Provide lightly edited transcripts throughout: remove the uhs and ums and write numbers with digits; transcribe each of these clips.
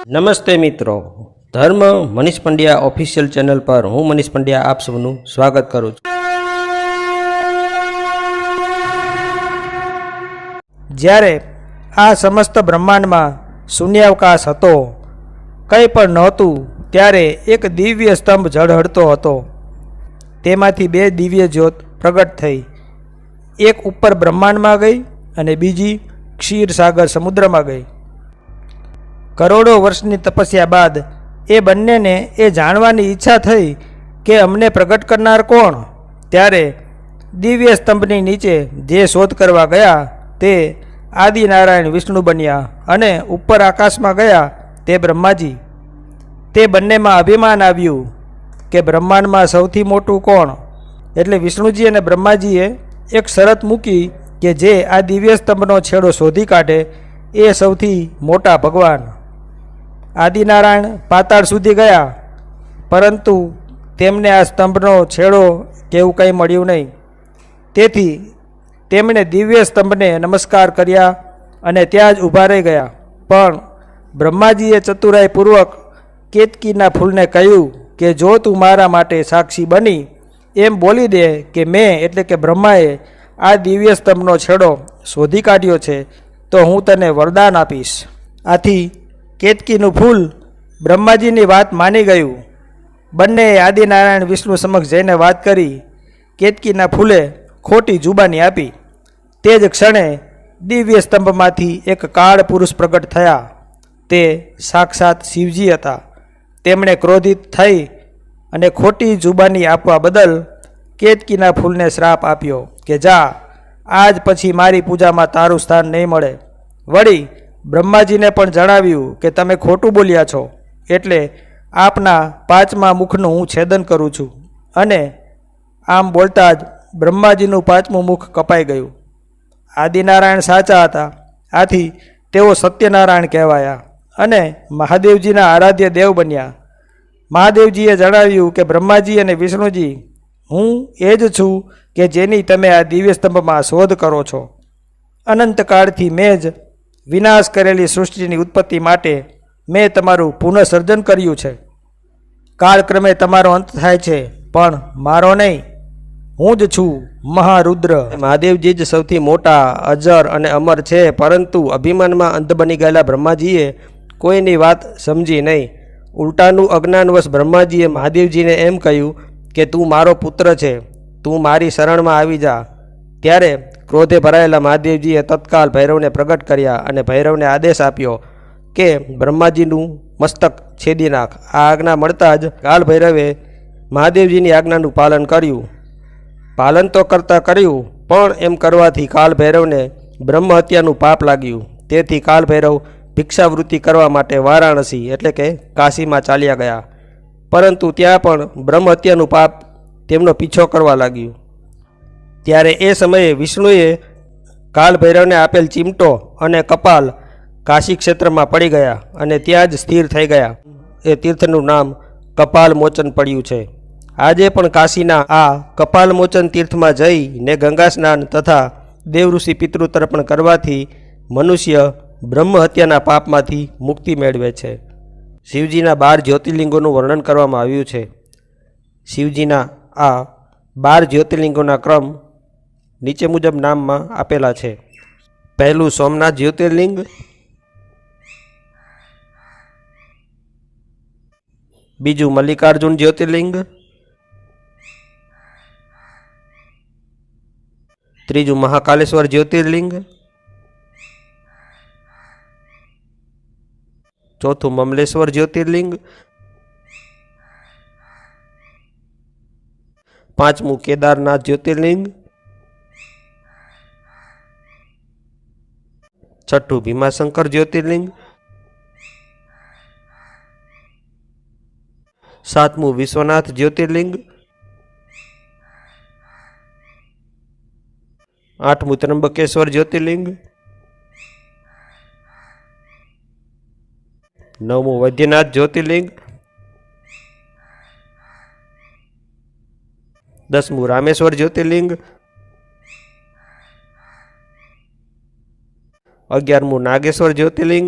નમસ્તે મિત્રો, ધર્મ મનીષ પંડ્યા ઓફિશિયલ ચેનલ પર હું મનીષ પંડ્યા આપ સૌનું સ્વાગત કરું છું। જ્યારે આ સમસ્ત બ્રહ્માંડમાં શૂન્યાવકાશ હતો, કંઈ પણ નહોતું, ત્યારે એક દિવ્ય સ્તંભ ઝળહળતો હતો। તેમાંથી બે દિવ્ય જ્યોત પ્રગટ થઈ, એક ઉપર બ્રહ્માંડમાં ગઈ અને બીજી ક્ષીરસાગર સમુદ્રમાં ગઈ। કરોડો વર્ષની તપસ્યા બાદ એ બંનેને એ જાણવાની ઈચ્છા થઈ કે અમને પ્રગટ કરનાર કોણ? ત્યારે દિવ્ય સ્તંભની નીચે જે શોધ કરવા ગયા તે આદિનારાયણ વિષ્ણુ બન્યા અને ઉપર આકાશમાં ગયા તે બ્રહ્માજી। તે બંનેમાં અભિમાન આવ્યું કે બ્રહ્માંડમાં સૌથી મોટું કોણ? એટલે વિષ્ણુજી અને બ્રહ્માજીએ એક શરત મૂકી કે જે આ દિવ્ય સ્તંભનો છેડો શોધી કાઢે એ સૌથી મોટા ભગવાન। આદિનારાયણ પાતાળ સુધી ગયા, પરંતુ તેમને આ સ્તંભનો છેડો કેવું કંઈ મળ્યું નહીં। તેથી તેમણે દિવ્ય સ્તંભને નમસ્કાર કર્યા અને ત્યાં જ ઊભા રહી ગયા। પણ બ્રહ્માજીએ ચતુરાઈપૂર્વક કેતકીના ફૂલને કહ્યું કે જો તું મારા માટે સાક્ષી બની એમ બોલી દે કે મેં એટલે કે બ્રહ્માએ આ દિવ્ય સ્તંભનો છેડો શોધી કાઢ્યો છે તો હું તને વરદાન આપીશ। આથી કેતકીનું ફૂલ બ્રહ્માજીની વાત માની ગયું। બંનેએ આદિનારાયણ વિષ્ણુ સમક્ષ જઈને વાત કરી। કેતકીના ફૂલે ખોટી જુબાની આપી। તે જ ક્ષણે દિવ્ય સ્તંભમાંથી એક કાળ પુરુષ પ્રગટ થયા। તે સાક્ષાત શિવજી હતા। તેમણે ક્રોધિત થઈ અને ખોટી જુબાની આપવા બદલ કેતકીના ફૂલને શ્રાપ આપ્યો કે જા, આજ પછી મારી પૂજામાં તારું સ્થાન નહીં મળે। વળી બ્રહ્માજીને પણ જણાવ્યું કે તમે ખોટું બોલ્યા છો, એટલે આપના પાંચમા મુખનું હું છેદન કરું છું। અને આમ બોલતા જ બ્રહ્માજીનું પાંચમું મુખ કપાઈ ગયું। આદિનારાયણ સાચા હતા, આથી તેઓ સત્યનારાયણ કહેવાયા અને મહાદેવજીના આરાધ્ય દેવ બન્યા। મહાદેવજીએ જણાવ્યું કે બ્રહ્માજી અને વિષ્ણુજી, હું એ જ છું કે જેની તમે આ દિવ્ય સ્તંભમાં શોધ કરો છો। અનંતકાળથી મેં જ વિનાશ કરેલી સૃષ્ટિની ઉત્પત્તિ માટે મેં તમારું પુનઃસર્જન કર્યું છે। કાળક્રમે તમારો અંત થાય છે, પણ મારો નહીં। હું જ છું મહારુદ્ર। મહાદેવજી જ સૌથી મોટા, અજર અને અમર છે, પરંતુ અભિમાનમાં અંધ બની ગયેલા બ્રહ્માજીએ કોઈની વાત સમજી નહીં। ઉલટાનું અજ્ઞાનવશ બ્રહ્માજીએ મહાદેવજીને એમ કહ્યું કે તું મારો પુત્ર છે, તું મારી શરણમાં આવી જા। ત્યારે ક્રોધે ભરાયેલા મહાદેવજીએ તત્કાલ ભૈરવને પ્રગટ કર્યા અને ભૈરવને આદેશ આપ્યો કે બ્રહ્માજીનું મસ્તક છેદી નાખ। આ આજ્ઞા મળતા જ કાલ ભૈરવે મહાદેવજીની આજ્ઞાનું પાલન કર્યું। પાલન તો કરતાં કર્યું, પણ એમ કરવાથી કાલ ભૈરવને બ્રહ્મ હત્યાનું પાપ લાગ્યું। તેથી કાલ ભૈરવ ભિક્ષાવૃત્તિ કરવા માટે વારાણસી એટલે કે કાશીમાં ચાલ્યા ગયા, પરંતુ ત્યાં પણ બ્રહ્મ હત્યાનું પાપ તેમનો પીછો કરવા લાગ્યું। ત્યારે એ સમયે વિષ્ણુએ કાલ ભૈરવને આપેલ ચીમટો અને કપાલ કાશી ક્ષેત્રમાં પડી ગયા અને ત્યાં જ સ્થિર થઈ ગયા। એ તીર્થનું નામ કપાલમોચન પડ્યું છે। આજે પણ કાશીના આ કપાલમોચન તીર્થમાં જઈને ગંગા સ્નાન તથા દેવઋષિ પિતૃ તર્પણ કરવાથી મનુષ્ય બ્રહ્મ હત્યાના પાપમાંથી મુક્તિ મેળવે છે। શિવજીના 12 જ્યોતિર્લિંગોનું વર્ણન કરવામાં આવ્યું છે। શિવજીના આ 12 જ્યોતિર્લિંગોના ક્રમ નીચે મુજબ નામમાં આપેલા છે। પહેલું સોમનાથ જ્યોતિર્લિંગ, બીજું મલ્લિકાર્જુન જ્યોતિર્લિંગ, ત્રીજું મહાકાલેશ્વર જ્યોતિર્લિંગ, ચોથું મમલેશ્વર જ્યોતિર્લિંગ, પાંચમું કેદારનાથ જ્યોતિર્લિંગ, છઠ્ઠું ભીમાશંકર જ્યોતિર્લિંગ, સાતમું વિશ્વનાથ જ્યોતિર્લિંગ, આઠમું ત્રંબકેશ્વર જ્યોતિર્લિંગ, નવમું વૈદ્યનાથ જ્યોતિર્લિંગ, 10મું રામેશ્વર જ્યોતિર્લિંગ, 11મું નાગેશ્વર જ્યોતિર્લિંગ,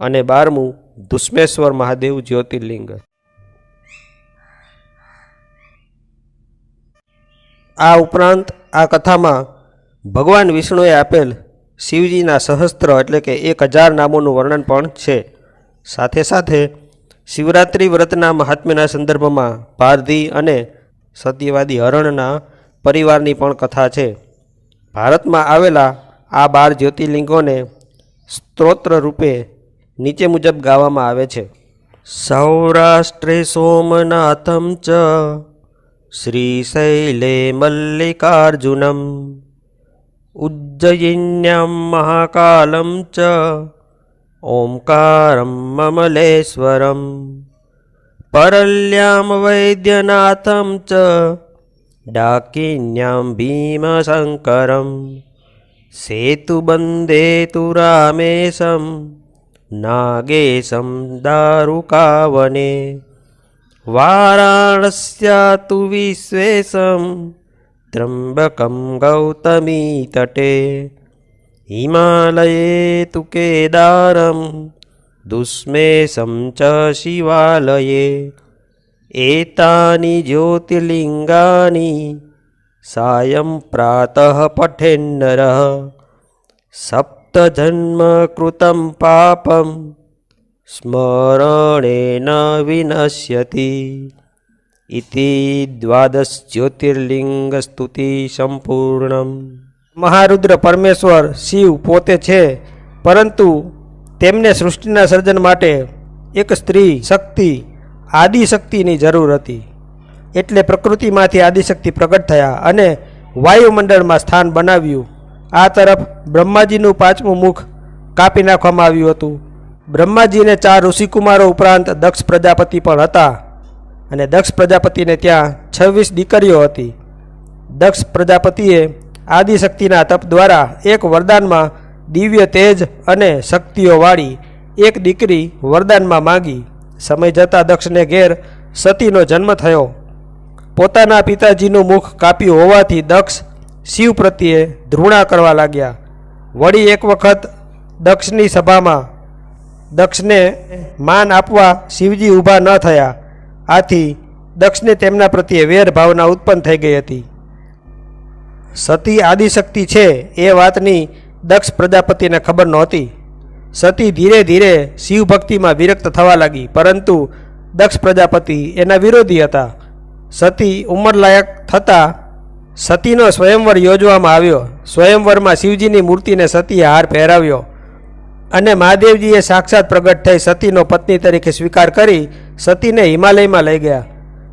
અને 12મું ધુષ્મેશ્વર મહાદેવ જ્યોતિર્લિંગ. આ ઉપરાંત આ કથામાં ભગવાન વિષ્ણુએ આપેલ શિવજીના સહસ્ત્ર એટલે કે 1000 નામોનું વર્ણન પણ છે. સાથે સાથે શિવરાત્રિ વ્રતના મહાત્મ્યના સંદર્ભમાં પારધી અને સત્યવાદી હરણના પરિવારની પણ કથા છે. ભારતમાં આવેલા આ 12 જ્યોતિર્લિંગોને સ્તોત્ર રૂપે નીચે મુજબ ગાવામાં આવે છે. સૌરાષ્ટ્રે સોમનાથમ ચ શ્રીશૈલે મલ્લિકાર્જુનમ ઉજ્જયિન્યામ મહાકાલમ ચ ઓમકારમ મમલેશ્વરમ પરલ્યામ વૈદ્યનાથમ ચ ડાકિન્યામ ભીમશંકરમ સેતુબંધે તુ રામેશમ નાગેશમ દારુકાવને વારાણસ્યા તુ વિશ્વેશમ ત્રંબકમ ગૌતમી તટે હિમાલયે તુ કેદારમ દુષ્મેશમ ચ શિવાલયે એતાની જ્યોતિર્લિંગાની સાયં પ્રાતઃ પઠેન્નરઃ સપ્તજન્મ કૃતમ પાપમ સ્મરણેન વિનશ્યતિ. ઇતિ 12 જ્યોતિર્લિંગ સ્તુતિ સંપૂર્ણમ. મહારુદ્ર પરમેશ્વર શિવ પોતે છે, પરંતુ તેમને સૃષ્ટિના સર્જન માટે એક સ્ત્રી શક્તિ આદિશક્તિની જરૂર હતી. એટલે પ્રકૃતિમાંથી આદિશક્તિ પ્રગટ થયા અને વાયુમંડળમાં સ્થાન બનાવ્યું. આ તરફ બ્રહ્માજીનું 5મું મુખ કાપી નાખવામાં આવ્યું હતું. બ્રહ્માજીને 4 ઋષિકુમારો ઉપરાંત દક્ષ પ્રજાપતિ પણ હતા અને દક્ષ પ્રજાપતિને ત્યાં 26 દીકરીઓ હતી. દક્ષ પ્રજાપતિએ આદિશક્તિના તપ દ્વારા એક વરદાનમાં દિવ્ય તેજ અને શક્તિઓવાળી એક દીકરી વરદાનમાં માંગી. સમય જતાં દક્ષને ઘેર સતીનો જન્મ થયો. પોતાના પિતાજીનું મુખ કાપ્યું હોવાથી દક્ષ શિવ પ્રત્યે ધૃણા કરવા લાગ્યા. વળી એક વખત દક્ષની સભામાં દક્ષને માન આપવા શિવજી ઊભા ન થયા. આથી દક્ષને તેમના પ્રત્યે વેર ભાવના ઉત્પન્ન થઈ ગઈ હતી. સતી આદિશક્તિ છે એ વાતની દક્ષ પ્રજાપતિને ખબર નહોતી. સતી ધીરે ધીરે શિવ ભક્તિમાં વિરક્ત થવા લાગી, પરંતુ દક્ષ પ્રજાપતિ એના વિરોધી હતા. સતી ઉંમરલાયક થતાં સતીનો સ્વયંવર યોજવામાં આવ્યો. સ્વયંવરમાં શિવજીની મૂર્તિને સતીએ હાર પહેરાવ્યો અને મહાદેવજીએ સાક્ષાત પ્રગટ થઈ સતીનો પત્ની તરીકે સ્વીકાર કરી સતીને હિમાલયમાં લઈ ગયા.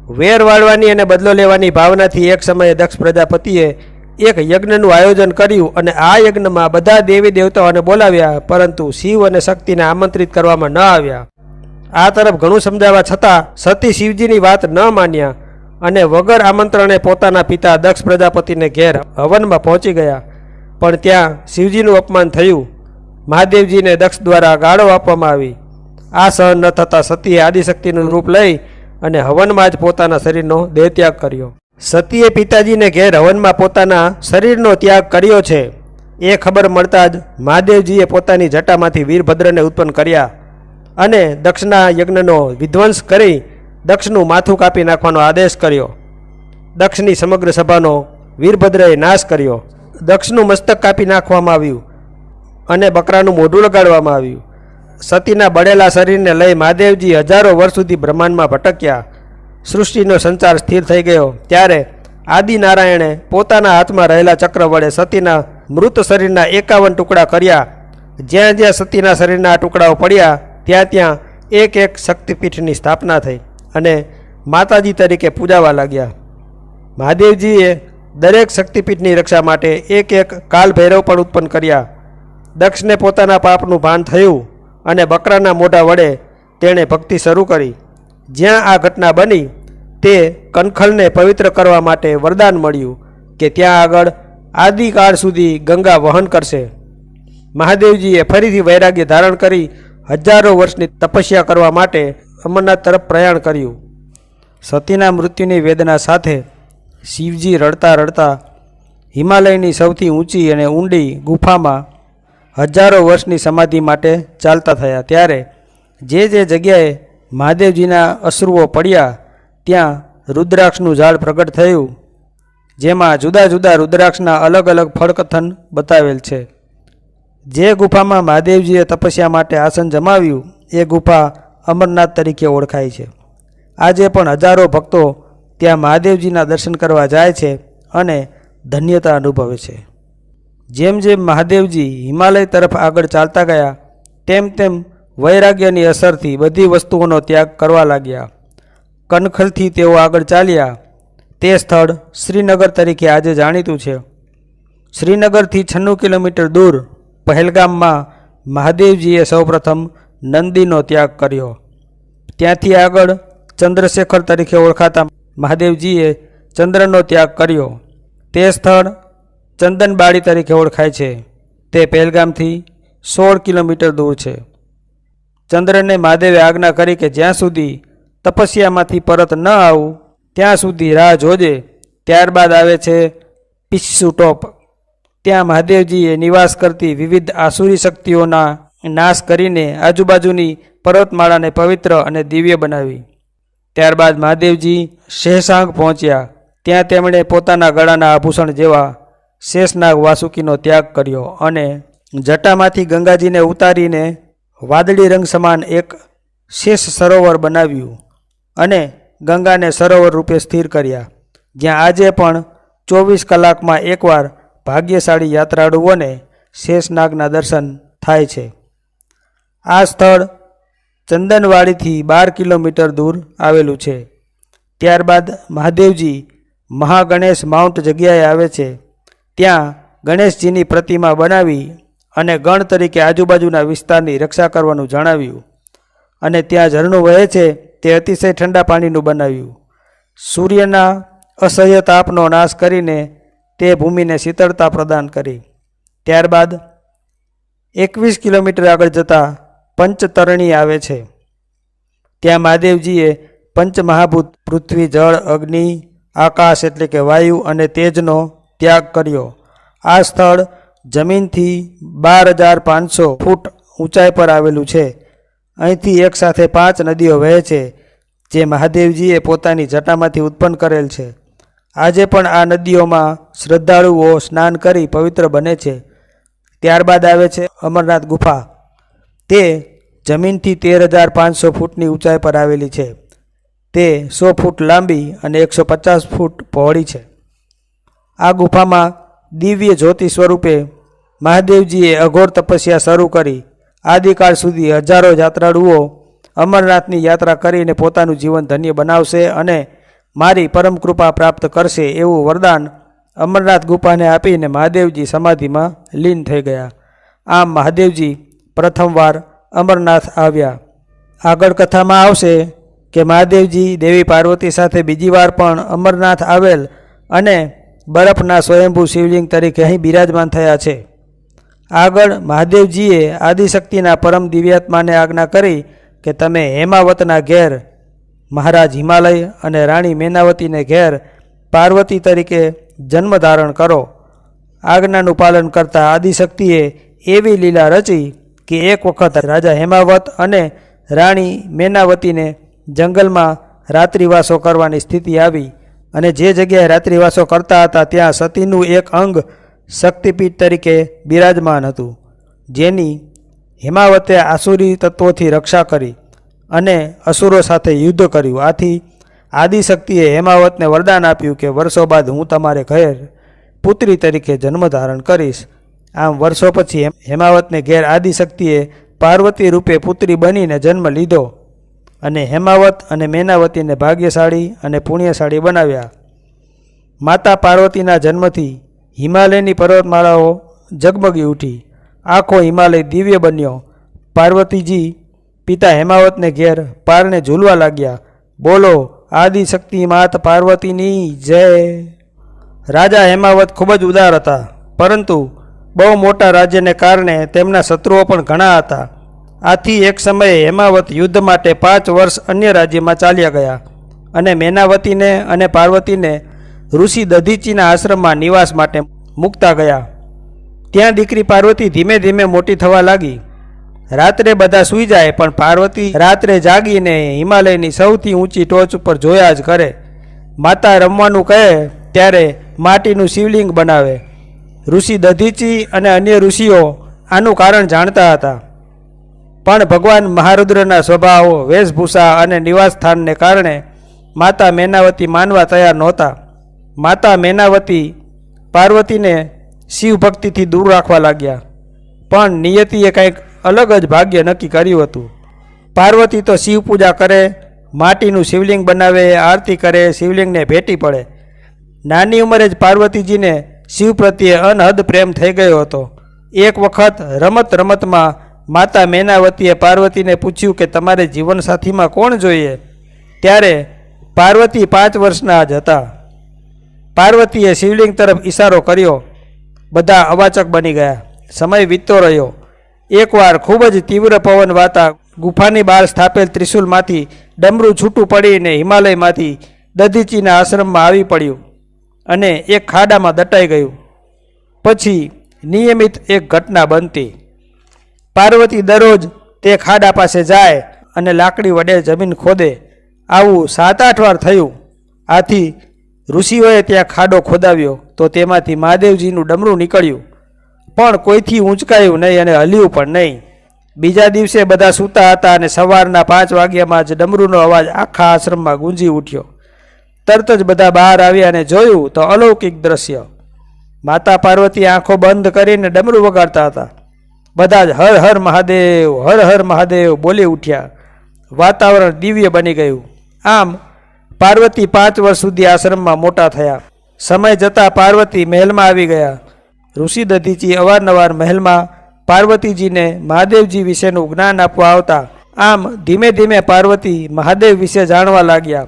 વેર વાળવાની અને બદલો લેવાની ભાવનાથી એક સમયે દક્ષ પ્રજાપતિએ એક યજ્ઞનું આયોજન કર્યું અને આ યજ્ઞમાં બધા દેવી દેવતાઓને બોલાવ્યા, પરંતુ શિવ અને શક્તિને આમંત્રિત કરવામાં ન આવ્યા. આ તરફ ઘણું સમજાવવા છતાં સતી શિવજીની વાત ન માન્યા અને વગર આમંત્રણે પોતાના પિતા દક્ષ પ્રજાપતિને ઘેર હવનમાં પહોંચી ગયા. પણ ત્યાં શિવજીનું અપમાન થયું. મહાદેવજીને દક્ષ દ્વારા ગાળો આપવામાં આવી. આ સહન ન થતાં સતીએ આદિશક્તિનું રૂપ લઈ અને હવનમાં જ પોતાના શરીરનો દેહત્યાગ કર્યો. સતીએ પિતાજીને ઘેર હવનમાં પોતાના શરીરનો ત્યાગ કર્યો છે એ ખબર મળતા જ મહાદેવજીએ પોતાની જટામાંથી વીરભદ્રને ઉત્પન્ન કર્યા અને દક્ષના યજ્ઞનો વિધ્વંસ કરી દક્ષનું માથું કાપી નાખવાનો આદેશ કર્યો. દક્ષની સમગ્ર સભાનો વીરભદ્રએ નાશ કર્યો. દક્ષનું મસ્તક કાપી નાખવામાં આવ્યું અને બકરાનું મોઢું લગાડવામાં આવ્યું. સતીના બળેલા શરીરને લઈ મહાદેવજી હજારો વર્ષ સુધી બ્રહ્માંડમાં ભટક્યા. સૃષ્ટિનો સંચાર સ્થિર થઈ ગયો ત્યારે આદિનારાયણે પોતાના હાથમાં રહેલા ચક્ર વડે સતીના મૃત શરીરના 51 ટુકડા કર્યા. જ્યાં જ્યાં સતીના શરીરના ટુકડાઓ પડ્યા ત્યાં ત્યાં એક એક શક્તિપીઠની સ્થાપના થઈ અને માતાજી તરીકે પૂજાવા લાગ્યા. મહાદેવજીએ દરેક શક્તિપીઠની રક્ષા માટે એક એક કાલ ભૈરવ પણ ઉત્પન્ન કર્યા. દક્ષને પોતાના પાપનું ભાન થયું અને બકરાના મોઢા વડે તેણે ભક્તિ શરૂ કરી. જ્યાં આ ઘટના બની તે કનખલને પવિત્ર કરવા માટે વરદાન મળ્યું કે ત્યાં આગળ આદિકાળ સુધી ગંગા વહન કરશે. મહાદેવજીએ ફરીથી વૈરાગ્ય ધારણ કરી હજારો વર્ષની તપસ્યા કરવા માટે અમરનાથ તરફ પ્રયાણ કર્યું. સતીના મૃત્યુની વેદના સાથે શિવજી રડતા રડતા હિમાલયની સૌથી ઊંચી અને ઊંડી ગુફામાં હજારો વર્ષની સમાધિ માટે ચાલતા થયા. ત્યારે જે જગ્યાએ મહાદેવજીના અશ્રુઓ પડ્યા ત્યાં રુદ્રાક્ષનું ઝાડ પ્રગટ થયું, જેમાં જુદા જુદા રુદ્રાક્ષના અલગ અલગ ફળકથન બતાવેલ છે. જે ગુફામાં મહાદેવજીએ તપસ્યા માટે આસન જમાવ્યું એ ગુફા અમરનાથ તરીકે ઓળખાય છે. આજે પણ હજારો ભક્તો ત્યાં મહાદેવજીના દર્શન કરવા જાય છે અને ધન્યતા અનુભવે છે. જેમ જેમ મહાદેવજી હિમાલય તરફ આગળ ચાલતા ગયા તેમ તેમ વૈરાગ્યની અસરથી બધી વસ્તુઓનો ત્યાગ કરવા લાગ્યા. કનખલથી તેઓ આગળ ચાલ્યા. તે સ્થળ શ્રીનગર તરીકે આજે જાણીતું છે. શ્રીનગરથી 96 કિલોમીટર દૂર પહેલગામમાં મહાદેવજીએ સૌપ્રથમ નંદીનો ત્યાગ કર્યો. ત્યાંથી આગળ ચંદ્રશેખર તરીકે ઓળખાતા મહાદેવજીએ ચંદ્રનો ત્યાગ કર્યો. તે સ્થળ ચંદનબાડી તરીકે ઓળખાય છે. તે પહેલગામથી 16 કિલોમીટર દૂર છે. ચંદ્રને મહાદેવે આજ્ઞા કરી કે જ્યાં સુધી તપસ્યામાંથી પરત ન આવું ત્યાં સુધી રાહ જોજે. ત્યારબાદ આવે છે પિસ્સુ ટોપ. ત્યાં મહાદેવજીએ નિવાસ કરતી વિવિધ આસુરી શક્તિઓના નાશ કરીને આજુબાજુની પર્વતમાળાને પવિત્ર અને દિવ્ય બનાવી. ત્યારબાદ મહાદેવજી શેષાંગ પહોંચ્યા. ત્યાં તેમણે પોતાના ગળાના આભૂષણ જેવા શેષનાગ વાસુકીનો ત્યાગ કર્યો અને જટામાંથી ગંગાજીને ઉતારીને વાદળી રંગ સમાન એક શેષ સરોવર બનાવ્યું અને ગંગાને સરોવર રૂપે સ્થિર કર્યા, જ્યાં આજે પણ 24 કલાકમાં એકવાર ભાગ્યશાળી યાત્રાળુઓને શેષનાગના દર્શન થાય છે. આ સ્થળ ચંદનવાડીથી 12 કિલોમીટર દૂર આવેલું છે. ત્યારબાદ મહાદેવજી મહાગણેશ માઉન્ટ જગ્યાએ આવે છે. ત્યાં ગણેશજીની પ્રતિમા બનાવી અને ગણ તરીકે આજુબાજુના વિસ્તારની રક્ષા કરવાનું જણાવ્યું અને ત્યાં ઝરણું વહે છે તે અતિશય ઠંડા પાણીનું બનાવ્યું. સૂર્યના અસહ્ય તાપનો નાશ કરીને તે ભૂમિને શીતળતા પ્રદાન કરી. ત્યારબાદ 21 કિલોમીટર આગળ જતાં પંચતરણી આવે છે. ત્યાં મહાદેવજીએ પંચમહાભૂત પૃથ્વી, જળ, અગ્નિ, આકાશ એટલે કે વાયુ અને તેજનો ત્યાગ કર્યો. આ સ્થળ જમીનથી 12,500 ફૂટ ઊંચાઈ પર આવેલું છે. અહીંથી એકસાથે 5 નદીઓ વહે છે જે મહાદેવજીએ પોતાની જટામાંથી ઉત્પન્ન કરેલ છે. આજે પણ આ નદીઓમાં શ્રદ્ધાળુઓ સ્નાન કરી પવિત્ર બને છે. ત્યારબાદ આવે છે અમરનાથ ગુફા. તે જમીનથી 13,500 ફૂટની ઊંચાઈ પર આવેલી છે. તે 100 ફૂટ લાંબી અને 150 ફૂટ પહોળી છે. આ ગુફામાં દિવ્ય જ્યોતિ સ્વરૂપે મહાદેવજીએ અઘોર તપસ્યા શરૂ કરી. આદિકાળ સુધી હજારો યાત્રાળુઓ અમરનાથની યાત્રા કરીને પોતાનું જીવન ધન્ય બનાવશે અને મારી પરમ કૃપા પ્રાપ્ત કરશે એવું વરદાન અમરનાથ ગુફાને આપીને મહાદેવજી સમાધિમાં લીન થઈ ગયા. આમ મહાદેવજી પ્રથમવાર અમરનાથ આવ્યા. આગળ કથામાં આવશે કે મહાદેવજી દેવી પાર્વતી સાથે બીજી વાર પણ અમરનાથ આવેલ અને બરફના સ્વયંભૂ શિવલિંગ તરીકે અહીં બિરાજમાન થયા છે. આગળ મહાદેવજીએ આદિશક્તિના પરમ દિવ્યાત્માને આજ્ઞા કરી કે તમે હેમાવતના ઘેર મહારાજ હિમાલય અને રાણી મેનાવતીને ઘેર પાર્વતી તરીકે જન્મ ધારણ કરો. આજ્ઞાનું પાલન કરતા આદિશક્તિએ એવી લીલા રચી કે એક વખત રાજા હેમાવત અને રાણી મેનાવતીને જંગલમાં રાત્રિવાસો કરવાની સ્થિતિ આવી અને જે જગ્યાએ રાત્રિવાસો કરતા હતા ત્યાં સતીનું એક અંગ શક્તિપીઠ તરીકે બિરાજમાન હતું, જેની હેમાવતે આસુરી તત્વોથી રક્ષા કરી અને અસુરો સાથે યુદ્ધ કર્યું. આથી આદિશક્તિએ હેમાવતને વરદાન આપ્યું કે વર્ષો બાદ હું તમારે ઘેર પુત્રી તરીકે જન્મ ધારણ કરીશ. આમ વર્ષો પછી હેમાવતને ઘેર આદિશક્તિએ પાર્વતી રૂપે પુત્રી બનીને જન્મ લીધો અને હેમાવત અને મેનાવતીને ભાગ્યશાળી અને પુણ્યશાળી બનાવ્યા. માતા પાર્વતીના જન્મથી હિમાલયની પર્વતમાળાઓ ઝગમગી ઉઠી. આખો હિમાલય દિવ્ય બન્યો. પાર્વતીજી પિતા હેમાવતને ઘેર પારણે ઝૂલવા લાગ્યા. બોલો આદિશક્તિ માત પાર્વતીની જય. રાજા હેમાવત ખૂબ જ ઉદાર હતા, પરંતુ બહુ મોટા રાજ્યને કારણે તેમના શત્રુઓ પણ ઘણા હતા. આથી એક સમયે હેમાવત યુદ્ધ માટે 5 વર્ષ અન્ય રાજ્યમાં ચાલ્યા ગયા અને મેનાવતીને અને પાર્વતીને ઋષિ દધીચીના આશ્રમમાં નિવાસ માટે મૂકતા ગયા. ત્યાં દીકરી પાર્વતી ધીમે ધીમે મોટી થવા લાગી. રાત્રે બધા સૂઈ જાય પણ પાર્વતી રાત્રે જાગીને હિમાલયની સૌથી ઊંચી ટોચ ઉપર જોયા જ કરે. માતા રમવાનું કહે ત્યારે માટીનું શિવલિંગ બનાવે. ઋષિ દધીચી અને અન્ય ઋષિઓ આનું કારણ જાણતા હતા, પણ ભગવાન મહારુદ્રના સ્વભાવ, વેશભૂષા અને નિવાસસ્થાનને કારણે માતા મેનાવતી માનવા તૈયાર નહોતા. માતા મેનાવતી પાર્વતીને શિવ ભક્તિથી દૂર રાખવા લાગ્યા, પણ નિયતિએ કંઈક અલગ જ ભાગ્ય નક્કી કર્યું હતું. પાર્વતી તો શિવ પૂજા કરે, માટીનું શિવલિંગ બનાવે, આરતી કરે, શિવલિંગને ભેટી પડે. નાની ઉંમરે જ પાર્વતીજીને શિવ પ્રત્યે અનહદ પ્રેમ થઈ ગયો હતો. એક વખત રમત રમતમાં માતા મેનાવતીએ પાર્વતીને પૂછ્યું કે તમારે જીવનસાથીમાં કોણ જોઈએ? ત્યારે પાર્વતી 5 વર્ષના જ હતા. પાર્વતીએ શિવલિંગ તરફ ઈશારો કર્યો. બધા અવાચક બની ગયા. સમય વીતતો રહ્યો. એકવાર ખૂબ જ તીવ્ર પવન વાતા ગુફાની બહાર સ્થાપેલ ત્રિશુલમાંથી ડમરું છૂટું પડીને હિમાલયમાંથી દધીચીના આશ્રમમાં આવી પડ્યું અને એક ખાડામાં દટાઈ ગયું. પછી નિયમિત એક ઘટના બનતી. પાર્વતી દરરોજ તે ખાડા પાસે જાય અને લાકડી વડે જમીન ખોદે. આવું 7-8 વાર થયું. આથી ઋષિઓએ ત્યાં ખાડો ખોદાવ્યો તો તેમાંથી મહાદેવજીનું ડમરું નીકળ્યું, પણ કોઈથી ઊંચકાયું નહીં અને હલ્યું પણ નહીં. બીજા દિવસે બધા સૂતા હતા અને સવારના 5 વાગ્યામાં જ ડમરૂનો અવાજ આખા આશ્રમમાં ગુંજી ઉઠ્યો. તરત જ બધા બહાર આવ્યા અને જોયું તો અલૌકિક દ્રશ્ય. માતા પાર્વતી આંખો બંધ કરીને ડમરું વગાડતા હતા. બધા જ હર હર મહાદેવ, હર હર મહાદેવ બોલી ઉઠ્યા. વાતાવરણ દિવ્ય બની ગયું. આમ પાર્વતી 5 વર્ષ સુધી આશ્રમમાં મોટા થયા. સમય જતાં પાર્વતી મહેલમાં આવી ગયા. ઋષિ દધીચી અવારનવાર મહેલમાં પાર્વતીજીને મહાદેવજી વિશેનું જ્ઞાન આપવા આવતા. આમ ધીમે ધીમે પાર્વતી મહાદેવ વિશે જાણવા લાગ્યા.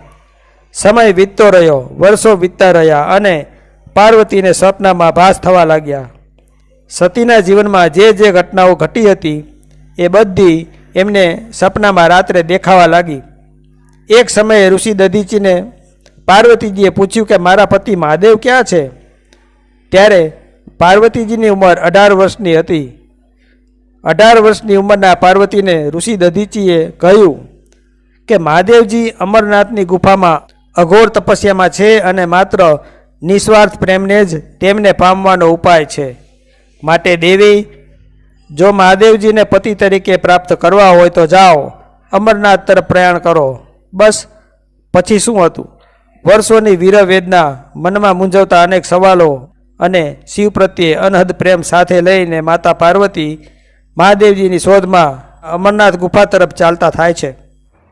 સમય વીતતો રહ્યો, વર્ષો વીતતા રહ્યા અને પાર્વતીને સ્વપ્નમાં ભાસ થવા લાગ્યા. સતીના જીવનમાં જે જે ઘટનાઓ ઘટી હતી એ બધી એમને સપનામાં રાત્રે દેખાવા લાગી. એક સમયે ઋષિ દધીચીને પાર્વતીજીએ પૂછ્યું કે મારા પતિ મહાદેવ ક્યાં છે? ત્યારે પાર્વતીજીની ઉંમર 18 વર્ષની હતી. 18 વર્ષની ઉંમરના પાર્વતીને ઋષિ દધીચીએ કહ્યું કે મહાદેવજી અમરનાથની ગુફામાં અઘોર તપસ્યામાં છે અને માત્ર નિસ્વાર્થ પ્રેમને જ તેમને પામવાનો ઉપાય છે. માટે દેવી, જો મહાદેવજીને પતિ તરીકે પ્રાપ્ત કરવા હોય તો જાઓ, અમરનાથ તરફ પ્રયાણ કરો. બસ પછી શું હતું? વર્ષોની વીરવેદના, મનમાં મૂંઝવતા અનેક સવાલો અને શિવ પ્રત્યે અનહદ પ્રેમ સાથે લઈને માતા પાર્વતી મહાદેવજીની શોધમાં અમરનાથ ગુફા તરફ ચાલતા થાય છે.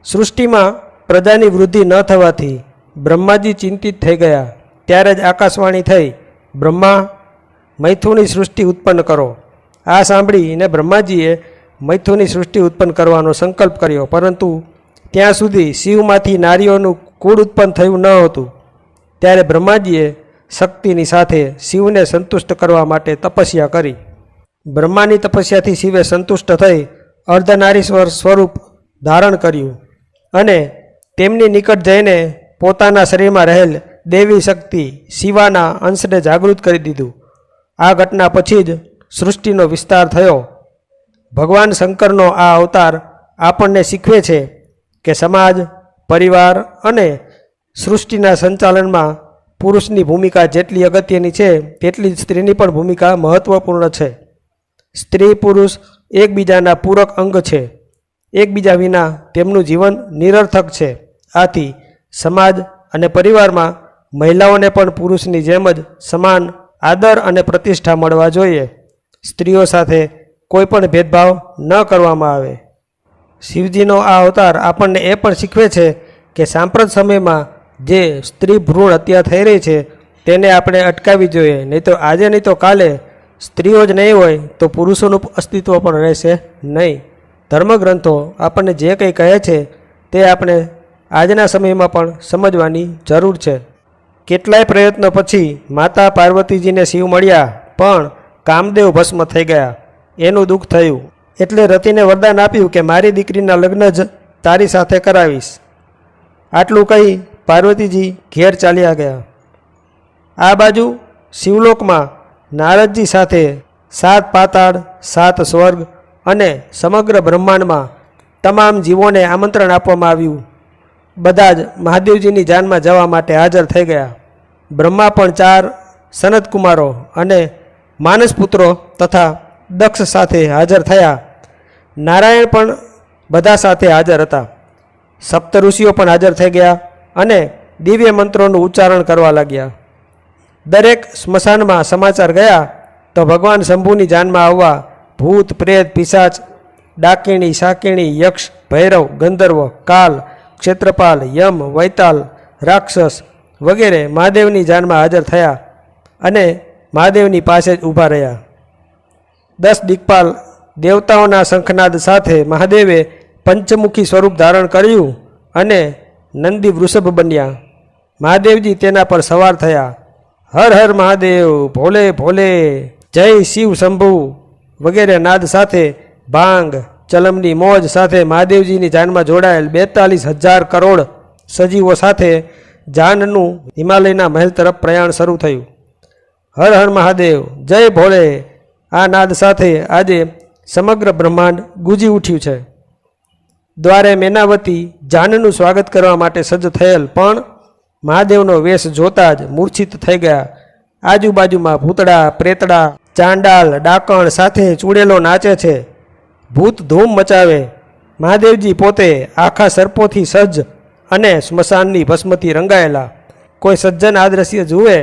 સૃષ્ટિમાં પ્રજાની વૃદ્ધિ ન થવાથી બ્રહ્માજી ચિંતિત થઈ ગયા. ત્યારે જ આકાશવાણી થઈ, બ્રહ્મા, મૈથુનની સૃષ્ટિ ઉત્પન્ન કરો. આ સાંભળીને બ્રહ્માજીએ મૈથુનની સૃષ્ટિ ઉત્પન્ન કરવાનો સંકલ્પ કર્યો, પરંતુ ત્યાં સુધી શિવમાંથી નારીઓનું કુળ ઉત્પન્ન થયું ન હતું. ત્યારે બ્રહ્માજીએ શક્તિની સાથે શિવને સંતુષ્ટ કરવા માટે તપસ્યા કરી. બ્રહ્માની તપસ્યાથી શિવે સંતુષ્ટ થઈ અર્ધનારીશ્વર સ્વરૂપ ધારણ કર્યું અને તેમની નિકટ જઈને પોતાના શરીરમાં રહેલ દેવી શક્તિ શિવાના અંશને જાગૃત કરી દીધું. આ ઘટના પછી જ સૃષ્ટિનો વિસ્તાર થયો. ભગવાન શંકરનો આ અવતાર આપણને શીખવે છે કે સમાજ, પરિવાર અને સૃષ્ટિના સંચાલનમાં પુરુષની ભૂમિકા જેટલી અગત્યની છે તેટલી જ સ્ત્રીની પણ ભૂમિકા મહત્વપૂર્ણ છે. સ્ત્રી પુરુષ એકબીજાના પૂરક અંગ છે. એકબીજા વિના તેમનું જીવન નિરર્થક છે. આથી સમાજ અને પરિવારમાં મહિલાઓને પણ પુરુષની જેમ જ સમાન આદર અને પ્રતિષ્ઠા મળવા જોઈએ. સ્ત્રીઓ સાથે કોઈ પણ ભેદભાવ ન કરવામાં આવે. શિવજીનો આ અવતાર આપણને એ પણ શીખવે છે કે સાંપ્રત સમયમાં જે સ્ત્રી ભ્રૂણ હત્યા થઈ રહી છે તેને આપણે અટકાવવી જોઈએ. નહીં તો આજે નહીં તો કાલે સ્ત્રીઓ જ નહીં હોય તો પુરુષોનું અસ્તિત્વ પણ રહેશે નહીં. ધર્મગ્રંથો આપણને જે કંઈ કહે છે તે આપણે આજના સમયમાં પણ સમજવાની જરૂર છે. કેટલાય પ્રયત્નો પછી માતા પાર્વતીજીને શિવ મળ્યા, પણ કામદેવ ભસ્મ થઈ ગયા. એનું દુઃખ થયું એટલે રતિને વરદાન આપ્યું કે મારી દીકરીના લગ્ન જ તારી સાથે કરાવીશ. આટલું કહી પાર્વતીજી ઘેર ચાલ્યા ગયા. આ બાજુ શિવલોકમાં નારદજી સાથે સાત પાતાળ, સાત સ્વર્ગ અને સમગ્ર બ્રહ્માંડમાં તમામ જીવોને આમંત્રણ આપવામાં આવ્યું. બધા જ મહાદેવજીની જાનમાં જવા માટે હાજર થઈ ગયા. બ્રહ્મા પણ 4 સનતકુમારો અને માનસપુત્રો તથા દક્ષ સાથે હાજર થયા. નારાયણ પણ બધા સાથે હાજર હતા. સપ્ત ઋષિઓ પણ હાજર થઈ ગયા અને દિવ્ય મંત્રોનું ઉચ્ચારણ કરવા લાગ્યા. દરેક સ્મશાનમાં સમાચાર ગયા તો ભગવાન શંભુની જાનમાં આવવા ભૂત, પ્રેત, પિશાચ, ડાકીણી, શાકીણી, યક્ષ, ભૈરવ, ગંધર્વ, કાલ, ક્ષેત્રપાલ, યમ, વૈતાલ, રાક્ષસ વગેરે મહાદેવની જાનમાં હાજર થયા અને મહાદેવની પાસે જ ઊભા રહ્યા. 10 દિક્પાલ દેવતાઓના શંખનાદ સાથે મહાદેવે પંચમુખી સ્વરૂપ ધારણ કર્યું અને નંદી વૃષભ બન્યા. મહાદેવજી તેના પર સવાર થયા. હર હર મહાદેવ, ભોલે ભોલે, જય શિવ શંભુ વગેરે નાદ સાથે ભાંગ, ચલમની મોજ સાથે મહાદેવજીની જાનમાં જોડાયેલ 42,000 કરોડ સજીવો સાથે જાનનું હિમાલયના મહેલ તરફ પ્રયાણ શરૂ થયું. હર હર મહાદેવ, જય ભોલે આ નાદ સાથે આજે સમગ્ર બ્રહ્માંડ ગુંજી ઉઠ્યું છે. દ્વારે મેનાવતી જાનનું સ્વાગત કરવા માટે સજ્જ થયેલ પણ મહાદેવનો વેશ જોતા જ મૂર્છિત થઈ ગયા. આજુબાજુમાં ભૂતડા, પ્રેતડા, ચાંડાલ, ડાકણ સાથે ચૂડેલો નાચે છે. ભૂત ધૂમ મચાવે. મહાદેવજી પોતે આખા સર્પોથી સજ્જ અને સ્મશાનની ભસ્મથી રંગાયેલા. કોઈ સજ્જન આ દ્રશ્ય જુએ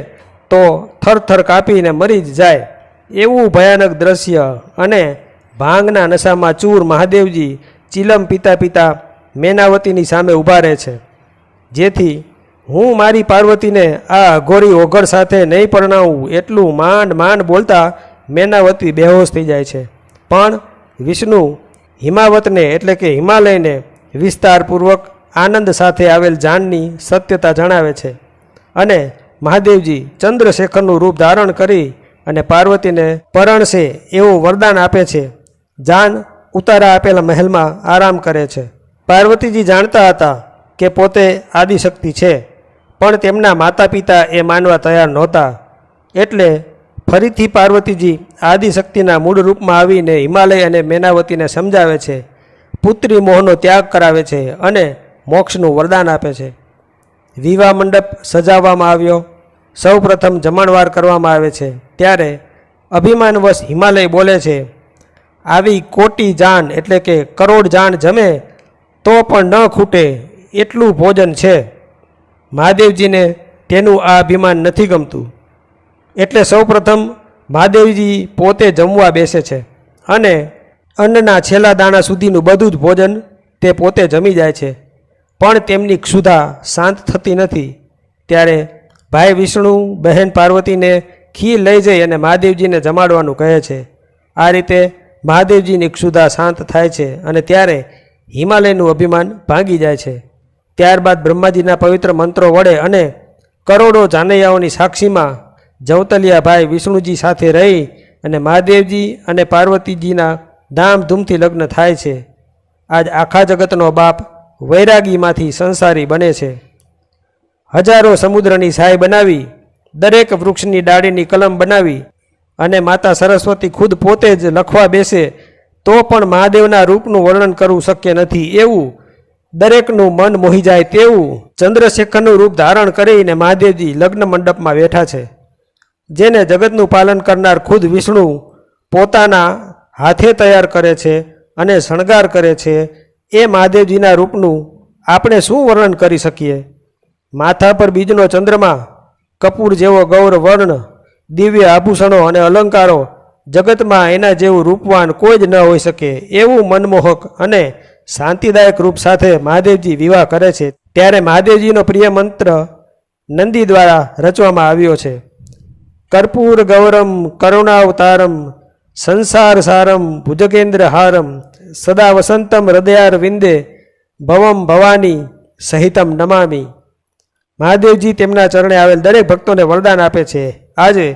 તો થરથર કાપીને મરી જ જાય એવું ભયાનક દ્રશ્ય. અને ભાંગના નશામાં ચૂર મહાદેવજી ચીલમ પીતા પીતા મેનાવતીની સામે ઊભા રહે છે. જેથી હું મારી પાર્વતીને આ અઘોરી ઓઘડ સાથે નહીં પરણાવું એટલું માંડ માંડ બોલતા મેનાવતી બેહોશ થઈ જાય છે. પણ વિષ્ણુ હિમાવતને એટલે કે હિમાલયને વિસ્તારપૂર્વક આનંદ સાથે આવેલ જાનની સત્યતા જણાવે છે અને મહાદેવજી ચંદ્રશેખરનું રૂપ ધારણ કરી અને પાર્વતીને પરણશે એવું વરદાન આપે છે. જાન ઉતારા આપેલા મહેલમાં આરામ કરે છે. પાર્વતીજી જાણતા હતા કે પોતે આદિશક્તિ છે, પણ તેમના માતા પિતા એ માનવા તૈયાર નહોતા. એટલે ફરીથી પાર્વતીજી આદિશક્તિના મૂળ રૂપમાં આવીને હિમાલય અને મેનાવતીને સમજાવે છે. પુત્રી મોહનો ત્યાગ કરાવે છે અને મોક્ષનું વરદાન આપે છે. વિવાહ મંડપ સજાવવામાં આવ્યો. સૌ પ્રથમ જમણવાર કરવામાં આવે છે. ત્યારે અભિમાનવશ હિમાલય બોલે છે, આવી કોટી જાન એટલે કે કરોડ જાન જમે તો પણ ન ખૂટે એટલું ભોજન છે. મહાદેવજીને તેનું આ અભિમાન નથી ગમતું. એટલે સૌ પ્રથમ મહાદેવજી પોતે જમવા બેસે છે અને અન્નના છેલ્લા દાણા સુધીનું બધું જ ભોજન તે પોતે જમી જાય છે. પણ તેમની ક્ષુધા શાંત થતી નથી. ત્યારે ભાઈ વિષ્ણુ બહેન પાર્વતીને ખીર લઈ જઈ અને મહાદેવજીને જમાડવાનું કહે છે. આ રીતે મહાદેવજીની ક્ષુધા શાંત થાય છે અને ત્યારે હિમાલયનું અભિમાન ભાંગી જાય છે. ત્યારબાદ બ્રહ્માજીના પવિત્ર મંત્રો વડે અને કરોડો જાનૈયાઓની સાક્ષીમાં જવતલિયા ભાઈ વિષ્ણુજી સાથે રહી અને મહાદેવજી અને પાર્વતીજીના ધામધૂમથી લગ્ન થાય છે. આજ આખા જગતનો બાપ વૈરાગીમાંથી સંસારી બને છે. હજારો સમુદ્રની સાય બનાવી, દરેક વૃક્ષની ડાળીની કલમ બનાવી અને માતા સરસ્વતી ખુદ પોતે જ લખવા બેસે તો પણ મહાદેવના રૂપનું વર્ણન કરવું શક્ય નથી એવું દરેકનું મન મોહી જાય તેવું ચંદ્રશેખરનું રૂપ ધારણ કરીને મહાદેવજી લગ્ન મંડપમાં બેઠા છે. જેને જગતનું પાલન કરનાર ખુદ વિષ્ણુ પોતાના હાથે તૈયાર કરે છે અને શણગાર કરે છે. એ મહાદેવજીના રૂપનું આપણે શું વર્ણન કરી શકીએ? માથા પર બીજનો ચંદ્રમા, કપૂર જેવો ગૌર વર્ણ, દિવ્ય આભૂષણો અને અલંકારો, જગતમાં એના જેવું રૂપવાન કોઈ જ ન હોઈ શકે એવું મનમોહક અને શાંતિદાયક રૂપ સાથે મહાદેવજી વિવાહ કરે છે. ત્યારે મહાદેવજીનો પ્રિય મંત્ર નંદી દ્વારા રચવામાં આવ્યો છે. કર્પૂર ગૌરમ કરુણાવતારમ સંસાર સારમ ભુજગેન્દ્ર હારમ સદા વસંતમ હૃદયાર વિંદે ભવમ ભવાની સહિતમ નમામી. મહાદેવજી તેમના ચરણે આવેલ દરેક ભક્તોને વરદાન આપે છે. આજે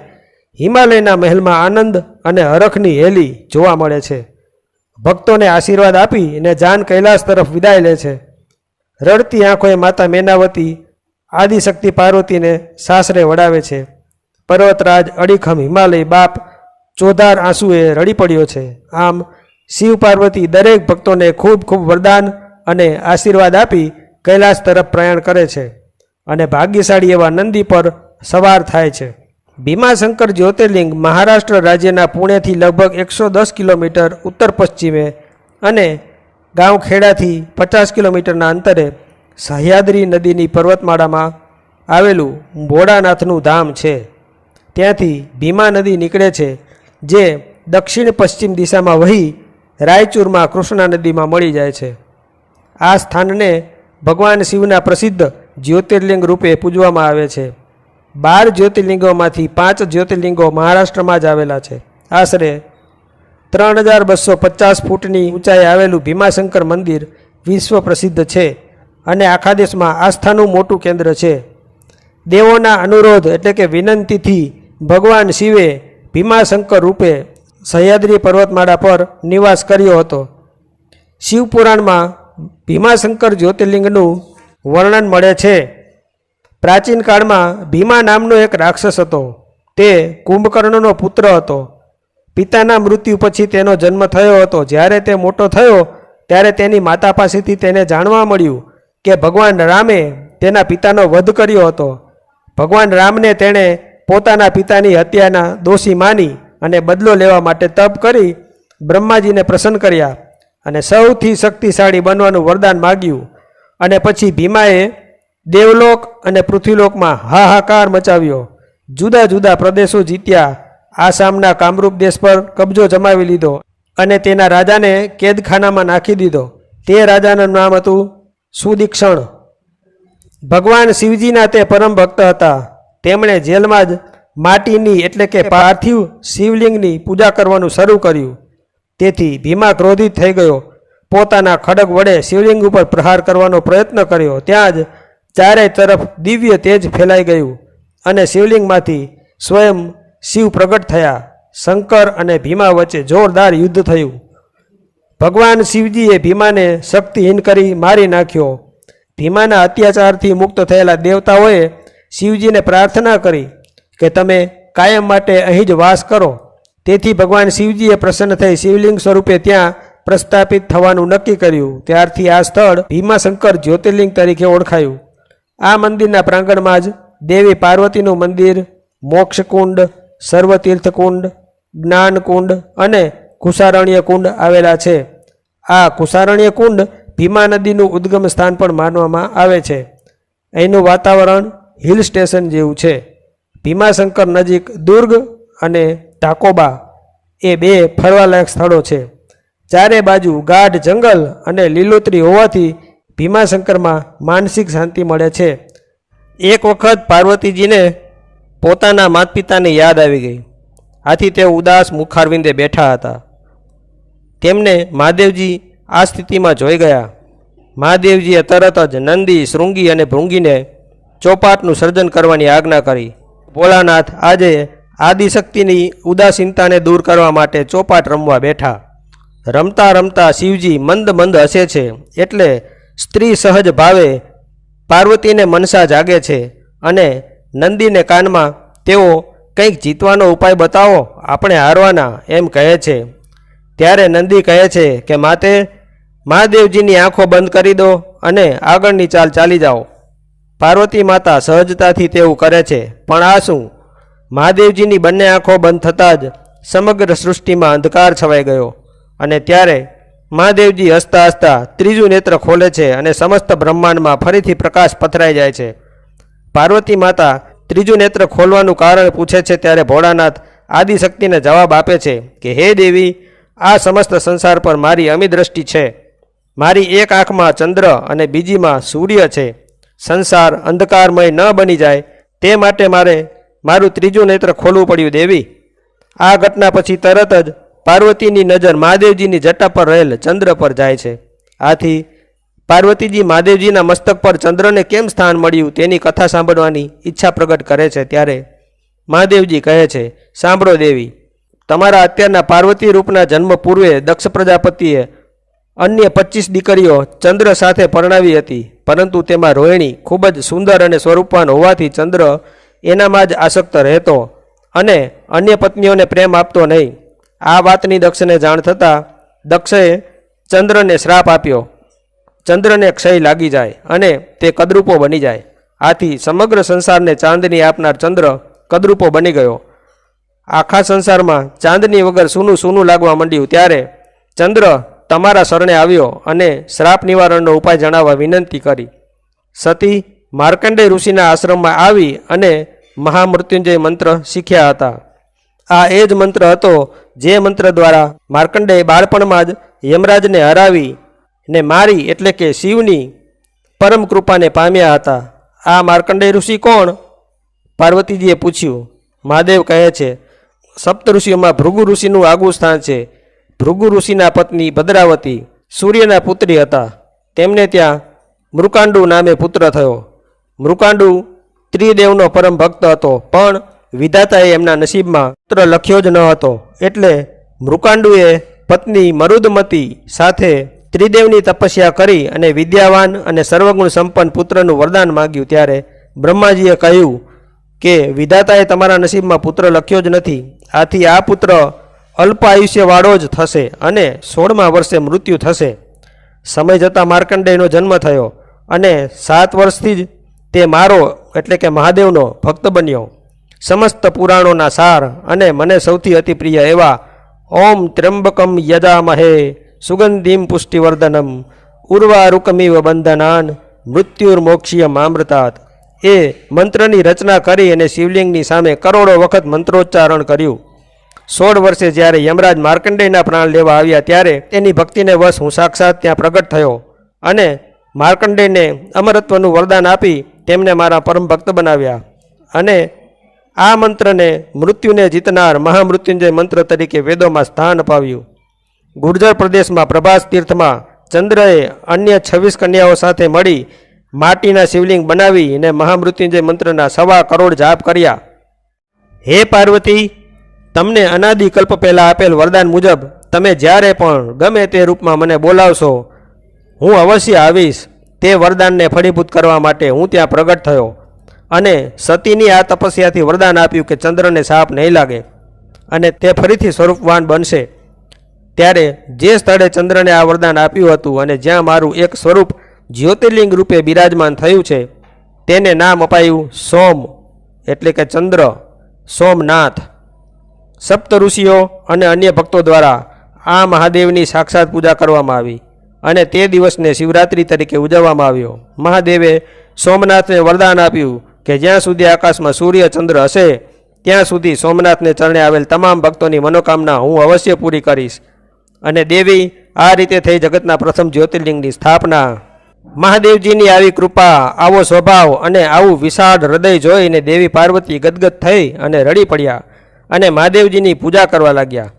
હિમાલયના મહેલમાં આનંદ અને હરખની હેલી જોવા મળે છે. ભક્તોને આશીર્વાદ આપી અને જાન કૈલાસ તરફ વિદાય લે છે. રડતી આંખોએ માતા મેનાવતી આદિશક્તિ પાર્વતીને સાસરે વડાવે છે. પર્વતરાજ અડીખમ હિમાલય બાપ ચોધાર આંસુએ રડી પડ્યો છે. આમ શિવ પાર્વતી દરેક ભક્તોને ખૂબ ખૂબ વરદાન અને આશીર્વાદ આપી કૈલાસ તરફ પ્રયાણ કરે છે અને ભાગ્યશાળી એવા નંદી પર સવાર થાય છે. ભીમાશંકર જ્યોતિર્લિંગ મહારાષ્ટ્ર રાજ્યના પુણેથી લગભગ 110 કિલોમીટર ઉત્તર પશ્ચિમે અને ગાંવ ખેડાથી 50 કિલોમીટરના અંતરે સહ્યાદ્રી નદીની પર્વતમાળામાં આવેલું ભોળાનાથનું ધામ છે. ત્યાંથી ભીમા નદી નીકળે છે જે દક્ષિણ પશ્ચિમ દિશામાં વહી રાયચુરમાં કૃષ્ણા નદીમાં મળી જાય છે. આ સ્થાનને ભગવાન શિવના પ્રસિદ્ધ જ્યોતિર્લિંગ રૂપે પૂજવામાં આવે છે. 12 જ્યોતિર્લિંગોમાંથી 5 જ્યોતિર્લિંગો મહારાષ્ટ્રમાં જ આવેલા છે. આશરે 3250 ફૂટની ઊંચાઈ આવેલું ભીમાશંકર મંદિર વિશ્વ પ્રસિદ્ધ છે અને આખા દેશમાં આસ્થાનું મોટું કેન્દ્ર છે. દેવોના અનુરોધ એટલે કે વિનંતીથી ભગવાન શિવે ભીમાશંકર રૂપે સહ્યાદ્રી પર્વતમાળા પર નિવાસ કર્યો હતો. શિવપુરાણમાં ભીમાશંકર જ્યોતિર્લિંગનું વર્ણન મળે છે. પ્રાચીન કાળમાં ભીમા નામનો એક રાક્ષસ હતો. તે કુંભકર્ણનો પુત્ર હતો. પિતાના મૃત્યુ પછી તેનો જન્મ થયો હતો. જ્યારે તે મોટો થયો ત્યારે તેની માતા પાસેથી તેને જાણવા મળ્યું કે ભગવાન રામે તેના પિતાનો વધ કર્યો હતો. ભગવાન રામને તેણે પોતાના પિતાની હત્યાના દોષી માની અને બદલો લેવા માટે તપ કરી બ્રહ્માજીને પ્રસન્ન કર્યા અને સૌથી શક્તિશાળી બનવાનું વરદાન માગ્યું. અને પછી ભીમાએ દેવલોક અને પૃથ્વીલોકમાં હાહાકાર મચાવ્યો. જુદા જુદા પ્રદેશો જીત્યા. આસામના કામરૂપ દેશ પર કબજો જમાવી લીધો અને તેના રાજાને કેદખાનામાં નાખી દીધો. તે રાજાનું નામ હતું સુદીક્ષણ. ભગવાન શિવજીના તે પરમ ભક્ત હતા. તેમણે જેલમાં જ માટીની એટલે કે પાર્થિવ શિવલિંગની પૂજા કરવાનું શરૂ કર્યું. તેથી ભીમા ક્રોધિત થઈ ગયો. પોતાના ખડગ વડે શિવલિંગ ઉપર પ્રહાર કરવાનો પ્રયત્ન કર્યો. ત્યાં જ ચારે તરફ દિવ્ય તેજ ફેલાઈ ગયું અને શિવલિંગમાંથી સ્વયં શિવ પ્રગટ થયા. શંકર અને ભીમા વચ્ચે જોરદાર યુદ્ધ થયું. ભગવાન શિવજીએ ભીમાને શક્તિહીન કરી મારી નાખ્યો. ભીમાના અત્યાચારથી મુક્ત થયેલા દેવતાઓએ શિવજીને પ્રાર્થના કરી કે તમે કાયમ માટે અહીં જ વાસ કરો. તેથી ભગવાન શિવજીએ પ્રસન્ન થઈ શિવલિંગ સ્વરૂપે ત્યાં પ્રસ્થાપિત થવાનું નક્કી કર્યું. ત્યારથી આ સ્થળ ભીમાશંકર જ્યોતિર્લિંગ તરીકે ઓળખાયું. આ મંદિરના પ્રાંગણમાં જ દેવી પાર્વતીનું મંદિર, મોક્ષકુંડ, સર્વતીર્થકુંડ, જ્ઞાનકુંડ અને કુશારણ્ય કુંડ આવેલા છે. આ કુશારણ્ય કુંડ ભીમા નદીનું ઉદ્ગમ સ્થાન પણ માનવામાં આવે છે. અહીંનું વાતાવરણ હિલ સ્ટેશન જેવું છે. ભીમાશંકર નજીક દુર્ગ અને ટાકોબા એ 2 ફરવાલાયક સ્થળો છે. ચારે બાજુ ગાઢ જંગલ અને લીલોતરી હોવાથી ભીમાશંકરમાં માનસિક શાંતિ મળે છે. એક વખત પાર્વતીજીને પોતાના માતા પિતાની યાદ આવી ગઈ. આથી તેઓ ઉદાસ મુખારવિંદે બેઠા હતા. તેમને મહાદેવજી આ સ્થિતિમાં જોઈ ગયા. મહાદેવજીએ તરત જ નંદી, શૃંગી અને ભૃંગીને ચોપાટનું સર્જન કરવાની આજ્ઞા કરી. ભોળાનાથ આજે આદિશક્તિની ઉદાસીનતાને દૂર કરવા માટે ચોપાટ રમવા બેઠા. રમતા રમતા શિવજી મંદ મંદ હસે છે. એટલે સ્ત્રી સહજ ભાવે પાર્વતીને મનસા જાગે છે અને નંદીને કાનમાં તેઓ કંઈક જીતવાનો ઉપાય બતાવો, આપણે હારવાના એમ કહે છે. ત્યારે નંદી કહે છે કે માતે મહાદેવજીની આંખો બંધ કરી દો અને આગળની ચાલ ચાલી જાઓ. પાર્વતી માતા સહજતાથી તેવું કરે છે. પણ આ શું? મહાદેવજીની બંને આંખો બંધ થતાં જ સમગ્ર સૃષ્ટિમાં અંધકાર છવાઈ ગયો અને ત્યારે મહાદેવજી હસતા હસતા ત્રીજું નેત્ર ખોલે છે અને સમસ્ત બ્રહ્માંડમાં ફરીથી પ્રકાશ પથરાઈ જાય છે. પાર્વતી માતા ત્રીજું નેત્ર ખોલવાનું કારણ પૂછે છે ત્યારે ભોળાનાથ આદિશક્તિને જવાબ આપે છે કે હે દેવી, આ સમસ્ત સંસાર પર મારી અમી દ્રષ્ટિ છે. મારી એક આંખમાં ચંદ્ર અને બીજીમાં સૂર્ય છે. સંસાર અંધકારમય ન બની જાય તે માટે મારું ત્રીજું નેત્ર ખોલવું પડ્યું દેવી. આ ઘટના પછી તરત જ પાર્વતીની નજર મહાદેવજીની જટા પર રહેલ ચંદ્ર પર જાય છે. આથી પાર્વતીજી મહાદેવજીના મસ્તક પર ચંદ્રને કેમ સ્થાન મળ્યું તેની કથા સાંભળવાની ઈચ્છા પ્રગટ કરે છે. ત્યારે મહાદેવજી કહે છે, સાંભળો દેવી, તમારા અત્યારના પાર્વતી રૂપના જન્મ પૂર્વે દક્ષ પ્રજાપતિએ અન્ય 25 દીકરીઓ ચંદ્ર સાથે પરણાવી હતી, પરંતુ તેમાં રોહિણી ખૂબ જ સુંદર અને સ્વરૂપવાન હોવાથી ચંદ્ર એનામાં જ આસક્ત રહેતો અને અન્ય પત્નીઓને પ્રેમ આપતો નહીં. આ વાતની દક્ષને જાણ થતાં દક્ષે ચંદ્રને શ્રાપ આપ્યો. ચંદ્રને ક્ષય લાગી જાય અને તે કદરૂપો બની જાય. આથી સમગ્ર સંસારને ચાંદની આપનાર ચંદ્ર કદરૂપો બની ગયો. આખા સંસારમાં ચાંદની વગર સૂનું સૂનું લાગવા માંડ્યું. ત્યારે ચંદ્ર તમારા શરણે આવ્યો અને શ્રાપ નિવારણનો ઉપાય જણાવવા વિનંતી કરી. સતી માર્કંડેય ઋષિના આશ્રમમાં આવી અને મહામૃત્યુંજય મંત્ર શીખ્યા હતા. આ એ જ મંત્ર હતો જે મંત્ર દ્વારા માર્કંડેય બાળપણમાં જ યમરાજને હરાવી ને મારી એટલે કે શિવની પરમ કૃપાને પામ્યા હતા. આ માર્કંડેય ઋષિ કોણ? પાર્વતીજીએ પૂછ્યું. મહાદેવ કહે છે, સપ્ત ઋષિઓમાં ભૃગુ ઋષિનું આગવું સ્થાન છે. ભૃગુ ઋષિના પત્ની ભદ્રાવતી સૂર્યના પુત્રી હતા. તેમને ત્યાં મૃકાંડુ નામે પુત્ર થયો. મૃકાંડુ ત્રિદેવનો પરમ ભક્ત હતો, પણ વિધાતાએ એમના નસીબમાં પુત્ર લખ્યો જ ન હતો. એટલે મૃકાંડુએ પત્ની મરુદમતી સાથે ત્રિદેવની તપસ્યા કરી અને વિદ્યાવાન અને સર્વગુણ સંપન્ન પુત્રનું વરદાન માગ્યું. ત્યારે બ્રહ્માજીએ કહ્યું કે વિધાતાએ તમારા નસીબમાં પુત્ર લખ્યો જ નથી. આથી આ પુત્ર અલ્પ આયુષ્યવાળો જ થશે અને 16મા વર્ષે મૃત્યુ થશે. સમય જતાં માર્કંડેયનો જન્મ થયો અને 7 વર્ષથી જ તે મારો એટલે કે મહાદેવનો ભક્ત બન્યો. સમસ્ત પુરાણોના સાર અને મને સૌથી અતિપ્રિય એવા ઓમ ત્ર્યંબકમ યજામહે સુગંધિમ પુષ્ટિવર્ધનમ ઉર્વારુકમિવ બંધનાન મૃત્યુર્મોક્ષીયમ આમૃતાત એ મંત્રની રચના કરી અને શિવલિંગની સામે કરોડો વખત મંત્રોચ્ચારણ કર્યું. 16 વર્ષે જ્યારે યમરાજ માર્કંડેયના પ્રાણ લેવા આવ્યા ત્યારે તેની ભક્તિને વશ હું સાક્ષાત ત્યાં પ્રગટ થયો અને માર્કંડેયને અમરત્વનું વરદાન આપી તેમને મારા પરમ ભક્ત બનાવ્યા. અને આ મંત્રને મૃત્યુને જીતનાર મહામૃત્યુંજય મંત્ર તરીકે વેદોમાં સ્થાન અપાવ્યું. ગુર્જર પ્રદેશમાં પ્રભાસ તીર્થમાં ચંદ્રએ અન્ય 26 કન્યાઓ સાથે મળી માટીના શિવલિંગ બનાવી અને મહામૃત્યુંજય મંત્રના 1.25 કરોડ જાપ કર્યા. હે પાર્વતી, તમને અનાદિ કલ્પ પહેલાં આપેલ વરદાન મુજબ તમે જ્યારે પણ ગમે તે રૂપમાં મને બોલાવશો હું અવશ્ય આવીશ. તે વરદાનને ફળીભૂત કરવા માટે હું ત્યાં પ્રગટ થયો અને સતીની આ તપસ્યાથી વરદાન આપ્યું કે ચંદ્રને સાપ નહીં લાગે અને તે ફરીથી સ્વરૂપવાન બનશે. ત્યારે જે સ્થળે ચંદ્રને આ વરદાન આપ્યું હતું અને જ્યાં મારું એક સ્વરૂપ જ્યોતિર્લિંગ રૂપે બિરાજમાન થયું છે તેને નામ અપાયું સોમ એટલે કે ચંદ્ર સોમનાથ. સપ્ત ઋષિઓ અને અન્ય ભક્તો દ્વારા આ મહાદેવની સાક્ષાત પૂજા કરવામાં આવી અને તે દિવસને શિવરાત્રિ તરીકે ઉજવવામાં આવ્યો. મહાદેવે સોમનાથને વરદાન આપ્યું કે જ્યાં સુધી આકાશમાં સૂર્ય ચંદ્ર હશે ત્યાં સુધી સોમનાથને ચરણે આવેલ તમામ ભક્તોની મનોકામના હું અવશ્ય પૂરી કરીશ. અને દેવી આ રીતે થઈ જગતના પ્રથમ જ્યોતિર્લિંગની સ્થાપના. મહાદેવજીની આવી કૃપા, આવો સ્વભાવ અને આવું વિશાળ હૃદય જોઈને દેવી પાર્વતી ગદગદ થઈ અને રડી પડ્યા અને મહાદેવજીની પૂજા કરવા લાગ્યા.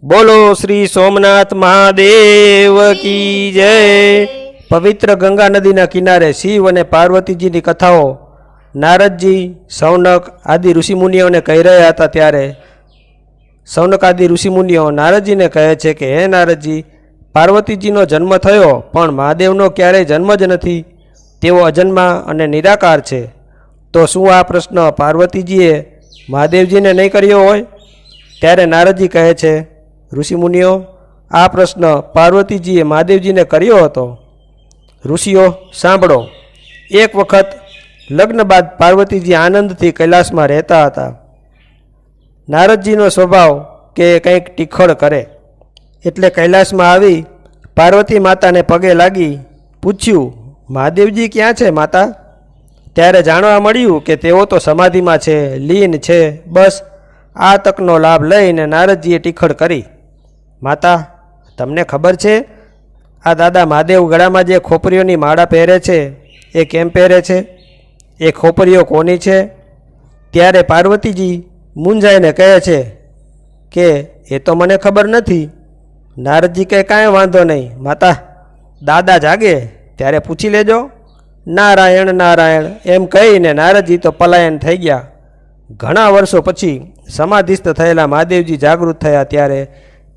બોલો શ્રી સોમનાથ મહાદેવ કી જય. પવિત્ર ગંગા નદીના કિનારે શિવ અને પાર્વતીજીની કથાઓ નારદજી, સૌનક આદિ ઋષિમુનિઓને કહી રહ્યા હતા. ત્યારે સૌનક આદિ ઋષિમુનિઓ નારદજીને કહે છે કે હે નારદજી, પાર્વતીજીનો જન્મ થયો પણ મહાદેવનો ક્યારેય જન્મ જ નથી. તેઓ અજન્મા અને નિરાકાર છે. તો શું આ પ્રશ્ન પાર્વતીજીએ મહાદેવજીને નહીં કર્યો હોય? ત્યારે નારદજી કહે છે, ઋષિમુનિઓ, આ પ્રશ્ન પાર્વતીજીએ મહાદેવજીને કર્યો હતો. ઋષિઓ સાંભળો. એક વખત લગ્ન બાદ પાર્વતીજી આનંદથી કૈલાસમાં રહેતા હતા. નારદજીનો સ્વભાવ કે કંઈક ટીખળ કરે એટલે કૈલાસમાં આવી પાર્વતી માતાને પગે લાગી પૂછ્યું, મહાદેવજી ક્યાં છે માતા? ત્યારે જાણવા મળ્યું કે તેઓ તો સમાધિમાં છે, લીન છે. બસ આ તકનો લાભ લઈને નારદજીએ ટીખળ કરી, માતા તમને ખબર છે આ દાદા મહાદેવ ગળામાં જે ખોપરીઓની માળા પહેરે છે એ કેમ પહેરે છે? એ ખોપરીઓ કોની છે? ત્યારે પાર્વતીજી મૂંઝાઈને કહે છે કે એ તો મને ખબર નથી. નારદજી કહે કાંઈ વાંધો નહીં માતા, દાદા જાગે ત્યારે પૂછી લેજો. નારાયણ નારાયણ એમ કહીને નારદજી તો પલાયન થઈ ગયા. ઘણા વર્ષો પછી સમાધિસ્થ થયેલા મહાદેવજી જાગૃત થયા. ત્યારે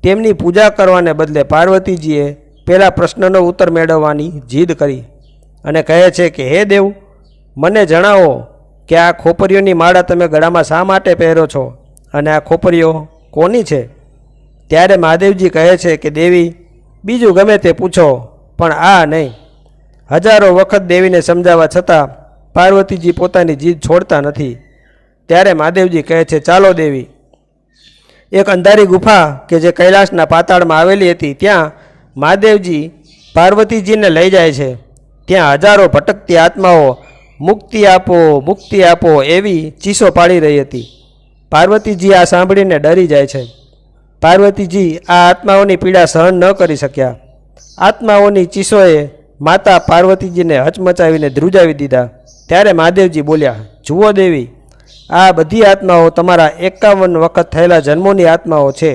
તેમની પૂજા કરવાને બદલે પાર્વતીજીએ પેલા પ્રશ્નનો ઉત્તર મેળવવાની જીદ કરી અને કહે છે કે હે દેવ, મને જણાવો કે આ ખોપરીઓની માળા તમે ગળામાં શા માટે પહેરો છો? અને આ ખોપરીઓ કોની છે? ત્યારે મહાદેવજી કહે છે કે દેવી, બીજું ગમે તે પૂછો, પણ આ નહીં. હજારો વખત દેવીને સમજાવવા છતાં પાર્વતીજી પોતાની જીદ છોડતા નથી. ત્યારે મહાદેવજી કહે છે, ચાલો દેવી. એક અંધારી ગુફા કે જે કૈલાસના પાતાળમાં આવેલી હતી, ત્યાં મહાદેવજી પાર્વતીજીને લઈ જાય છે. ત્યાં હજારો ભટકતી આત્માઓ મુક્તિ આપો, મુક્તિ આપો એવી ચીસો પાડી રહી હતી. પાર્વતીજી આ સાંભળીને ડરી જાય છે. પાર્વતીજી આ આત્માઓની પીડા સહન ન કરી શક્યા. આત્માઓની ચીસોએ માતા પાર્વતીજીને હચમચાવીને ધ્રુજાવી દીધા. ત્યારે મહાદેવજી બોલ્યા, જુઓ દેવી, આ બધી આત્માઓ તમારા 51 વખત થયેલા જન્મોની આત્માઓ છે.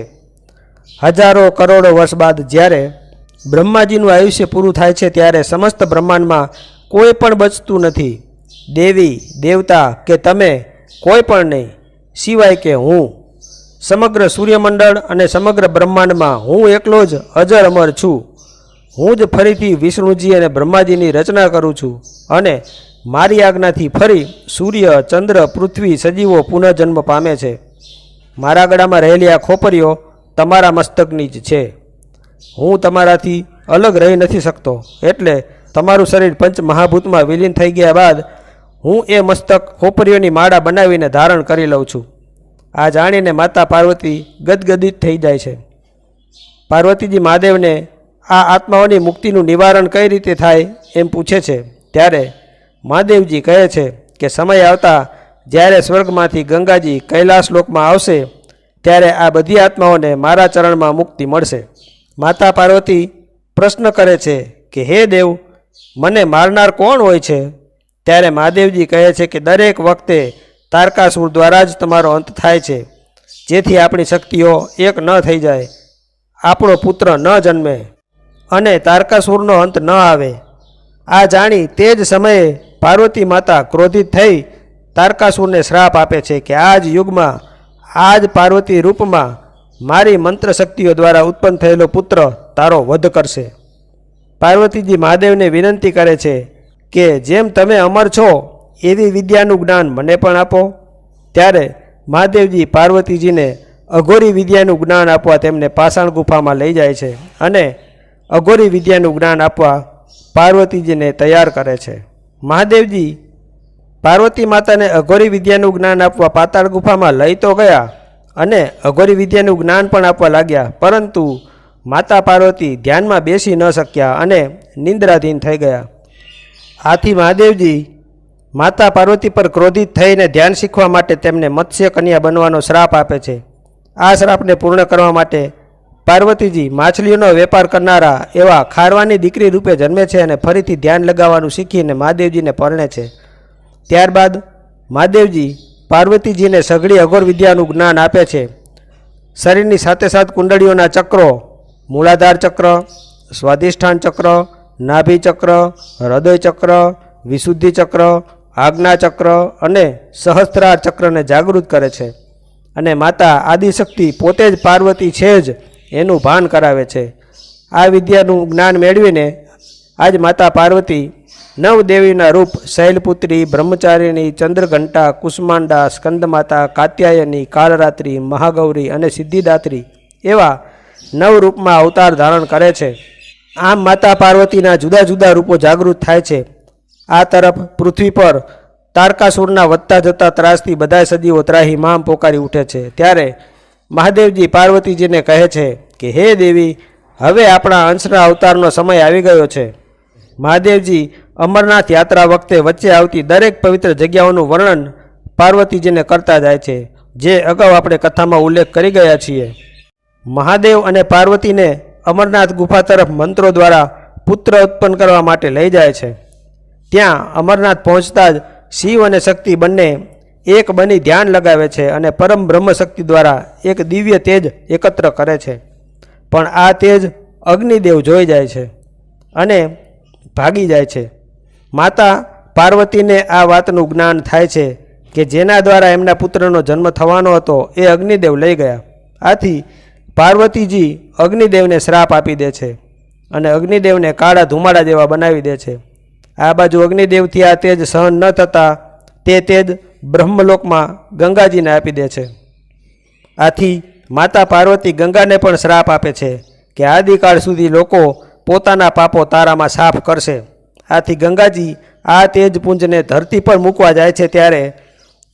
હજારો કરોડો વર્ષ બાદ જ્યારે બ્રહ્માજીનું આયુષ્ય પૂરું થાય છે ત્યારે સમસ્ત બ્રહ્માંડમાં કોઈ પણ બચતું નથી. દેવી, દેવતા કે તમે કોઈ પણ નહીં, સિવાય કે હું. સમગ્ર સૂર્યમંડળ અને સમગ્ર બ્રહ્માંડમાં હું એકલો જ અજર અમર છું. હું જ ફરીથી વિષ્ણુજી અને બ્રહ્માજીની રચના કરું છું અને મારી આજ્ઞાથી ફરી સૂર્ય, ચંદ્ર, પૃથ્વી, સજીવો પુનઃજન્મ પામે છે. મારા ગળામાં રહેલી આ ખોપરીઓ તમારા મસ્તકની જ છે. હું તમારાથી અલગ રહી નથી શકતો, એટલે તમારું શરીર પંચ મહાભૂતમાં વિલીન થઈ ગયા બાદ હું એ મસ્તક ખોપરીઓની માળા બનાવીને ધારણ કરી લઉં છું. આ જાણીને માતા પાર્વતી ગદગદિત થઈ જાય છે. પાર્વતીજી મહાદેવને આ આત્માઓની મુક્તિનું નિવારણ કઈ રીતે થાય એમ પૂછે છે. ત્યારે મહાદેવજી કહે છે કે સમય આવતા જ્યારે સ્વર્ગમાંથી ગંગાજી કૈલાસ લોકમાં આવશે ત્યારે આ બધી આત્માઓને મારા ચરણમાં મુક્તિ મળશે. માતા પાર્વતી પ્રશ્ન કરે છે કે હે દેવ, મને મારનાર કોણ હોય છે? ત્યારે મહાદેવજી કહે છે કે દરેક વખતે તારકાસુર દ્વારા જ તમારો અંત થાય છે, જેથી આપણી શક્તિઓ એક ન થઈ જાય, આપણો પુત્ર ન જન્મે અને તારકાસુરનો અંત ન આવે. આ જાણી તે જ સમયે પાર્વતી માતા ક્રોધિત થઈ તારકાસુરને શ્રાપ આપે છે કે આ જ યુગમાં, આ જ પાર્વતી રૂપમાં મારી મંત્ર શક્તિઓ દ્વારા ઉત્પન્ન થયેલો પુત્ર તારો વધ કરશે. પાર્વતીજી મહાદેવને વિનંતી કરે છે કે જેમ તમે અમર છો એવી વિદ્યાનું જ્ઞાન મને પણ આપો. ત્યારે મહાદેવજી પાર્વતીજીને અઘોરી વિદ્યાનું જ્ઞાન આપવા તેમને પાષાણ ગુફામાં લઈ જાય છે અને અઘોરી વિદ્યાનું જ્ઞાન આપવા પાર્વતીજીને તૈયાર કરે છે. મહાદેવજી પાર્વતી માતાને અઘોરી વિદ્યાનું જ્ઞાન આપવા પાતાળ ગુફામાં લઈ તો ગયા અને અઘોરી વિદ્યાનું જ્ઞાન પણ આપવા લાગ્યા, પરંતુ માતા પાર્વતી ધ્યાનમાં બેસી ન શક્યા અને નિંદ્રાધીન થઈ ગયા. આથી મહાદેવજી માતા પાર્વતી પર ક્રોધિત થઈને ધ્યાન શીખવા માટે તેમને મત્સ્ય કન્યા બનવાનો શ્રાપ આપે છે. આ શ્રાપને પૂર્ણ કરવા માટે પાર્વતીજી માછલીઓનો વેપાર કરનારા એવા ખારવાની દીકરી રૂપે જન્મે છે અને ફરીથી ધ્યાન લગાવવાનું શીખીને મહાદેવજીને પરણે છે. ત્યારબાદ મહાદેવજી પાર્વતીજીને સઘળી અઘોર વિદ્યાનું જ્ઞાન આપે છે. શરીરની સાથે સાત કુંડળીઓના ચક્રો, મૂળાધાર ચક્ર, સ્વાધિષ્ઠાન ચક્ર, નાભી ચક્ર, હૃદય ચક્ર, વિશુદ્ધિ ચક્ર, આજ્ઞા ચક્ર અને સહસ્ત્રાર ચક્રને જાગૃત કરે છે અને માતા આદિશક્તિ પોતે જ પાર્વતી છે જ એનું ભાન કરાવે છે. આ વિદ્યાનું જ્ઞાન મેળવીને આજ માતા પાર્વતી નવ દેવીના રૂપ શૈલપુત્રી, બ્રહ્મચારિણી, ચંદ્રઘંટા, કુષ્માંડા, સ્કંદમાતા, કાત્યાયની, કાળરાત્રી, મહાગૌરી અને સિદ્ધિદાત્રી એવા નવ રૂપમાં અવતાર ધારણ કરે છે. આમ માતા પાર્વતીના જુદા જુદા રૂપો જાગૃત થાય છે. આ તરફ પૃથ્વી પર તારકાસુરના વધતા જતા ત્રાસથી બધા સજીવો ત્રાહિમામ પોકારી ઉઠે છે. ત્યારે મહાદેવજી પાર્વતીજીને કહે છે કે હે દેવી, હવે આપણા અંશના અવતારનો સમય આવી ગયો છે. મહાદેવજી અમરનાથ યાત્રા વખતે વચ્ચે આવતી દરેક પવિત્ર જગ્યાઓનું વર્ણન પાર્વતીજીને કરતા જાય છે, જે અગાઉ આપણે કથામાં ઉલ્લેખ કરી ગયા છીએ. મહાદેવ અને પાર્વતીને અમરનાથ ગુફા તરફ મંત્રો દ્વારા પુત્ર ઉત્પન્ન કરવા માટે લઈ જાય છે. ત્યાં અમરનાથ પહોંચતા જ શિવ અને શક્તિ બંને એક બની ધ્યાન લગાવે છે અને પરમ બ્રહ્મ શક્તિ દ્વારા એક દિવ્ય તેજ એકત્ર કરે છે. પણ આ તેજ અગ્નિદેવ જોઈ જાય છે અને ભાગી જાય છે. માતા પાર્વતીને આ વાતનું જ્ઞાન થાય છે કે જેના દ્વારા એમના પુત્રનો જન્મ થવાનો હતો એ અગ્નિદેવ લઈ ગયા. આથી પાર્વતીજી અગ્નિદેવને શ્રાપ આપી દે છે અને અગ્નિદેવને કાળા ધુમાડા જેવા બનાવી દે છે. આ બાજુ અગ્નિદેવથી આ તેજ સહન ન થતાં તે તેજ બ્રહ્મલોકમાં ગંગાજીને આપી દે છે. આથી માતા પાર્વતી ગંગાને પણ શ્રાપ આપે છે કે આદિકાળ સુધી લોકો પોતાના પાપો તારામાં સાફ કરશે. આથી ગંગાજી આ તેજ પુંજને ધરતી પર મૂકવા જાય છે ત્યારે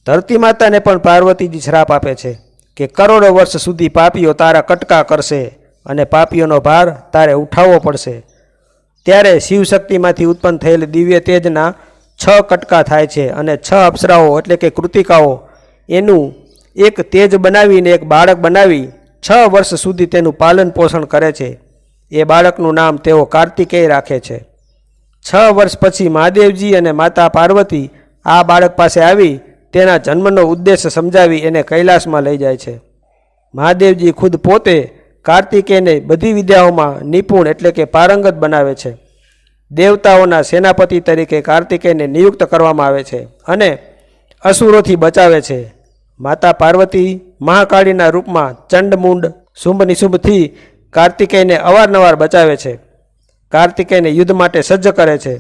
ધરતી માતાને પણ પાર્વતીજી શ્રાપ આપે છે કે કરોડો વર્ષ સુધી પાપીઓ તારા કટકા કરશે અને પાપીઓનો ભાર તારે ઉઠાવવો પડશે. ત્યારે શિવશક્તિમાંથી ઉત્પન્ન થયેલ દિવ્ય તેજના 6 કટકા થાય છે અને 6 અપ્સરાઓ એટલે કે કૃતિકાઓ એનું એક તેજ બનાવીને એક બાળક બનાવી 6 વર્ષ સુધી તેનું પાલન પોષણ કરે છે. એ બાળકનું નામ તેઓ કાર્તિકેય રાખે છે. 6 વર્ષ પછી મહાદેવજી અને માતા પાર્વતી આ બાળક પાસે આવી તેના જન્મનો ઉદ્દેશ સમજાવી એને કૈલાસમાં લઈ જાય છે. મહાદેવજી ખુદ પોતે કાર્તિકેયને બધી વિદ્યાઓમાં નિપુણ એટલે કે પારંગત બનાવે છે. દેવતાઓના સેનાપતિ તરીકે કાર્તિકેયને નિયુક્ત કરવામાં આવે છે અને અસુરોથી બચાવે છે. માતા પાર્વતી મહાકાળીના રૂપમાં ચંડમુંડ શુંભ નિશુંભથી કાર્તિકેયને અવારનવાર બચાવે છે. કાર્તિકેયને યુદ્ધ માટે સજ્જ કરે છે.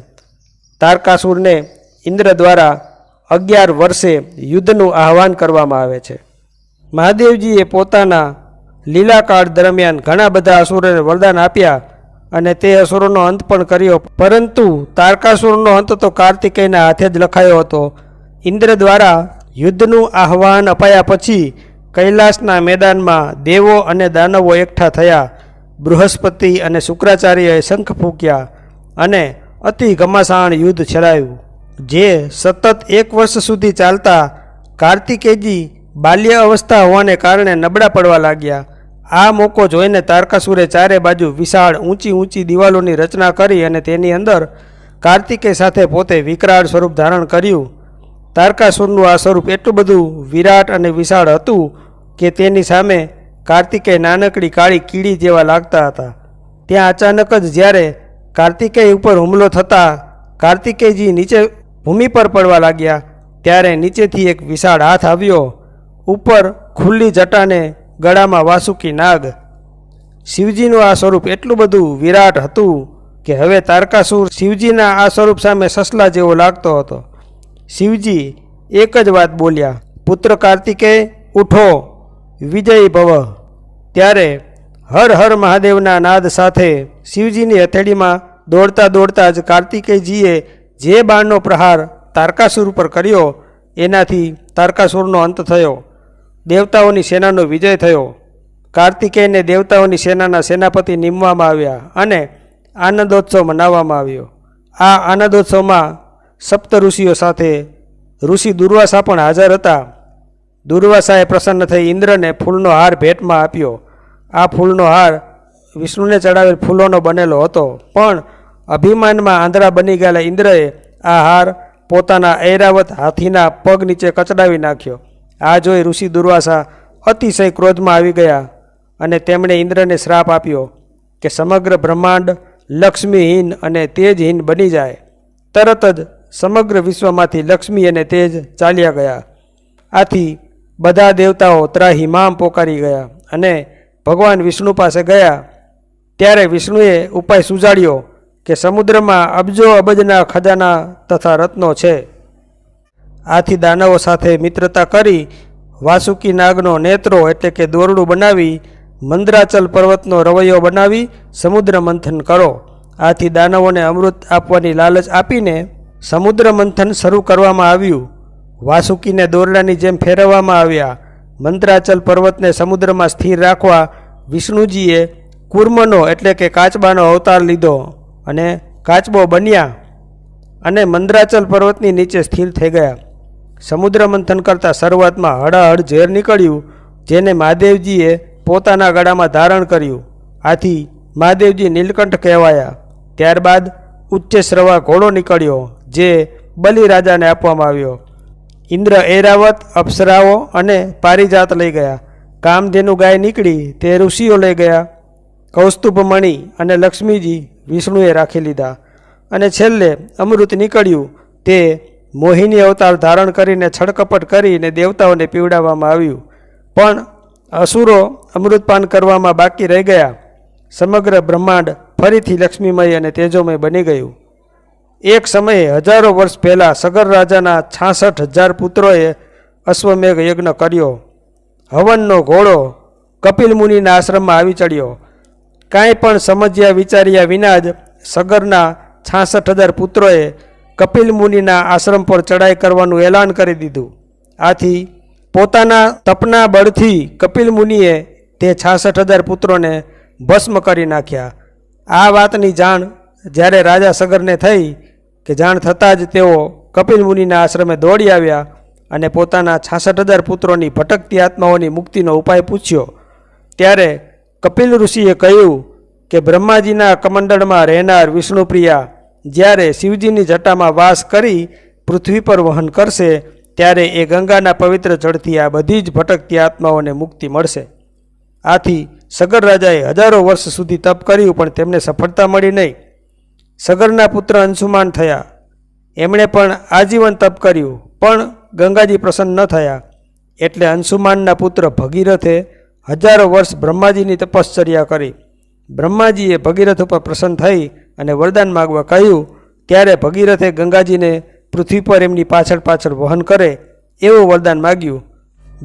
તારકાસુરને ઇન્દ્ર દ્વારા 11 વર્ષે યુદ્ધનું આહવાન કરવામાં આવે છે. મહાદેવજીએ પોતાના લીલાકાળ દરમિયાન ઘણા બધા અસુરોને વરદાન આપ્યા અને તે અસુરોનો અંત પણ કર્યો, પરંતુ તારકાસુરનો અંત તો કાર્તિકેયના હાથે જ લખાયો હતો. ઇન્દ્ર દ્વારા યુદ્ધનું આહવાન અપાયા પછી કૈલાસના મેદાનમાં દેવો અને દાનવો એકઠા થયા. બૃહસ્પતિ અને શુક્રાચાર્યએ શંખ ફૂંક્યા અને અતિ ઘમાસાણ યુદ્ધ છેડાયું, જે સતત 1 વર્ષ સુધી ચાલતા કાર્તિકેયજી બાલ્ય અવસ્થા હોવાને કારણે નબળા પડવા લાગ્યા. આ મોકો જોઈને તારકાસુરે ચારે બાજુ વિશાળ ઊંચી ઊંચી દિવાલોની રચના કરી અને તેની અંદર કાર્તિકેય સાથે પોતે વિકરાળ સ્વરૂપ ધારણ કર્યું. તારકાસુરનું આ સ્વરૂપ એટલું બધું વિરાટ અને વિશાળ હતું કે તેની સામે કાર્તિકેય નાનકડી કાળી કીડી જેવા લાગતા હતા. ત્યાં અચાનક જ જ્યારે કાર્તિકેય ઉપર હુમલો થતાં કાર્તિકેયજી નીચે ભૂમિ પર પડવા લાગ્યા ત્યારે નીચેથી એક વિશાળ હાથ આવ્યો. ઉપર ખુલ્લી જટાને ગળામાં વાસુકી નાગ. શિવજીનું આ સ્વરૂપ એટલું બધું વિરાટ હતું કે હવે તારકાસુર શિવજીના આ સ્વરૂપ સામે સસલા જેવો લાગતો હતો. શિવજી એક જ વાત બોલ્યા, પુત્ર કાર્તિકેય ઉઠો, વિજયી ભવ. ત્યારે હર હર મહાદેવના નાદ સાથે શિવજીની હથેળીમાં દોડતા દોડતા જ કાર્તિકેયજીએ જે બાણનો પ્રહાર તારકાસુર ઉપર કર્યો એનાથી તારકાસુરનો અંત થયો. દેવતાઓની સેનાનો વિજય થયો. કાર્તિકેયને દેવતાઓની સેનાના સેનાપતિ નીમવામાં આવ્યા અને આનંદોત્સવ મનાવવામાં આવ્યો. આ આનંદોત્સવમાં સપ્ત ઋષિઓ સાથે ઋષિ દુર્વાસા પણ હાજર હતા. દુર્વાસાએ પ્રસન્ન થઈ ઇન્દ્રને ફૂલનો હાર ભેટમાં આપ્યો. આ ફૂલનો હાર વિષ્ણુને ચડાવેલ ફૂલોનો બનેલો હતો, પણ અભિમાનમાં આંધળા બની ગયેલા ઇન્દ્રએ આ હાર પોતાના ઐરાવત હાથીના પગ નીચે કચડાવી નાખ્યો. આ જોઈ ઋષિ દુર્વાસા અતિશય ક્રોધમાં આવી ગયા અને તેમણે ઇન્દ્રને શ્રાપ આપ્યો કે સમગ્ર બ્રહ્માંડ લક્ષ્મીહીન અને તેજહીન બની જાય. તરત જ સમગ્ર વિશ્વમાંથી લક્ષ્મી અને તેજ ચાલ્યા ગયા. આથી બધા દેવતાઓ ત્રાહિમામ પોકારી ગયા અને ભગવાન વિષ્ણુ પાસે ગયા. ત્યારે વિષ્ણુએ ઉપાય સુજાડ્યો કે સમુદ્રમાં અબજો અબજના ખજાના તથા રત્નો છે. આથી દાનવો સાથે મિત્રતા કરી વાસુકી નાગનો નેત્રો એટલે કે દોરડું બનાવી મંદરાચલ પર્વતનો રવૈયો બનાવી સમુદ્ર મંથન કરો. આથી દાનવોને અમૃત આપવાની લાલચ આપીને સમુદ્ર મંથન શરૂ કરવામાં આવ્યું. વાસુકીને દોરડાની જેમ ફેરવવામાં આવ્યા. મંદરાચલ પર્વતને સમુદ્રમાં સ્થિર રાખવા વિષ્ણુજીએ કૂર્મનો એટલે કે કાચબાનો અવતાર લીધો અને કાચબો બન્યા અને મંદરાચલ પર્વતની નીચે સ્થિર થઈ ગયા. સમુદ્ર મંથન કરતાં શરૂઆતમાં હળાહળ ઝેર નીકળ્યું, જેને મહાદેવજીએ પોતાના ગળામાં ધારણ કર્યું. આથી મહાદેવજી નીલકંઠ કહેવાયા. ત્યારબાદ ઉચ્ચશ્રવા ઘોડો નીકળ્યો, જે બલિરાજાને આપવામાં આવ્યો. ઇન્દ્ર ઐરાવત, અપ્સરાઓ અને પારિજાત લઈ ગયા. કામધેનુ ગાય નીકળી, તે ઋષિઓ લઈ ગયા. કૌસ્તુભમણિ અને લક્ષ્મીજી વિષ્ણુએ રાખી લીધા. અને છેલ્લે અમૃત નીકળ્યું, તે મોહિની અવતાર ધારણ કરીને છળકપટ કરીને દેવતાઓને પીવડાવવામાં આવ્યું. પણ અસુરો અમૃતપાન કરવામાં બાકી રહી ગયા. સમગ્ર બ્રહ્માંડ ફરીથી લક્ષ્મીમય અને તેજોમય બની ગયું. એક સમયે હજારો વર્ષ પહેલાં સગર રાજાના 66,000 પુત્રોએ અશ્વમેઘ યજ્ઞ કર્યો. હવનનો ઘોડો કપિલ મુનિના આશ્રમમાં આવી ચડ્યો. કાંઈ પણ સમજ્યા વિચાર્યા વિના જ સગરના 66,000 પુત્રોએ કપિલ મુનિના આશ્રમ પર ચડાઈ કરવાનું એલાન કરી દીધું. આથી પોતાના તપના બળથી કપિલ મુનિએ તે 66,000 પુત્રોને ભસ્મ કરી નાખ્યા. આ વાતની જાણ જ્યારે રાજા સગરને થઈ કે જાણ થતાં જ તેઓ કપિલ મુનિના આશ્રમે દોડી આવ્યા અને પોતાના 66,000 પુત્રોની ભટકતી આત્માઓની મુક્તિનો ઉપાય પૂછ્યો. ત્યારે કપિલ ઋષિએ કહ્યું કે બ્રહ્માજીના કમંડળમાં રહેનાર વિષ્ણુપ્રિયા જ્યારે શિવજીની જટામાં વાસ કરી પૃથ્વી પર વહન કરશે ત્યારે એ ગંગાના પવિત્ર જળથી આ બધી જ ભટકતી આત્માઓને મુક્તિ મળશે. આથી સગર રાજાએ હજારો વર્ષ સુધી તપ કર્યું પણ તેમને સફળતા મળી નહીં. સગરના પુત્ર અંશુમાન થયા. એમણે પણ આજીવન તપ કર્યું પણ ગંગાજી પ્રસન્ન ન થયા. એટલે અંશુમાનના પુત્ર ભગીરથે હજારો વર્ષ બ્રહ્માજીની તપશ્ચર્યા કરી. બ્રહ્માજીએ ભગીરથ ઉપર પ્રસન્ન થઈ અને વરદાન માગવા કહ્યું. ત્યારે ભગીરથે ગંગાજીને પૃથ્વી પર એમની પાછળ પાછળ વહન કરે એવું વરદાન માગ્યું.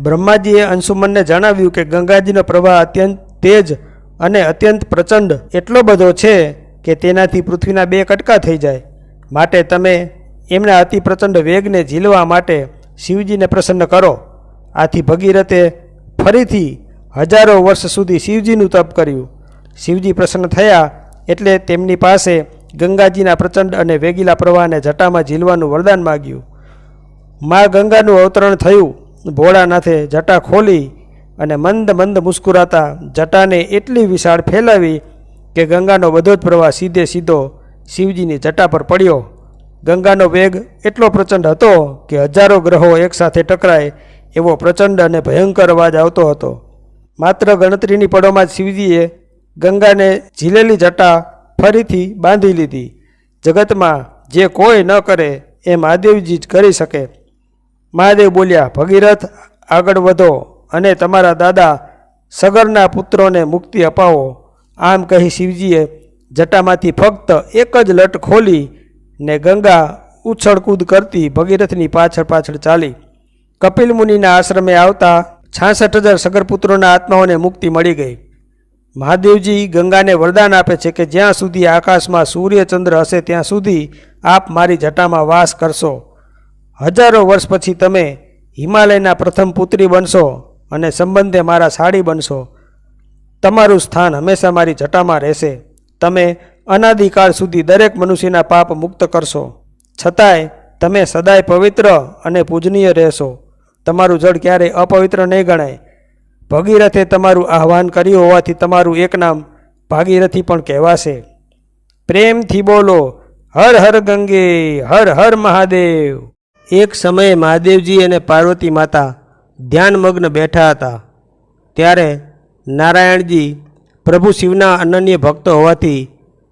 બ્રહ્માજીએ અંશુમનને જણાવ્યું કે ગંગાજીનો પ્રવાહ અત્યંત તેજ અને અત્યંત પ્રચંડ એટલો બધો છે કે તેનાથી પૃથ્વીના 2 કટકા થઈ જાય. માટે તમે એમના અતિ પ્રચંડ વેગને ઝીલવા માટે શિવજીને પ્રસન્ન કરો. આથી ભગીરથે ફરીથી હજારો વર્ષ સુધી શિવજીનું તપ કર્યું. શિવજી પ્રસન્ન થયા એટલે તેમની પાસે ગંગાજીના પ્રચંડ અને વેગીલા પ્રવાહને જટામાં ઝીલવાનું વરદાન માગ્યું. મા ગંગાનું અવતરણ થયું. ભોળાનાથે જટા ખોલી અને મંદ મંદ મુસ્કુરાતા જટાને એટલી વિશાળ ફેલાવી કે ગંગાનો બધો જ પ્રવાહ સીધે સીધો શિવજીની જટા પર પડ્યો. ગંગાનો વેગ એટલો પ્રચંડ હતો કે હજારો ગ્રહો એકસાથે ટકરાય એવો પ્રચંડ અને ભયંકર અવાજ આવતો હતો. માત્ર ગણતરીની પળોમાં જ શિવજીએ ગંગાને ઝીલેલી જટા ફરીથી બાંધી લીધી. જગતમાં જે કોઈ ન કરે એ મહાદેવજી જ કરી શકે. મહાદેવ બોલ્યા, ભગીરથ આગળ વધો અને તમારા દાદા સગરના પુત્રોને મુક્તિ અપાવો. આમ કહી શિવજીએ જટામાંથી ફક્ત એક જ લટ ખોલી ને ગંગા ઉછળકૂદ કરતી ભગીરથની પાછળ પાછળ ચાલી. કપિલ મુનિના આશ્રમે આવતા 66,000 સગરપુત્રોના આત્માઓને મુક્તિ મળી ગઈ. મહાદેવજી ગંગાને વરદાન આપે છે કે જ્યાં સુધી આકાશમાં સૂર્યચંદ્ર હશે ત્યાં સુધી આપ મારી જટામાં વાસ કરશો. હજારો વર્ષ પછી તમે હિમાલયના પ્રથમ પુત્રી બનશો અને સંબંધે મારા સાડી બનશો. તમારું સ્થાન હંમેશા મારી જટામાં રહેશે. તમે અનાદિકાળ સુધી દરેક મનુષ્યના પાપ મુક્ત કરશો. છતાંય તમે સદાય પવિત્ર અને પૂજનીય રહેશો. તમારું જળ ક્યારેય અપવિત્ર નહીં ગણાય. ભગીરથે તમારું આહ્વાન કર્યું હોવાથી તમારું એક નામ ભાગીરથી પણ કહેવાશે. પ્રેમથી બોલો, હર હર ગંગે, હર હર મહાદેવ. એક સમયે મહાદેવજી અને પાર્વતી માતા ધ્યાનમગ્ન બેઠા હતા. ત્યારે નારાયણજી પ્રભુ શિવના અનન્ય ભક્ત હોવાથી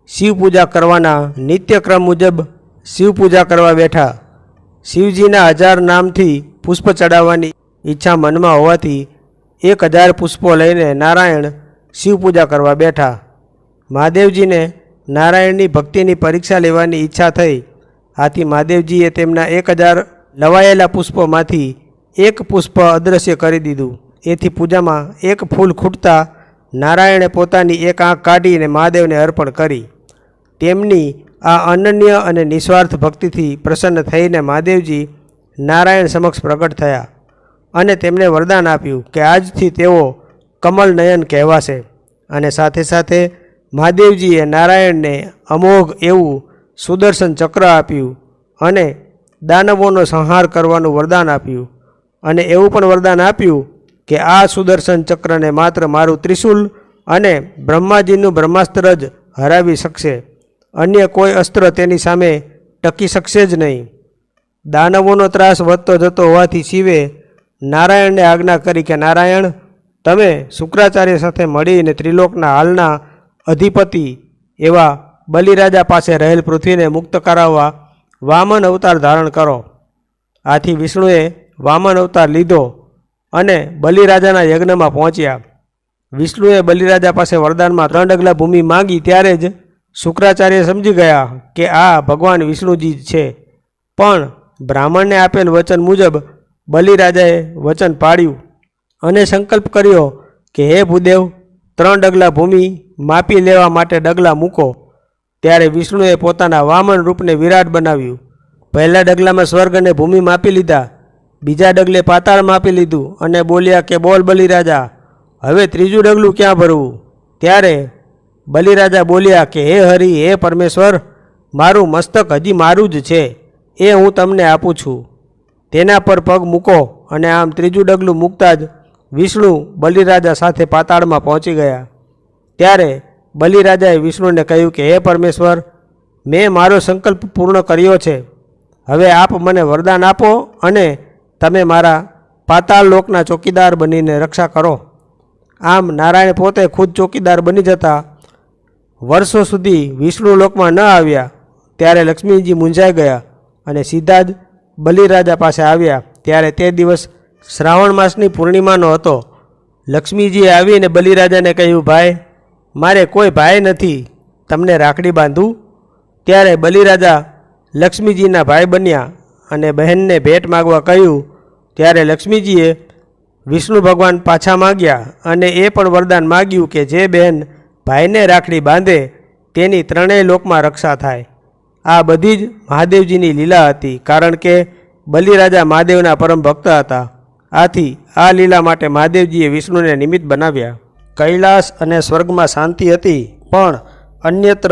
શિવ પૂજા કરવાના નિત્યક્રમ મુજબ શિવ પૂજા કરવા બેઠા. શિવજીના 1000 નામથી પુષ્પ ચડાવવાની ઈચ્છા મનમાં હોવાથી 1000 પુષ્પો લઈને નારાયણ શિવ પૂજા કરવા બેઠા. મહાદેવજીને નારાયણની ભક્તિની પરીક્ષા લેવાની ઈચ્છા થઈ. આથી મહાદેવજીએ તેમના 1000 લવાયેલા પુષ્પોમાંથી એક પુષ્પ અદૃશ્ય કરી દીધું. એથી પૂજામાં એક ફૂલ ખૂટતા નારાયણે પોતાની એક આંખ કાઢીને મહાદેવને અર્પણ કરી. તેમની આ અનન્ય અને નિસ્વાર્થ ભક્તિથી પ્રસન્ન થઈને મહાદેવજી નારાયણ સમક્ષ પ્રગટ થયા અને તેમને વરદાન આપ્યું કે આજથી તેઓ કમલ નયન કહેવાશે. અને સાથે સાથે મહાદેવજીએ નારાયણને અમોઘ એવું સુદર્શન ચક્ર આપ્યું અને દાનવોનો સંહાર કરવાનું વરદાન આપ્યું. અને એવું પણ વરદાન આપ્યું કે આ સુદર્શન ચક્રને માત્ર મારું ત્રિશૂલ અને બ્રહ્માજીનું બ્રહ્માસ્ત્ર જ હરાવી શકશે. અન્ય કોઈ અસ્ત્ર તેની સામે ટકી શકશે જ નહીં. દાનવોનો ત્રાસ વધતો જતો હોવાથી શિવે નારાયણને આજ્ઞા કરી કે નારાયણ, તમે શુક્રાચાર્ય સાથે મળીને ત્રિલોકના હાલના અધિપતિ એવા બલિરાજા પાસે રહેલ પૃથ્વીને મુક્ત કરાવવા વામન અવતાર ધારણ કરો. આથી વિષ્ણુએ વામન અવતાર લીધો અને બલિરાજાના યજ્ઞમાં પહોંચ્યા. વિષ્ણુએ બલિરાજા પાસે વરદાનમાં 3 ડગલા ભૂમિ માંગી ત્યારે જ શુક્રાચાર્ય સમજી ગયા કે આ ભગવાન વિષ્ણુજી છે. પણ બ્રાહ્મણને આપેલ વચન મુજબ બલિરાજાએ વચન પાળ્યું અને સંકલ્પ કર્યો કે હે ભૂદેવ 3 ડગલા ભૂમિ માપી લેવા માટે ડગલા મૂકો. ત્યારે વિષ્ણુએ પોતાના વામન રૂપને વિરાટ બનાવ્યું. પહેલા ડગલામાં સ્વર્ગ અને ભૂમિ માપી લીધા, બીજા ડગલે પાતાળ માપી લીધું અને બોલ્યા કે બોલ બલિરાજા, હવે ત્રીજું ડગલું ક્યાં ભરવું? ત્યારે બલિરાજા બોલ્યા કે હે હરિ, હે પરમેશ્વર, મારું મસ્તક હજી મારું જ છે, એ હું તમને આપું છું. તેના પર પગ મૂકો. અને આમ ત્રીજું ડગલું મૂકતા જ વિષ્ણુ બલિરાજા સાથે પાતાળમાં પહોંચી ગયા. ત્યારે બલિરાજાએ વિષ્ણુને કહ્યું કે હે પરમેશ્વર, મેં મારો સંકલ્પ પૂર્ણ કર્યો છે, હવે આપ મને વરદાન આપો અને તમે મારા પાતાળ લોકના ચોકીદાર બનીને રક્ષા કરો. આમ નારાયણ પોતે ખુદ ચોકીદાર બની જતા વર્ષો સુધી વિષ્ણુ લોકમાં ન આવ્યા. ત્યારે લક્ષ્મીજી મૂંઝાઈ ગયા અને સીધા જ બલિરાજા પાસે આવ્યા. ત્યારે તે દિવસ શ્રાવણ માસની પૂર્ણિમાનો હતો. લક્ષ્મીજીએ આવીને બલિરાજાને કહ્યું, ભાઈ, મારે કોઈ ભાઈ નથી, તમને રાખડી બાંધું? ત્યારે બલિરાજા લક્ષ્મીજીના ભાઈ બન્યા અને બહેનને ભેટ માગવા કહ્યું. ત્યારે લક્ષ્મીજીએ વિષ્ણુ ભગવાન પાછા માગ્યા અને એ પણ વરદાન માગ્યું કે જે બહેન ભાઈને રાખડી બાંધે તેની 3 લોકમાં રક્ષા થાય. આ બધી જ મહાદેવજીની લીલા હતી, કારણ કે બલિરાજા મહાદેવના પરમ ભક્ત હતા. આથી આ લીલા માટે મહાદેવજીએ વિષ્ણુને નિમિત્ત બનાવ્યા. કૈલાસ અને સ્વર્ગમાં શાંતિ હતી, પણ અન્યત્ર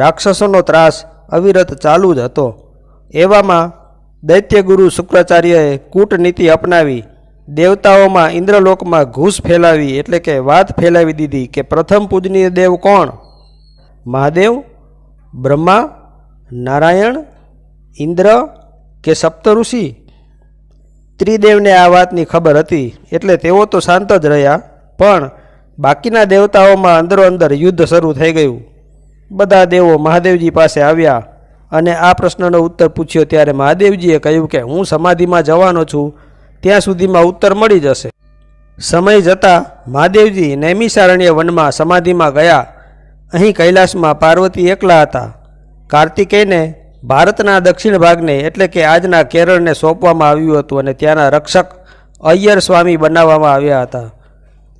રાક્ષસોનો ત્રાસ અવિરત ચાલુ જ હતો. એવામાં દૈત્યગુરુ શુક્રાચાર્યએ કૂટનીતિ અપનાવી દેવતાઓમાં ઇન્દ્રલોકમાં ઘૂસ ફેલાવી, એટલે કે વાત ફેલાવી દીધી કે પ્રથમ પૂજનીય દેવ કોણ? મહાદેવ, બ્રહ્મા, નારાયણ, ઇન્દ્ર કે સપ્તઋષિ? ત્રિદેવને આ વાતની ખબર હતી, એટલે તેઓ તો શાંત જ રહ્યા, પણ બાકીના દેવતાઓમાં અંદરો અંદર યુદ્ધ શરૂ થઈ ગયું. બધા દેવો મહાદેવજી પાસે આવ્યા અને આ પ્રશ્નનો ઉત્તર પૂછ્યો. ત્યારે મહાદેવજીએ કહ્યું કે હું સમાધિમાં જવાનો છું, ત્યાં સુધીમાં ઉત્તર મળી જશે. સમય જતાં મહાદેવજી નૈમિષારણ્ય વનમાં સમાધિમાં ગયા. અહીં કૈલાસમાં પાર્વતી એકલા હતા. કાર્તિકેયને ભારતના દક્ષિણ ભાગને એટલે કે આજના કેરળને સોંપવામાં આવ્યું હતું અને ત્યાંના રક્ષક અય્યર સ્વામી બનાવવામાં આવ્યા હતા.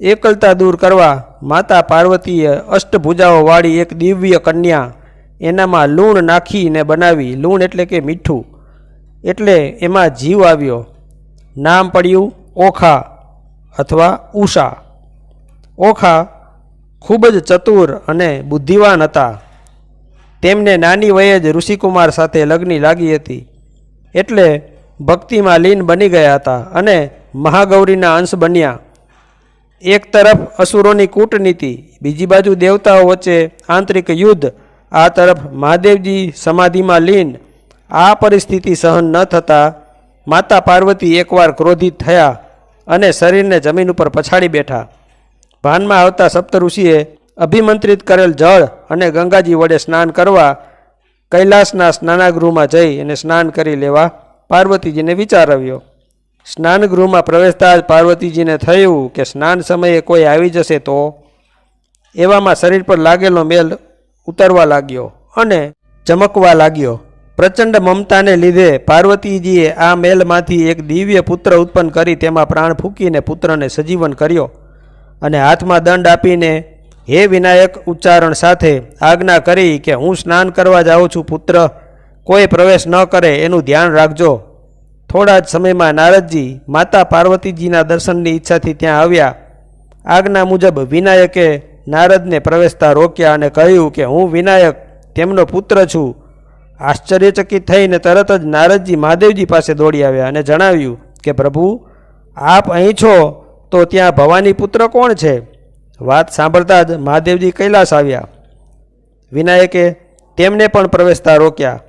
એકલતા દૂર કરવા માતા પાર્વતીએ અષ્ટભુજાઓવાળી એક દિવ્ય કન્યા એનામાં લૂણ નાખીને બનાવી. લૂણ એટલે કે મીઠું, એટલે એમાં જીવ આવ્યો. નામ પડ્યું ઓખા અથવા ઉષા. ઓખા ખૂબ જ ચતુર અને બુદ્ધિવાન હતા. તેમને નાની વયે જ ઋષિકુમાર સાથે લગ્ન લાગી હતી, એટલે ભક્તિમાં લીન બની ગયા હતા અને મહાગૌરીના અંશ બન્યા. એક તરફ અસુરોની કૂટનીતિ, બીજી બાજુ દેવતાઓ વચ્ચે આંતરિક યુદ્ધ, આ તરફ મહાદેવજી સમાધિમાં લીન. આ પરિસ્થિતિ સહન ન થતાં માતા પાર્વતી એકવાર ક્રોધિત થયા અને શરીરને જમીન ઉપર પછાડી બેઠા. ભાનમાં આવતા સપ્તઋષિએ અભિમંત્રિત કરેલ જળ અને ગંગાજી વડે સ્નાન કરવા કૈલાસના સ્નાનાગૃહમાં જઈ અને સ્નાન કરી લેવા પાર્વતીજીને વિચાર આવ્યો. સ્નાનગૃહમાં પ્રવેશતા જ પાર્વતીજીને થયું કે સ્નાન સમયે કોઈ આવી જશે તો. એવામાં શરીર પર લાગેલો મેલ ઉતરવા લાગ્યો અને ચમકવા લાગ્યો. પ્રચંડ મમતાને લીધે પાર્વતીજીએ આ મેલમાંથી એક દિવ્ય પુત્ર ઉત્પન્ન કરી તેમાં પ્રાણ ફૂંકીને પુત્રને સજીવન કર્યો અને હાથમાં દંડ આપીને હે વિનાયક ઉચ્ચારણ સાથે આજ્ઞા કરી કે હું સ્નાન કરવા જાઉં છું, પુત્ર કોઈ પ્રવેશ ન કરે એનું ધ્યાન રાખજો. થોડા જ સમયમાં નારદજી માતા પાર્વતીજીના દર્શનની ઈચ્છાથી ત્યાં આવ્યા. આજ્ઞા મુજબ વિનાયકે નારદને પ્રવેશતા રોક્યા અને કહ્યું કે હું વિનાયક તેમનો પુત્ર છું. આશ્ચર્યચકિત થઈને તરત જ નારદજી મહાદેવજી પાસે દોડી આવ્યા અને જણાવ્યું કે પ્રભુ, આપ અહીં છો તો ત્યાં ભવાની પુત્ર કોણ છે? વાત સાંભળતા જ મહાદેવજી કૈલાસ આવ્યા. વિનાયકે તેમને પણ પ્રવેશતા રોક્યા.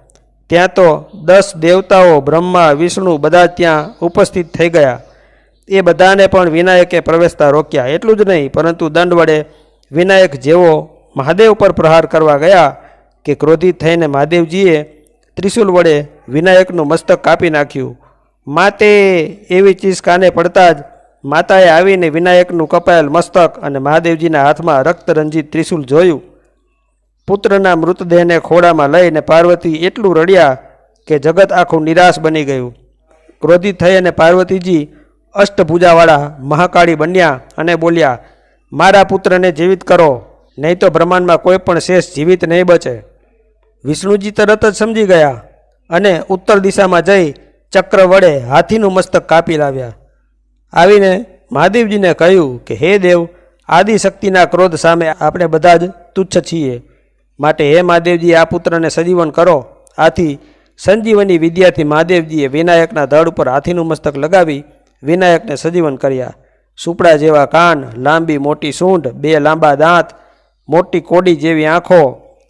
ત્યાં તો 10 દેવતાઓ, બ્રહ્મા, વિષ્ણુ બધા ત્યાં ઉપસ્થિત થઈ ગયા. એ બધાને પણ વિનાયકે પ્રવેશતા રોક્યા. એટલું જ નહીં, પરંતુ દંડ વડે વિનાયક જેવો મહાદેવ પર પ્રહાર કરવા ગયા કે ક્રોધિત થઈને મહાદેવજીએ ત્રિશુલ વડે વિનાયકનું મસ્તક કાપી નાખ્યું. માતે એવી ચીસ કાને પડતા જ માતાએ આવીને વિનાયકનું કપાયેલ મસ્તક અને મહાદેવજીના હાથમાં રક્તરંજિત ત્રિશુલ જોયું. પુત્રના મૃતદેહને ખોળામાં લઈને પાર્વતી એટલું રડ્યા કે જગત આખું નિરાશ બની ગયું. ક્રોધિત થઈ અને પાર્વતીજી અષ્ટભુજાવાળા મહાકાળી બન્યા અને બોલ્યા, મારા પુત્રને જીવિત કરો, નહીં તો બ્રહ્માંડમાં કોઈ પણ શેષ જીવિત નહીં બચે. વિષ્ણુજી તરત જ સમજી ગયા અને ઉત્તર દિશામાં જઈ ચક્ર વડે હાથીનું મસ્તક કાપી લાવ્યા. આવીને મહાદેવજીને કહ્યું કે હે દેવ, આદિશક્તિના ક્રોધ સામે આપણે બધા જ તુચ્છ છીએ, માટે હે મહાદેવજી આ પુત્રને સજીવન કરો. આથી સંજીવની વિદ્યાથી મહાદેવજીએ વિનાયકના ધડ ઉપર હાથીનું મસ્તક લગાવી વિનાયકને સજીવન કર્યા. સુપડા જેવા કાન, લાંબી મોટી સૂંઢ, 2 લાંબા દાંત, મોટી કોડી જેવી આંખો,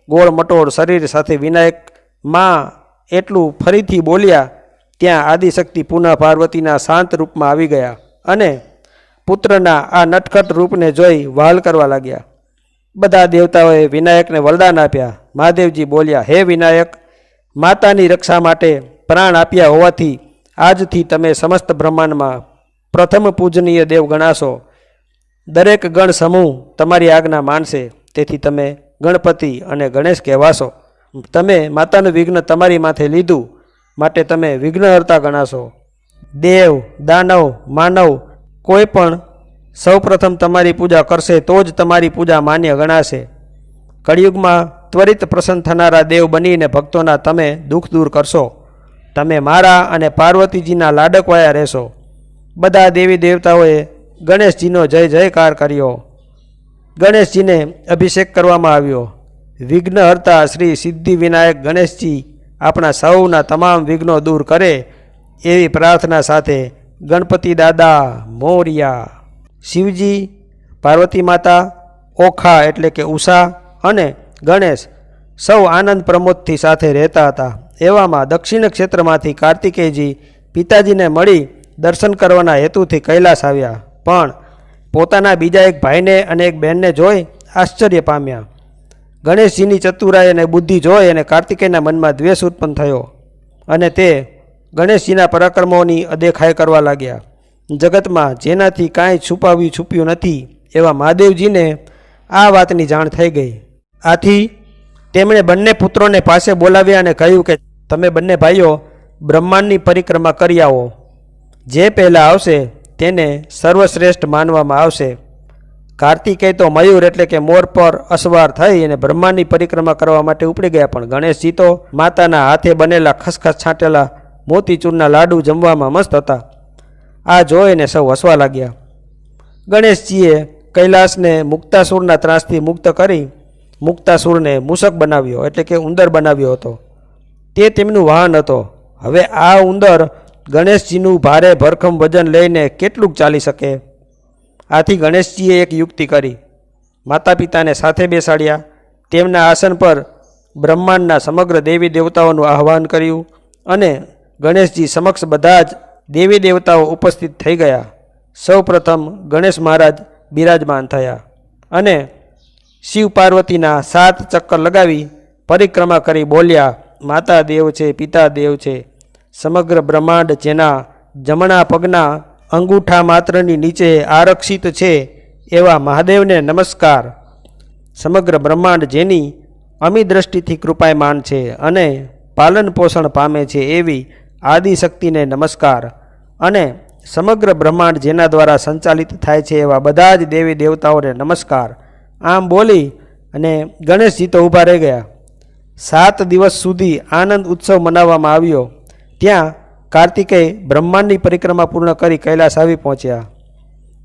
ગોળ મટોળ શરીર સાથે વિનાયક માં એટલું ફરીથી બોલ્યા ત્યાં આદિશક્તિ પુનઃ પાર્વતીના શાંત રૂપમાં આવી ગયા અને પુત્રના આ નટખટ રૂપને જોઈ વહાલ કરવા લાગ્યા. બધા દેવતાઓએ વિનાયકને વરદાન આપ્યા. મહાદેવજી બોલ્યા, હે વિનાયક, માતાની રક્ષા માટે પ્રાણ આપ્યા હોવાથી આજથી તમે સમસ્ત બ્રહ્માંડમાં પ્રથમ પૂજનીય દેવ ગણાશો. દરેક ગણ સમૂહ તમારી આજ્ઞા માનશે, તેથી તમે ગણપતિ અને ગણેશ કહેવાશો. તમે માતાનું વિઘ્ન તમારી માથે લીધું, માટે તમે વિઘ્નહર્તા ગણાશો. દેવ, દાનવ, માનવ કોઈ પણ સૌપ્રથમ તમારી પૂજા કરશે તો જ તમારી પૂજા માન્ય ગણાશે. કળિયુગમાં ત્વરિત પ્રસન્ન થનારા દેવ બનીને ભક્તોના તમે દુઃખ દૂર કરશો. તમે મારા અને પાર્વતીજીના લાડકવાયા રહેશો. બધા દેવી દેવતાઓએ ગણેશજીનો જય જયકાર કર્યો. ગણેશજીને અભિષેક કરવામાં આવ્યો. વિઘ્નહર્તા શ્રી સિદ્ધિ વિનાયક ગણેશજી આપણા સૌના તમામ વિઘ્નો દૂર કરે એવી પ્રાર્થના સાથે ગણપતિ દાદા મોરિયા. શિવજી, પાર્વતી માતા, ઓખા એટલે કે ઉષા અને ગણેશ સૌ આનંદ પ્રમોદથી સાથે રહેતા હતા. એવામાં દક્ષિણ ક્ષેત્રમાંથી કાર્તિકેયજી પિતાજીને મળી દર્શન કરવાના હેતુથી કૈલાસ આવ્યા, પણ પોતાના બીજા એક ભાઈને અને એક બહેનને જોઈ આશ્ચર્ય પામ્યા. ગણેશજીની ચતુરાઈ અને બુદ્ધિ જોઈ અને કાર્તિકેયના મનમાં દ્વેષ ઉત્પન્ન થયો અને તે ગણેશજીના પરાક્રમોની અદેખાઈ કરવા લાગ્યા. જગતમાં જેનાથી કાંઈ છુપ્યું નથી એવા મહાદેવજીને આ વાતની જાણ થઈ ગઈ. આથી તેમણે બંને પુત્રોને પાસે બોલાવ્યા અને કહ્યું કે તમે બંને ભાઈઓ બ્રહ્માંડની પરિક્રમા કરી આવો. જે પહેલાં આવશે તેને સર્વશ્રેષ્ઠ માનવામાં આવશે. કાર્તિકેય તો મયુર એટલે કે મોર પર અસવાર થઈ અને બ્રહ્માંડની પરિક્રમા કરવા માટે ઉપડી ગયા, પણ ગણેશજી તો માતાના હાથે બનેલા ખસખસ છાંટેલા મોતીચૂરના લાડુ જમવામાં મસ્ત હતા. આ જોઈને સૌ હસવા લાગ્યા. ગણેશજીએ કૈલાસને મુક્તાસુરના ત્રાસથી મુક્ત કરી મુક્તાસુરને મૂષક બનાવ્યો એટલે કે ઉંદર બનાવ્યો હતો. તે તેમનું વાહન હતો. હવે આ ઉંદર ગણેશજીનું ભારે ભરખમ વજન લઈને કેટલુંક ચાલી શકે. આથી ગણેશજીએ એક યુક્તિ કરી. માતા પિતાને સાથે બેસાડ્યા. તેમના આસન પર બ્રહ્માંડના સમગ્ર દેવી દેવતાઓનું આહ્વાન કર્યું અને ગણેશજી સમક્ષ બધા જ દેવી દેવતાઓ ઉપસ્થિત થઈ ગયા. સૌ પ્રથમ ગણેશ મહારાજ બિરાજમાન થયા અને શિવ પાર્વતીના 7 ચક્કર લગાવી પરિક્રમા કરી બોલ્યા, માતા દેવ છે, પિતા દેવ છે, સમગ્ર બ્રહ્માંડ જેના જમણા પગના અંગૂઠા માત્રની નીચે આરક્ષિત છે એવા મહાદેવને નમસ્કાર. સમગ્ર બ્રહ્માંડ જેની અમી દ્રષ્ટિથી કૃપાયમાન છે અને પાલન પોષણ પામે છે એવી આદિશક્તિને નમસ્કાર. અને સમગ્ર બ્રહ્માંડ જેના દ્વારા સંચાલિત થાય છે એવા બધા જ દેવી દેવતાઓને નમસ્કાર. આમ બોલી અને ગણેશજી તો ઊભા રહી ગયા. 7 દિવસ સુધી આનંદ ઉત્સવ મનાવવામાં આવ્યો. ત્યાં કાર્તિકેય બ્રહ્માંડની પરિક્રમા પૂર્ણ કરી કૈલાસ આવી પહોંચ્યા.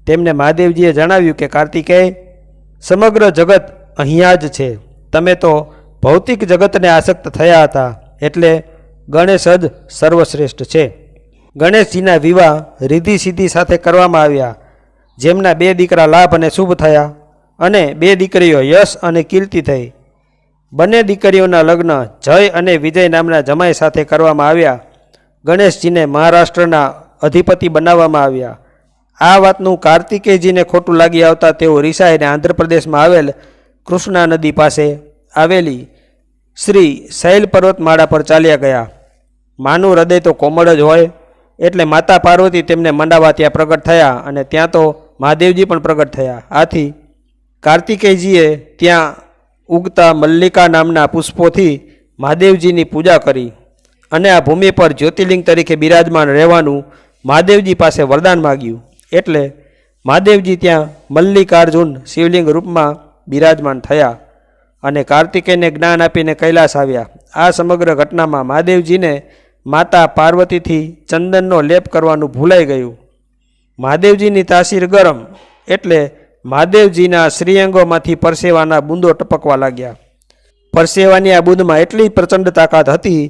તેમને મહાદેવજીએ જણાવ્યું કે કાર્તિકેય, સમગ્ર જગત અહીંયા જ છે. તમે તો ભૌતિક જગતને આસક્ત થયા હતા, એટલે ગણેશ જ સર્વશ્રેષ્ઠ છે. ગણેશજીના વિવાહ રિદ્ધિ સિદ્ધિ સાથે કરવામાં આવ્યા, જેમના 2 દીકરા લાભ અને શુભ થયા અને 2 દીકરીઓ યશ અને કીર્તિ થઈ. બંને દીકરીઓના લગ્ન જય અને વિજય નામના જમાઈ સાથે કરવામાં આવ્યા. ગણેશજીને મહારાષ્ટ્રના અધિપતિ બનાવવામાં આવ્યા. આ વાતનું કાર્તિકેયજીને ખોટું લાગી આવતા તેઓ રિસાઈને આંધ્રપ્રદેશમાં આવેલ કૃષ્ણા નદી પાસે આવેલી શ્રી શૈલ પર્વતમાળા પર ચાલ્યા ગયા. માનું હૃદય તો કોમળ જ હોય, એટલે માતા પાર્વતી તેમને મંડાવા ત્યાં પ્રગટ થયા અને ત્યાં તો મહાદેવજી પણ પ્રગટ થયા. આથી કાર્તિકેયજીએ ત્યાં ઉગતા મલ્લિકા નામના પુષ્પોથી મહાદેવજીની પૂજા કરી અને આ ભૂમિ પર જ્યોતિર્લિંગ તરીકે બિરાજમાન રહેવાનું મહાદેવજી પાસે વરદાન માગ્યું. એટલે મહાદેવજી ત્યાં મલ્લિકાર્જુન શિવલિંગ રૂપમાં બિરાજમાન થયા અને કાર્તિકેયને જ્ઞાન આપીને કૈલાસ આવ્યા. આ સમગ્ર ઘટનામાં મહાદેવજીને માતા પાર્વતીથી ચંદનનો લેપ કરવાનું ભૂલાઈ ગયું. મહાદેવજીની તાસીર ગરમ એટલે મહાદેવજીના શ્રીઅંગોમાંથી પરસેવાના બૂંદો ટપકવા લાગ્યા. પરસેવાની આ બૂંદમાં એટલી પ્રચંડ તાકાત હતી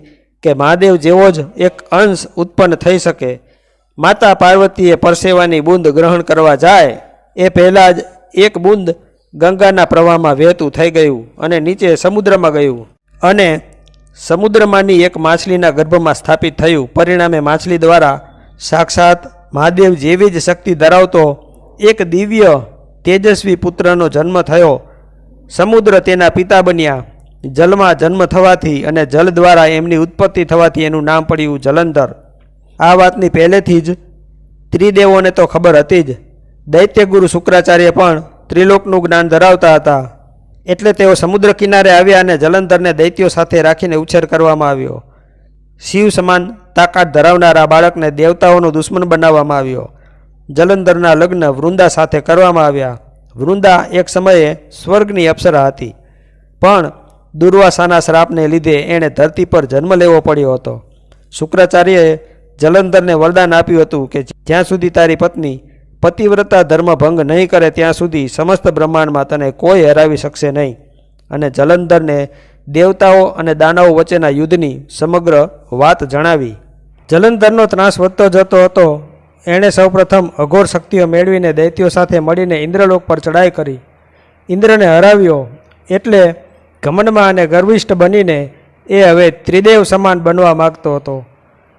કે મહાદેવ જેવો જ એક અંશ ઉત્પન્ન થઈ શકે. માતા પાર્વતીએ પરસેવાની બૂંદ ગ્રહણ કરવા જાય એ પહેલાં જ એક બૂંદ ગંગાના પ્રવાહમાં વહેતું થઈ ગયું અને નીચે સમુદ્રમાં ગયું અને સમુદ્રમાંની એક માછલીના ગર્ભમાં સ્થાપિત થયું. પરિણામે માછલી દ્વારા સાક્ષાત મહાદેવ જેવી જ શક્તિ ધરાવતો એક દિવ્ય તેજસ્વી પુત્રનો જન્મ થયો. સમુદ્ર તેના પિતા બન્યા. જલમાં જન્મ થવાથી અને જલ દ્વારા એમની ઉત્પત્તિ થવાથી એનું નામ પડ્યું જલંધર. આ વાતની પહેલેથી જ ત્રિદેવોને તો ખબર હતી જ. દૈત્યગુરુ શુક્રાચાર્ય પણ ત્રિલોકનું જ્ઞાન ધરાવતા હતા. એટલે તેઓ સમુદ્ર કિનારે આવ્યા અને જલંધરને દૈત્યો સાથે રાખીને ઉછેર કરવામાં આવ્યો. શિવ સમાન તાકાત ધરાવનારા બાળકને દેવતાઓનો દુશ્મન બનાવવામાં આવ્યો. જલંધરના લગ્ન વૃંદા સાથે કરવામાં આવ્યા. વૃંદા એક સમયે સ્વર્ગની અપ્સરા હતી, પણ દુર્વાસાના શ્રાપને લીધે એણે ધરતી પર જન્મ લેવો પડ્યો હતો. શુક્રાચાર્યએ જલંધરને વરદાન આપ્યું હતું કે જ્યાં સુધી તારી પત્ની પતિવ્રતા ધર્મ ભંગ નહીં કરે ત્યાં સુધી સમસ્ત બ્રહ્માંડમાં તને કોઈ હરાવી શકશે નહીં. અને જલંધરને દેવતાઓ અને દાનવો વચ્ચેના યુદ્ધની સમગ્ર વાત જણાવી. જલંધરનો ત્રાસ વધતો જતો હતો. એણે સૌપ્રથમ અઘોર શક્તિઓ મેળવીને દૈત્યો સાથે મળીને ઇન્દ્રલોક પર ચડાઈ કરી. ઇન્દ્રને હરાવ્યો એટલે ઘમંડમાં અને ગર્વિષ્ઠ બનીને એ હવે ત્રિદેવ સમાન બનવા માગતો હતો.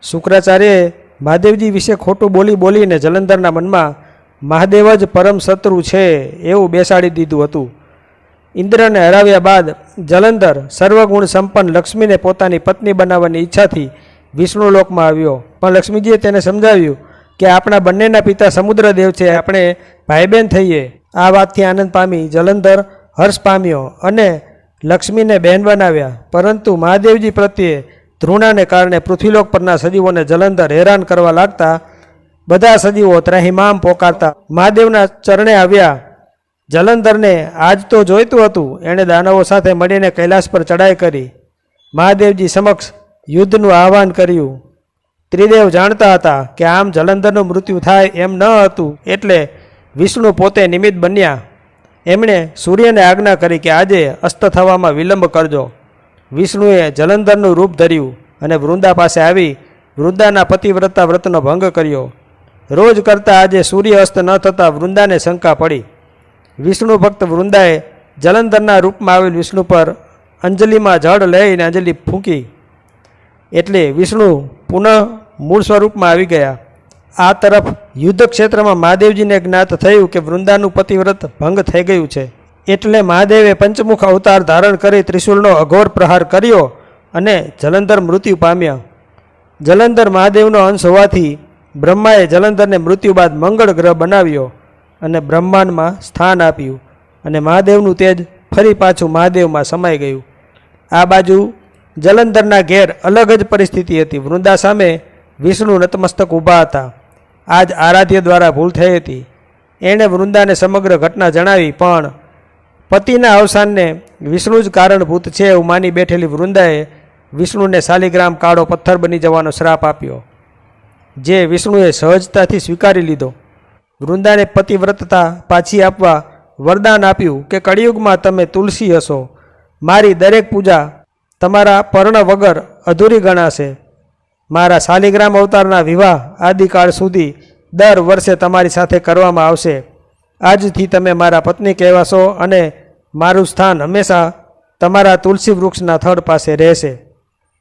શુક્રાચાર્યએ મહાદેવજી વિશે ખોટું બોલીને જલંધરના મનમાં મહાદેવ જ પરમ શત્રુ છે એવું બેસાડી દીધું હતું. ઇન્દ્રને હરાવ્યા બાદ જલંધર સર્વગુણ સંપન્ન લક્ષ્મીને પોતાની પત્ની બનાવવાની ઈચ્છાથી વિષ્ણુલોકમાં આવ્યો. પણ લક્ષ્મીજીએ તેને સમજાવ્યું કે આપણા બંનેના પિતા સમુદ્રદેવ છે, આપણે ભાઈ બહેન થઈએ. આ વાતથી આનંદ પામી જલંધર હર્ષ પામ્યો અને લક્ષ્મીને બહેન બનાવ્યા. પરંતુ મહાદેવજી પ્રત્યે ધૃણાને કારણે પૃથ્વીલોક પરના સજીવોને જલંધર હેરાન કરવા લાગતા બધા સજીવો ત્રાહિમામ પોકારતા મહાદેવના ચરણે આવ્યા. જલંધરને આજ તો જોઈતું હતું. એણે દાનવો સાથે મળીને કૈલાસ પર ચડાઈ કરી. મહાદેવજી સમક્ષ યુદ્ધનું આહવાન કર્યું. ત્રિદેવ જાણતા હતા કે આમ જલંધરનું મૃત્યુ થાય એમ ન હતું, એટલે વિષ્ણુ પોતે નિમિત્ત બન્યા. એમણે સૂર્યને આજ્ઞા કરી કે આજે અસ્ત થવામાં વિલંબ કરજો. વિષ્ણુએ જલંધરનું રૂપ ધર્યું અને વૃંદા પાસે આવી વૃંદાના પતિવ્રતા વ્રતનો ભંગ કર્યો. રોજ કરતાં આજે સૂર્ય અસ્ત ન થતાં વૃંદાને શંકા પડી. વિષ્ણુ ભક્ત વૃંદાએ જલંધરના રૂપમાં આવેલ વિષ્ણુ પર અંજલિમાં જળ લઈને અંજલિ ફૂંકી એટલે વિષ્ણુ પુનઃ મૂળ સ્વરૂપમાં આવી ગયા. આ તરફ યુદ્ધ ક્ષેત્રમાં મહાદેવજીને જ્ઞાત થયું કે વૃંદાનું પતિવ્રત ભંગ થઈ ગયું છે. એટલે મહાદેવે પંચમુખ અવતાર ધારણ કરી ત્રિશૂળનો અઘોર પ્રહાર કર્યો અને જલંધર મૃત્યુ પામ્યા. જલંધર મહાદેવનો અંશ હોવાથી બ્રહ્માએ જલંધરને મૃત્યુ બાદ મંગળ ગ્રહ બનાવ્યો અને બ્રહ્માંડમાં સ્થાન આપ્યું અને મહાદેવનું તેજ ફરી પાછું મહાદેવમાં સમાઈ ગયું. આ બાજુ જલંધરના ઘેર અલગ જ પરિસ્થિતિ હતી. વૃંદા સામે વિષ્ણુ નતમસ્તક ઊભા હતા. આજ આરાધ્ય દ્વારા ભૂલ થઈ હતી. એણે વૃંદાને સમગ્ર ઘટના જણાવી, પણ પતિના અવસાનને વિષ્ણુ જ કારણભૂત છે એવું માની બેઠેલી વૃંદાએ વિષ્ણુને શાલિગ્રામ કાળો પથ્થર બની જવાનો શ્રાપ આપ્યો, જે વિષ્ણુએ સહજતાથી સ્વીકારી લીધો. વૃંદાને પતિવ્રતતા પાછી આપવા વરદાન આપ્યું કે કળિયુગમાં તમે તુલસી હશો. મારી દરેક પૂજા તમારા પર્ણ વગર અધૂરી ગણાશે. મારા શાલિગ્રામ અવતારના વિવાહ આદિકાળ સુધી દર વર્ષે તમારી સાથે કરવામાં આવશે. આજથી તમે મારા પત્ની કહેવાશો અને મારું સ્થાન હંમેશા તમારા તુલસી વૃક્ષના થડ પાસે રહેશે.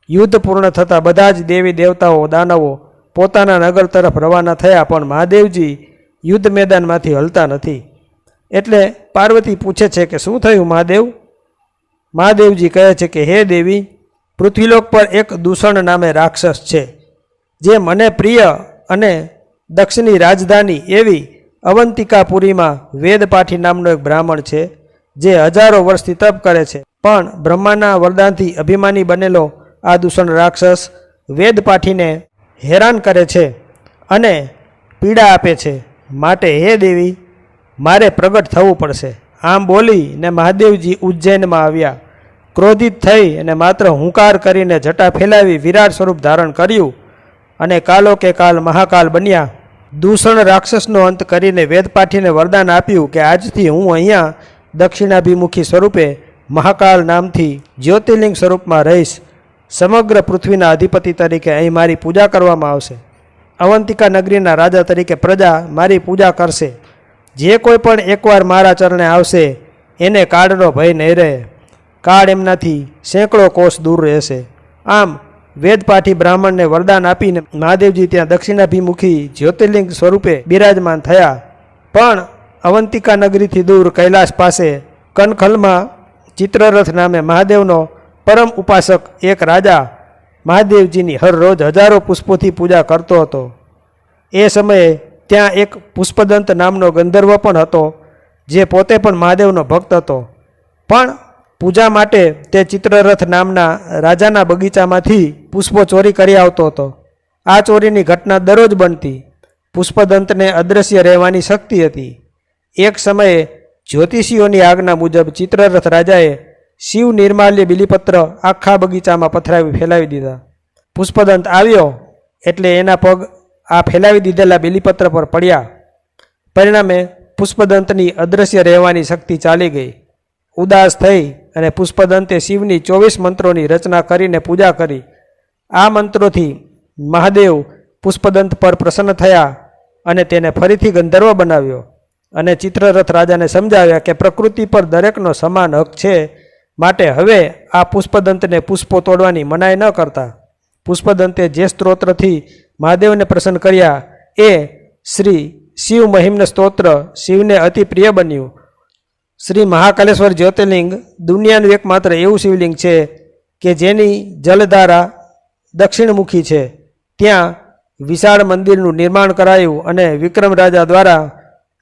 યુદ્ધ પૂર્ણ થતાં બધા જ દેવી દેવતાઓ દાનવો પોતાના નગર તરફ રવાના થયા, પણ મહાદેવજી યુદ્ધ મેદાનમાંથી હલતા નથી. એટલે પાર્વતી પૂછે છે કે શું થયું મહાદેવ? મહાદેવજી કહે છે કે હે દેવી, પૃથ્વીલોક પર એક દૂષણ નામે રાક્ષસ છે, જે મને પ્રિય અને દક્ષની રાજધાની એવી અવંતિકાપુરીમાં વેદપાઠી નામનો એક બ્રાહ્મણ છે, જે હજારો વર્ષથી તપ કરે છે. પણ બ્રહ્માના વરદાનથી અભિમાની બનેલો આ દૂષણ રાક્ષસ વેદપાઠીને હેરાન કરે છે અને પીડા આપે છે. માટે હે દેવી, મારે પ્રગટ થવું પડશે. આમ બોલીને મહાદેવજી ઉજ્જૈનમાં આવ્યા. ક્રોધિત થઈ અને માત્ર હુંકાર કરીને જટા ફેલાવી વિરાટ સ્વરૂપ ધારણ કર્યું અને કાલો કે કાલ મહાકાલ બન્યા. દૂષણ રાક્ષસનો અંત કરીને વેદપાઠીને વરદાન આપ્યું કે આજથી હું અહીંયા દક્ષિણાભિમુખી સ્વરૂપે મહાકાલ નામથી જ્યોતિર્લિંગ સ્વરૂપમાં રહીશ. સમગ્ર પૃથ્વીના અધિપતિ તરીકે અહીં મારી પૂજા કરવામાં આવશે. અવંતિકા નગરીના રાજા તરીકે પ્રજા મારી પૂજા કરશે. જે કોઈ પણ એકવાર મારા ચરણે આવશે એને કાળનો ભય નહીં રહે. કાળ એમનાથી સેંકડો કોષ દૂર રહેશે. આમ વેદપાઠી બ્રાહ્મણને વરદાન આપીને મહાદેવજી ત્યાં દક્ષિણાભિમુખી જ્યોતિર્લિંગ સ્વરૂપે બિરાજમાન થયા. પણ અવંતિકા નગરીથી દૂર કૈલાસ પાસે કનખલમાં ચિત્રરથ નામે મહાદેવનો પરમ ઉપાસક એક રાજા મહાદેવજીની હરરોજ હજારો પુષ્પોથી પૂજા કરતો હતો. એ સમયે ત્યાં એક પુષ્પદંત નામનો ગંધર્વ પણ હતો, જે પોતે પણ મહાદેવનો ભક્ત હતો. પણ પૂજા માટે તે ચિત્રરથ નામના રાજાના બગીચામાંથી પુષ્પો ચોરી કરી આવતો હતો. આ ચોરીની ઘટના દરરોજ બનતી. પુષ્પદંતને અદૃશ્ય રહેવાની શક્તિ હતી. એક સમયે જ્યોતિષીઓની આજ્ઞા મુજબ ચિત્રરથ રાજાએ શિવ નિર્માલ્ય બિલીપત્ર આખા બગીચામાં પથરાવી ફેલાવી દીધા. પુષ્પદંત આવ્યો એટલે એના પગ આ ફેલાવી દીધેલા બિલીપત્ર પર પડ્યા. પરિણામે પુષ્પદંતની અદૃશ્ય રહેવાની શક્તિ ચાલી ગઈ. ઉદાસ થઈ અને પુષ્પદંતે શિવની 24 મંત્રોની રચના કરીને પૂજા કરી. આ મંત્રોથી મહાદેવ પુષ્પદંત પર પ્રસન્ન થયા અને તેને ફરીથી ગંધર્વ બનાવ્યો અને ચિત્રરથ રાજાને સમજાવ્યા કે પ્રકૃતિ પર દરેકનો સમાન હક છે. માટે હવે આ પુષ્પદંતને પુષ્પો તોડવાની મનાઈ ન કરતા. પુષ્પદંતે જે સ્ત્રોત્રથી મહાદેવને પ્રસન્ન કર્યા એ શ્રી શિવ મહિમ્ન સ્તોત્ર શિવને અતિ પ્રિય બન્યું. શ્રી મહાકાલેશ્વર જ્યોતિર્લિંગ દુનિયાનું એકમાત્ર એવું શિવલિંગ છે કે જેની જલધારા દક્ષિણમુખી છે. ત્યાં વિશાળ મંદિરનું નિર્માણ કરાયું અને વિક્રમ રાજા દ્વારા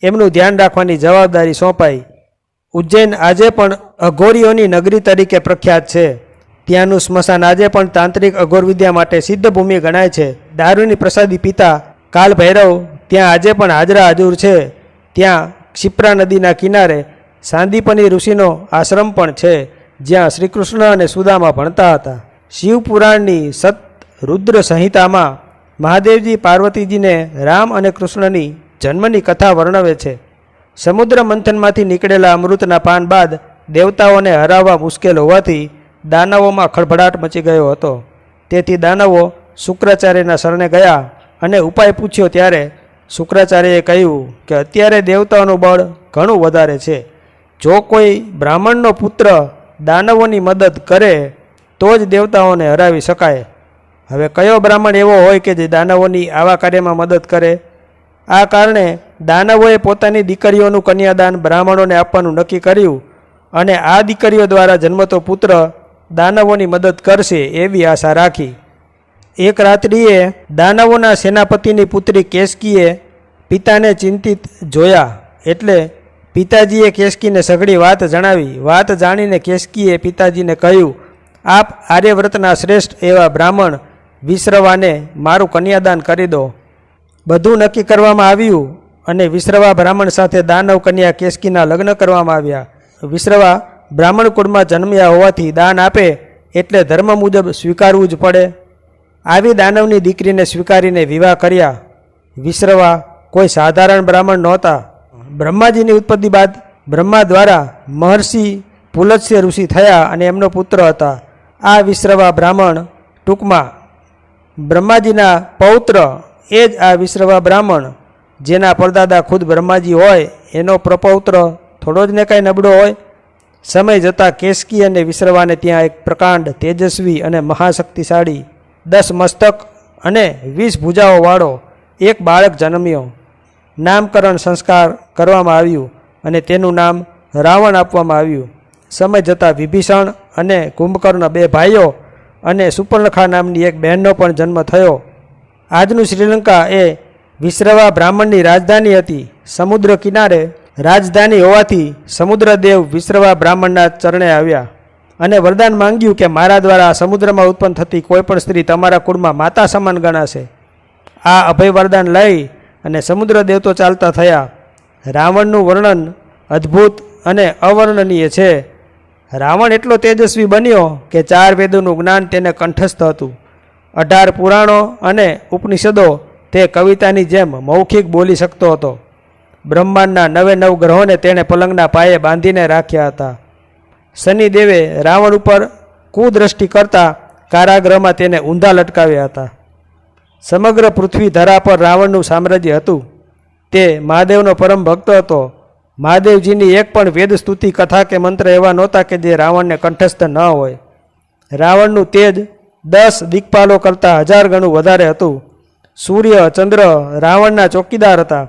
એમનું ધ્યાન રાખવાની જવાબદારી સોંપાઈ. ઉજ્જૈન આજે પણ અઘોરીઓની નગરી તરીકે પ્રખ્યાત છે. ત્યાંનું સ્મશાન આજે પણ તાંત્રિક અઘોર વિદ્યા માટે સિદ્ધ ભૂમિ ગણાય છે. દારૂની પ્રસાદી પીતા કાલ ભૈરવ ત્યાં આજે પણ હાજરા હજુર છે. ત્યાં ક્ષિપ્રા નદીના કિનારે સાંદીપની ઋષિનો આશ્રમ પણ છે, જ્યાં શ્રીકૃષ્ણ અને સુદામા ભણતા હતા. શિવપુરાણની સત રુદ્ર સંહિતામાં મહાદેવજી પાર્વતીજીને રામ અને કૃષ્ણની જન્મની કથા વર્ણવે છે. સમુદ્ર મંથનમાંથી નીકળેલા અમૃતના પાન બાદ દેવતાઓને હરાવવા મુશ્કેલ હોવાથી દાનવોમાં ખળભળાટ મચી ગયો હતો. તેથી દાનવો શુક્રાચાર્યના શરણે ગયા અને ઉપાય પૂછ્યો ત્યારે શુક્રાચાર્યએ કહ્યું કે અત્યારે દેવતાઓનું બળ ઘણું વધારે છે. જો કોઈ બ્રાહ્મણનો પુત્ર દાનવોની મદદ કરે તો જ દેવતાઓને હરાવી શકાય. હવે કયો બ્રાહ્મણ એવો હોય કે જે દાનવોની આવા કાર્યમાં મદદ કરે? આ કારણે દાનવોએ પોતાની દીકરીઓનું કન્યાદાન બ્રાહ્મણોને આપવાનું નક્કી કર્યું અને આ દીકરીઓ દ્વારા જન્મતો પુત્ર દાનવોની મદદ કરશે એવી આશા રાખી. એક રાત્રિએ દાનવોના સેનાપતિની પુત્રી કેસકીએ પિતાને ચિંતિત જોયા એટલે પિતાજીએ કેસકીને સઘળી વાત જણાવી. વાત જાણીને કેસકીએ પિતાજીને કહ્યું, આપ આર્યવ્રતના શ્રેષ્ઠ એવા બ્રાહ્મણ વિશ્રવાને મારું કન્યાદાન કરી દો. બધું નક્કી કરવામાં આવ્યું અને વિશ્રવા બ્રાહ્મણ સાથે દાનવ કન્યા કેસકીના લગ્ન કરવામાં આવ્યા. વિશ્રવા બ્રાહ્મણ કુળમાં જન્મ્યા હોવાથી દાન આપે એટલે ધર્મ મુજબ સ્વીકારવું જ પડે. આવી દાનવની દીકરીને સ્વીકારીને વિવાહ કર્યા. વિશ્રવા કોઈ સાધારણ બ્રાહ્મણ નહોતા. બ્રહ્માજીની ઉત્પત્તિ બાદ બ્રહ્મા દ્વારા મહર્ષિ પુલત્સ્ય ઋષિ થયા અને એમનો પુત્ર હતા. આ વિશ્રવા બ્રાહ્મણ ટૂંકમાં બ્રહ્માજીના પૌત્ર એ જ આ વિશ્રવા બ્રાહ્મણ, જેના પરદાદા ખુદ બ્રહ્માજી હોય એનો પ્રપૌત્ર થોડો જ ને કાંઈ નબળો હોય. સમય જતાં કેસકી અને વિશ્રવાને ત્યાં એક પ્રકાંડ, તેજસ્વી અને મહાશક્તિશાળી 10 મસ્તક અને 20 ભુજાઓવાળો એક બાળક જન્મ્યો. નામકરણ સંસ્કાર કરવામાં આવ્યું અને તેનું નામ રાવણ આપવામાં આવ્યું. સમય જતાં વિભીષણ અને કુંભકર્ણ 2 ભાઈઓ અને સુપર્ણખા નામની એક બહેનનો પણ જન્મ થયો. આજનું શ્રીલંકા એ વિશ્રવા બ્રાહ્મણની રાજધાની હતી. સમુદ્ર કિનારે રાજધાની હોવાથી સમુદ્રદેવ વિશ્રવા બ્રાહ્મણના ચરણે આવ્યા અને વરદાન માંગ્યું કે મારા દ્વારા સમુદ્રમાં ઉત્પન્ન થતી કોઈ પણ સ્ત્રી તમારા કુળમાં માતા સમાન ગણાશે. આ અભય વરદાન લઈ અને સમુદ્ર દેવતો ચાલતા થયા. રાવણનું વર્ણન અદ્ભુત અને અવર્ણનીય છે. રાવણ એટલો તેજસ્વી બન્યો કે 4 વેદોનું જ્ઞાન તેને કંઠસ્થ હતું. 18 પુરાણો અને ઉપનિષદો તે કવિતાની જેમ મૌખિક બોલી શકતો હતો. બ્રહ્માંડના 9 ગ્રહોને તેણે પલંગના પાયે બાંધીને રાખ્યા હતા. શનિદેવે રાવણ ઉપર કુદ્રષ્ટિ કરતા કારાગૃહમાં તેને ઊંધા લટકાવ્યા હતા. સમગ્ર પૃથ્વી ધરા પર રાવણનું સામ્રાજ્ય હતું. તે મહાદેવનો પરમ ભક્ત હતો. મહાદેવજીની એક પણ વેદ સ્તુતિ કથા કે મંત્ર એવા નહોતા કે જે રાવણને કંઠસ્થ ન હોય. રાવણનું તેજ 10 દિક્પાલો કરતાં 1000 ગણું વધારે હતું. સૂર્ય ચંદ્ર રાવણના ચોકીદાર હતા.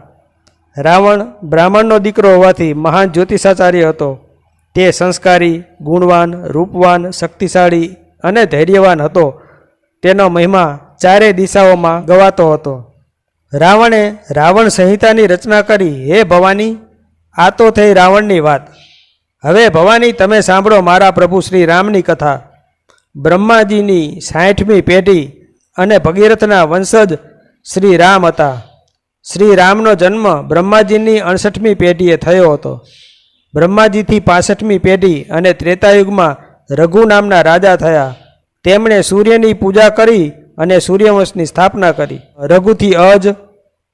રાવણ બ્રાહ્મણનો દીકરો હોવાથી મહાન જ્યોતિષાચાર્ય હતો. તે સંસ્કારી, ગુણવાન, રૂપવાન, શક્તિશાળી અને ધૈર્યવાન હતો. તેનો મહિમા 4 દિશાઓમાં ગવાતો હતો. રાવણે રાવણ સંહિતાની રચના કરી. હે ભવાની, આ તો થઈ રાવણની વાત. હવે ભવાની, તમે સાંભળો મારા પ્રભુ શ્રી રામની કથા. બ્રહ્માજીની 60મી પેઢી અને ભગીરથના વંશજ શ્રી રામ હતા. શ્રી રામનો જન્મ બ્રહ્માજીની 68મી પેઢીએ થયો હતો. બ્રહ્માજીથી 65મી પેઢી અને ત્રેતાયુગમાં રઘુ નામના રાજા થયા. તેમણે સૂર્યની પૂજા કરી અને સૂર્યવંશની સ્થાપના કરી. રઘુથી અજ,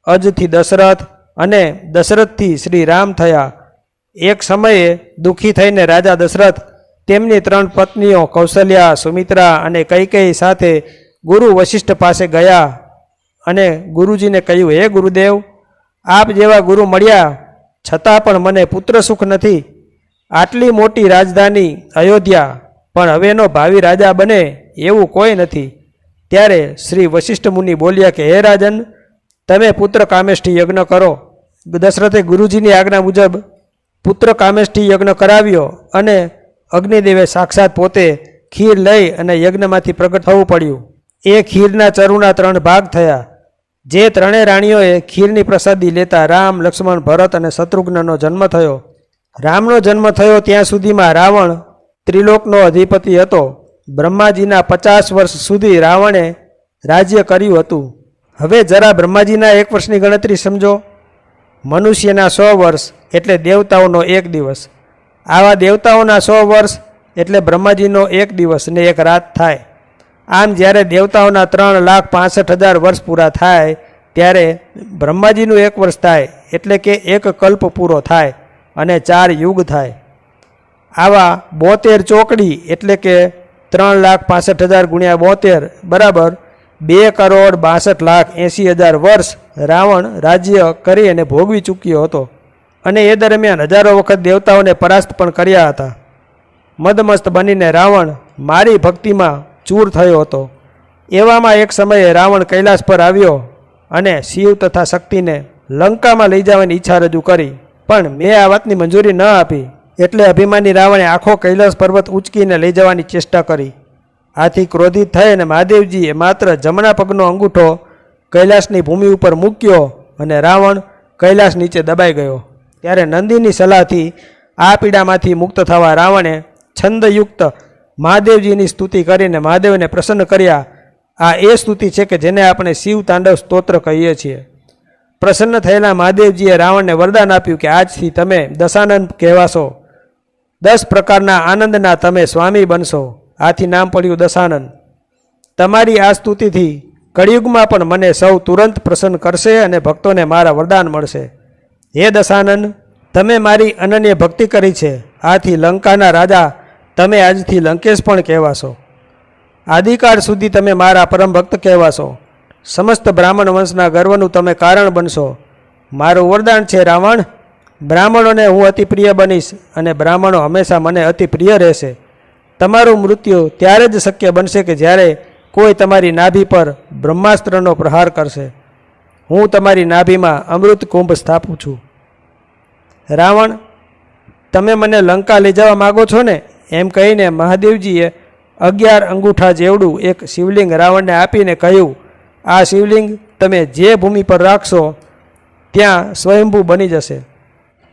અજથી દશરથ અને દશરથથી શ્રી રામ થયા. એક સમયે દુઃખી થઈને રાજા દશરથ તેમની 3 પત્નીઓ કૌશલ્યા, સુમિત્રા અને કૈકેયી સાથે ગુરુ વશિષ્ઠ પાસે ગયા અને ગુરુજીને કહ્યું, હે ગુરુદેવ, આપ જેવા ગુરુ મળ્યા છતાં પણ મને પુત્ર સુખ નથી. આટલી મોટી રાજધાની અયોધ્યા, પણ હવેનો ભાવિ રાજા બને એવું કોઈ નથી. ત્યારે શ્રી વશિષ્ઠ મુનિ બોલ્યા કે હે રાજન, તમે પુત્ર કામેષ્ઠી યજ્ઞ કરો. દશરથે ગુરુજીની આજ્ઞા મુજબ પુત્ર કામેષ્ઠી યજ્ઞ કરાવ્યો અને અગ્નિદેવે સાક્ષાત પોતે ખીર લઈ અને યજ્ઞમાંથી પ્રગટ થવું પડ્યું. એ ખીરના ચરુના 3 ભાગ થયા. જે 3 રાણીઓએ ખીરની પ્રસાદી લેતા રામ, લક્ષ્મણ, ભરત અને શત્રુઘ્નનો જન્મ થયો. રામનો જન્મ થયો ત્યાં સુધીમાં રાવણ ત્રિલોકનો અધિપતિ હતો. બ્રહ્માજીના 50 વર્ષ સુધી રાવણે રાજ્ય કર્યું હતું. હવે જરા બ્રહ્માજીના 1 વર્ષની ગણતરી સમજો. મનુષ્યના 100 વર્ષ એટલે દેવતાઓનો 1 દિવસ. આવા દેવતાઓના 100 વર્ષ એટલે બ્રહ્માજીનો 1 દિવસ ને 1 રાત થાય. આમ જ્યારે દેવતાઓના 3,65,000 વર્ષ પૂરા થાય ત્યારે બ્રહ્માજીનું 1 વર્ષ થાય એટલે કે 1 કલ્પ પૂરો થાય અને 4 યુગ થાય. આવા 72 ચોકડી એટલે કે 3,65,000 ગુણ્યા 72 બરાબર 2,62,80,000 વર્ષ રાવણ રાજ્ય કરી અને ભોગવી ચૂક્યો હતો. અને એ દરમિયાન હજારો વખત દેવતાઓને પરાસ્ત પણ કર્યા હતા. મદમસ્ત બનીને રાવણ મારી ભક્તિમાં ચૂર થયો હતો. એવામાં એક સમયે રાવણ કૈલાસ પર આવ્યો અને શિવ તથા શક્તિને લંકામાં લઈ જવાની ઈચ્છા રજૂ કરી. પણ મેં આ વાતની મંજૂરી ન આપી એટલે અભિમાની રાવણે આખો કૈલાસ પર્વત ઉંચકીને લઈ જવાની ચેષ્ટા કરી. આથી ક્રોધિત થઈ અને મહાદેવજીએ માત્ર જમણા પગનો અંગૂઠો કૈલાસની ભૂમિ ઉપર મૂક્યો અને રાવણ કૈલાસ નીચે દબાઈ ગયો. ત્યારે નંદીની સલાહથી આ પીડામાંથી મુક્ત થવા રાવણે છંદયુક્ત મહાદેવજીની સ્તુતિ કરીને મહાદેવને પ્રસન્ન કર્યા. આ એ સ્તુતિ છે કે જેને આપણે શિવ તાંડવ સ્તોત્ર કહીએ છીએ. પ્રસન્ન થયેલા મહાદેવજીએ રાવણને વરદાન આપ્યું કે આજથી તમે દશાનંદ કહેવાશો. 10 પ્રકારના આનંદના તમે સ્વામી બનશો. આથી નામ પડ્યું દશાનંદ. તમારી આ સ્તુતિથી કળિયુગમાં પણ મને સૌ તુરંત પ્રસન્ન કરશે અને ભક્તોને મારા વરદાન મળશે. હે દશાનંદ, તમે મારી અનન્ય ભક્તિ કરી છે. આથી લંકાના રાજા તમે આજથી લંકેશ પણ કહેવાશો. આદિકાળ સુધી તમે મારા પરમ ભક્ત કહેવાશો. સમસ્ત બ્રાહ્મણ વંશના ગર્વનું તમે કારણ બનશો. મારું વરદાન છે રાવણ, બ્રાહ્મણોને હું અતિ પ્રિય બનીશ અને બ્રાહ્મણો હંમેશા મને અતિ પ્રિય રહેશે. તમારું મૃત્યુ ત્યારે જ શક્ય બનશે કે જ્યારે કોઈ તમારી નાભી પર બ્રહ્માસ્ત્રનો પ્રહાર કરશે. હું તમારી નાભીમાં અમૃત કુંભ સ્થાપું છું. રાવણ, તમે મને લંકા લઈ જવા માગો છો ને? એમ કહીને મહાદેવજીએ 11 અંગૂઠા જેવડું એક શિવલિંગ રાવણને આપીને કહ્યું, આ શિવલિંગ તમે જે ભૂમિ પર રાખશો ત્યાં સ્વયંભૂ બની જશે.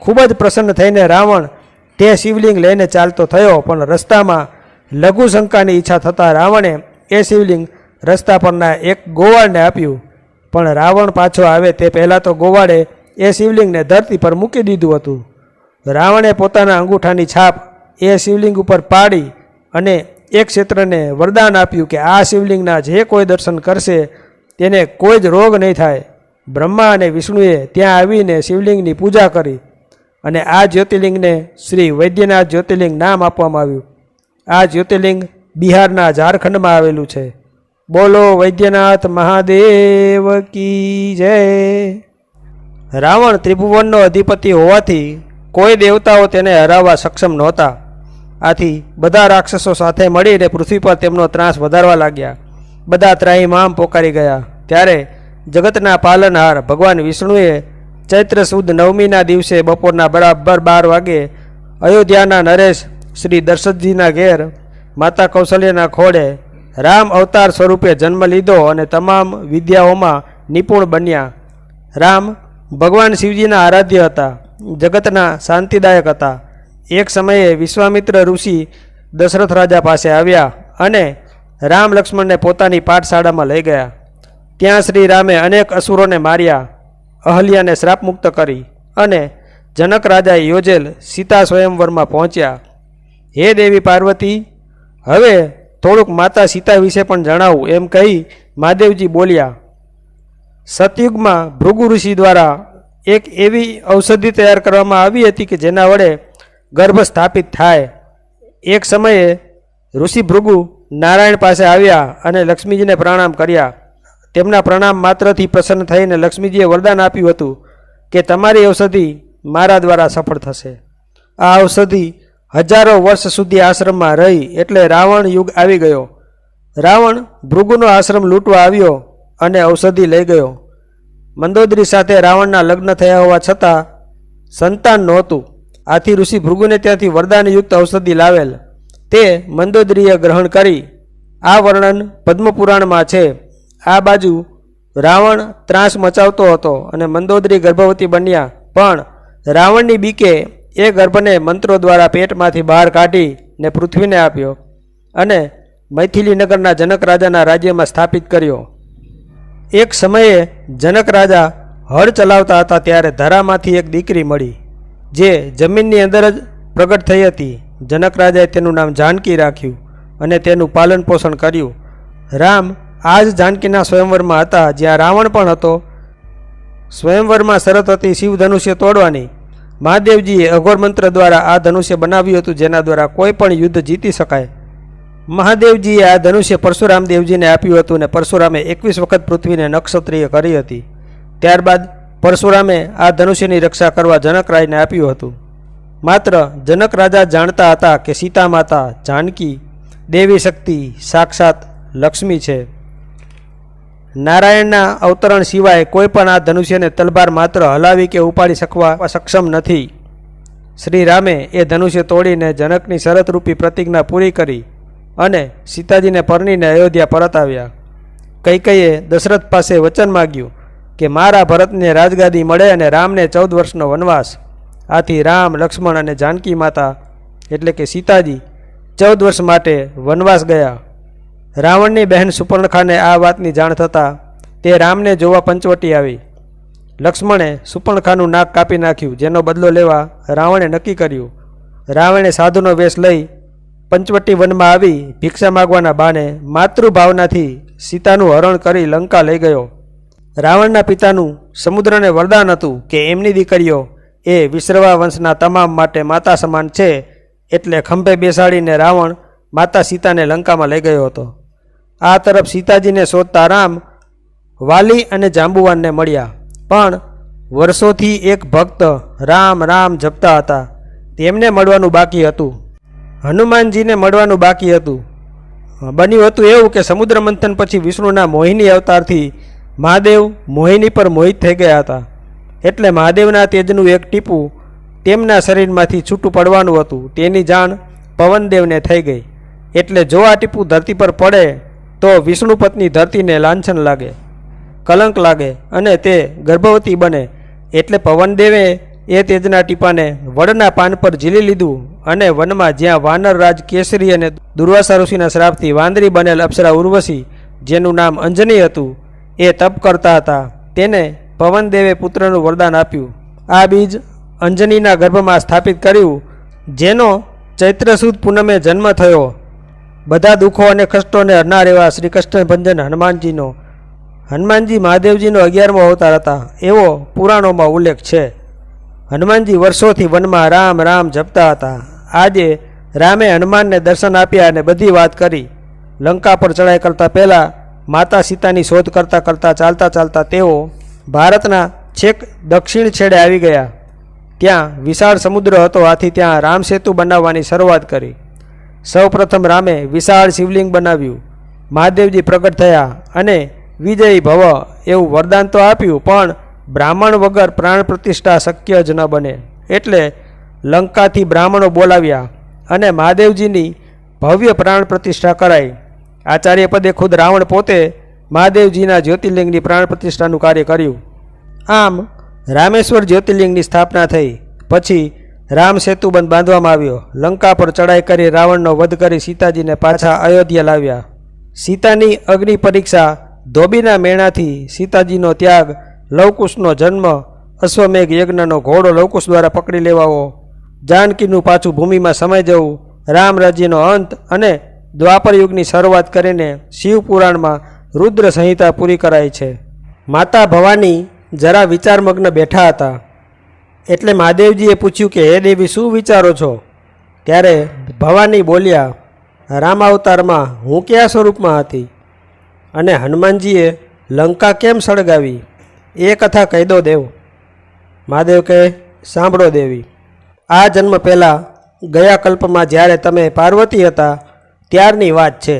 ખૂબ જ પ્રસન્ન થઈને રાવણ તે શિવલિંગ લઈને ચાલતો થયો. પણ રસ્તામાં લઘુશંકાની ઈચ્છા થતાં રાવણે એ શિવલિંગ રસ્તા પરના એક ગોવાળને આપ્યું. પણ રાવણ પાછો આવે તે પહેલાં તો ગોવાળે એ શિવલિંગને ધરતી પર મૂકી દીધું હતું. રાવણે પોતાના અંગૂઠાની છાપ એ શિવલિંગ ઉપર પાડી અને એક ક્ષેત્રને વરદાન આપ્યું કે આ શિવલિંગના જે કોઈ દર્શન કરશે તેને કોઈ જ રોગ નહીં થાય. બ્રહ્મા અને વિષ્ણુએ ત્યાં આવીને શિવલિંગની પૂજા કરી અને આ જ્યોતિર્લિંગને શ્રી વૈદ્યનાથ જ્યોતિર્લિંગ નામ આપવામાં આવ્યું. આ જ્યોતિર્લિંગ બિહારના ઝારખંડમાં આવેલું છે. બોલો વૈદ્યનાથ મહાદેવ કી જય. રાવણ ત્રિભુવનનો અધિપતિ હોવાથી કોઈ દેવતાઓ તેને હરાવવા સક્ષમ નહોતા. આથી બધા રાક્ષસો સાથે મળીને પૃથ્વી પર તેમનો ત્રાસ વધારવા લાગ્યા. બધા ત્રાહિમામ પોકારી ગયા. ત્યારે જગતના પાલનહાર ભગવાન વિષ્ણુએ ચૈત્ર સુદ નવમીના દિવસે બપોરના બરાબર 12 વાગે અયોધ્યાના નરેશ શ્રી દશરથજીના ઘેર માતા કૌશલ્યના ખોળે રામ અવતાર સ્વરૂપે જન્મ લીધો અને તમામ વિદ્યાઓમાં નિપુણ બન્યા. રામ ભગવાન શિવજીના આરાધ્ય હતા, જગતના શાંતિદાયક હતા. એક સમયે વિશ્વામિત્ર ઋષિ દશરથ રાજા પાસે આવ્યા અને રામ લક્ષ્મણને પોતાની પાઠશાળામાં લઈ ગયા. ત્યાં શ્રી રામે અનેક અસુરોને માર્યા, અહલ્યાને શ્રાપમુક્ત કરી અને જનક રાજાએ યોજેલ સીતા સ્વયંવરમાં પહોંચ્યા. હે દેવી પાર્વતી, હવે થોડુંક માતા સીતા વિશે પણ જણાવું એમ કહી મહાદેવજી બોલ્યા. સતયુગમાં ભૃગુ ઋષિ દ્વારા એક એવી ઔષધિ તૈયાર કરવામાં આવી હતી કે જેના વડે ગર્ભ સ્થાપિત થાય. એક સમયે ઋષિ ભૃગુ નારાયણ પાસે આવ્યા અને લક્ષ્મીજીને પ્રણામ કર્યા. તેમના પ્રણામ માત્રથી પ્રસન્ન થઈને લક્ષ્મીજીએ વરદાન આપ્યું હતું કે તમારી ઔષધિ મારા દ્વારા સફળ થશે. આ ઔષધિ હજારો વર્ષ સુધી આશ્રમમાં રહી એટલે રાવણ યુગ આવી ગયો. રાવણ ભૃગુનો આશ્રમ લૂંટવા આવ્યો અને ઔષધિ લઈ ગયો. મંદોદરી સાથે રાવણના લગ્ન થયા હોવા છતાં સંતાન નહોતું. આથી ઋષિ ભૃગુને ત્યાંથી વરદાનયુક્ત ઔષધિ લાવેલ તે મંદોદરીએ ગ્રહણ કરી. આ વર્ણન પદ્મપુરાણમાં છે. આ બાજુ રાવણ ત્રાસ મચાવતો હતો અને મંદોદરી ગર્ભવતી બન્યા, પણ રાવણની બીકે એ ગર્ભને મંત્રો દ્વારા પેટમાંથી બહાર કાઢીને પૃથ્વીને આપ્યો અને મૈથિલી નગરના જનક રાજાના રાજ્યમાં સ્થાપિત કર્યો. એક સમયે જનક રાજા હળ ચલાવતા હતા ત્યારે ધરામાંથી એક દીકરી મળી જે જમીનની અંદર જ પ્રગટ થઈ હતી. જનક રાજાએ તેનું નામ જાનકી રાખ્યું અને તેનું પાલન પોષણ કર્યું. રામ આ જ જાનકીના સ્વયંવરમાં હતા જ્યાં રાવણ પણ હતો. સ્વયંવરમાં શરત હતી શિવ ધનુષ્ય તોડવાની. મહાદેવજીએ અઘોર મંત્ર દ્વારા આ ધનુષ્ય બનાવ્યું હતું જેના દ્વારા કોઈ પણ યુદ્ધ જીતી શકાય. મહાદેવજીએ આ ધનુષ્ય પરશુરામ દેવજીને આપ્યું હતું અને પરશુરામે 21 વખત પૃથ્વીને નક્ષત્રિય કરી હતી. ત્યારબાદ પરશુરામે આ ધનુષ્યની રક્ષા કરવા જનક રાયને આપ્યું હતું. માત્ર જનક રાજા જાણતા હતા કે સીતા માતા જાનકી દેવી શક્તિ સાક્ષાત લક્ષ્મી છે. નારાયણના અવતરણ સિવાય કોઈ પણ આ ધનુષ્યને તલવાર માત્ર હલાવી કે ઉપાડી શકવા સક્ષમ નથી. શ્રી રામે એ ધનુષ્ય તોડીને જનકની શરતરૂપી પ્રતિજ્ઞા પૂરી કરી અને સીતાજીને પરણીને અયોધ્યા પરત આવ્યા. કૈકેયીએ દશરથ પાસે વચન માગ્યું કે મારા ભરતને રાજગાદી મળે અને રામને 14 વર્ષનો વનવાસ. આથી રામ, લક્ષ્મણ અને જાનકી માતા એટલે કે સીતાજી 14 વર્ષ માટે વનવાસ ગયા. રાવણની બહેન સુપર્ણખાને આ વાતની જાણ થતાં તે રામને જોવા પંચવટી આવી. લક્ષ્મણે સુપર્ણખાનું નાક કાપી નાખ્યું, જેનો બદલો લેવા રાવણે નક્કી કર્યું. રાવણે સાધુનો વેશ લઈ પંચવટી વનમાં આવી ભિક્ષા માગવાના બહાને માતૃભાવનાથી સીતાનું હરણ કરી લંકા લઈ ગયો. રાવણના પિતાનું સમુદ્રને વરદાન હતું કે એમની દીકરીઓ એ વિશ્રવા વંશના તમામ માટે માતા સમાન છે, એટલે ખંભે બેસાડીને રાવણ માતા સીતાને લંકામાં લઈ ગયો હતો. આ તરફ સીતાજીને શોધતા રામ વાલી અને જાંબુવાનને મળ્યા, પણ વર્ષોથી એક ભક્ત રામ રામ જપતા હતા તેમને મળવાનું બાકી હતું. હનુમાનજીને મળવાનું બાકી હતું. બન્યું હતું એવું કે સમુદ્ર મંથન પછી વિષ્ણુના મોહિની અવતારથી મહાદેવ મોહિની પર મોહિત થઈ ગયા હતા. એટલે મહાદેવના તેજનું એક ટીપું તેમના શરીરમાંથી છૂટું પડવાનું હતું. તેની જાણ પવનદેવને થઈ ગઈ. એટલે જો આ ટીપું ધરતી પર પડે તો વિષ્ણુ પત્ની ધરતીને લાંછન લાગે, કલંક લાગે અને તે ગર્ભવતી બને. એટલે પવનદેવે એ તેજના ટીપાને વડના પાન પર ઝીલી લીધું અને વનમાં જ્યાં વાનર રાજ કેસરી અને દુર્વાસા ઋષિના શ્રાપથી વાંદરી બનેલ અપ્સરા ઉર્વશી, જેનું નામ અંજની હતું, એ તપ કરતા હતા તેને પવનદેવે પુત્રનું વરદાન આપ્યું. આ બીજ અંજનીના ગર્ભમાં સ્થાપિત કર્યું, જેનો ચૈત્ર સુદ પૂનમે જન્મ થયો. બધા દુઃખો અને કષ્ટોને હરનાર એવા શ્રી કૃષ્ણ ભંજન હનુમાનજીનો. હનુમાનજી મહાદેવજીનો 11મો અવતાર હતા એવો પુરાણોમાં ઉલ્લેખ છે. હનુમાનજી વર્ષોથી વનમાં રામ રામ જપતા હતા. આજે રામે હનુમાનને દર્શન આપ્યા અને બધી વાત કરી. લંકા પર ચડાઈ કરતાં પહેલાં માતા સીતાની શોધ કરતાં કરતાં ચાલતા ચાલતા તેઓ ભારતના છેક દક્ષિણ છેડે આવી ગયા. ત્યાં વિશાળ સમુદ્ર હતો, આથી ત્યાં રામ સેતુ બનાવવાની શરૂઆત કરી. સૌપ્રથમ રામે વિશાળ શિવલિંગ બનાવ્યું. મહાદેવજી પ્રગટ થયા અને વિજયી ભવ એવું વરદાન તો આપ્યું, પણ બ્રાહ્મણ વગર પ્રાણ પ્રતિષ્ઠા શક્ય જ ન બને. એટલે લંકાથી બ્રાહ્મણો બોલાવ્યા અને મહાદેવજીની ભવ્ય પ્રાણ પ્રતિષ્ઠા કરાઈ. આચાર્ય પદે ખુદ રાવણ પોતે મહાદેવજીના જ્યોતિર્લિંગની પ્રાણ પ્રતિષ્ઠાનું કાર્ય કર્યું. આમ રામેશ્વર જ્યોતિર્લિંગની સ્થાપના થઈ. પછી રામ સેતુબંધ બાંધવામાં આવ્યો. લંકા પર ચડાઈ કરી રાવણનો વધ કરી સીતાજીને પાછા અયોધ્યા લાવ્યા. સીતાની અગ્નિ પરીક્ષા, ધોબીના મેણાથી સીતાજીનો ત્યાગ, લવકુશનો જન્મ, અશ્વમેઘ યજ્ઞનો ઘોડો લવકુશ દ્વારા પકડી લેવાવો, જાનકીનું પાછું ભૂમિમાં સમાઈ જવું, રામ રાજ્યનો અંત અને દ્વાપર યુગની શરૂઆત કરીને શિવપુરાણમાં રુદ્ર સંહિતા પૂરી કરાઈ છે. માતા ભવાની જરા વિચારમગ્ન બેઠા હતા. એટલે મહાદેવજીએ પૂછ્યું કે હે દેવી, શું વિચારો છો? ત્યારે ભવાની બોલ્યા, રામાવતારમાં હું કયા સ્વરૂપમાં હતી અને હનુમાનજીએ લંકા કેમ સળગાવી એ કથા કહી દો દેવ. મહાદેવ કહે, સાંભળો દેવી, આ જન્મ પહેલાં ગયા કલ્પમાં જ્યારે તમે પાર્વતી હતા ત્યારની વાત છે.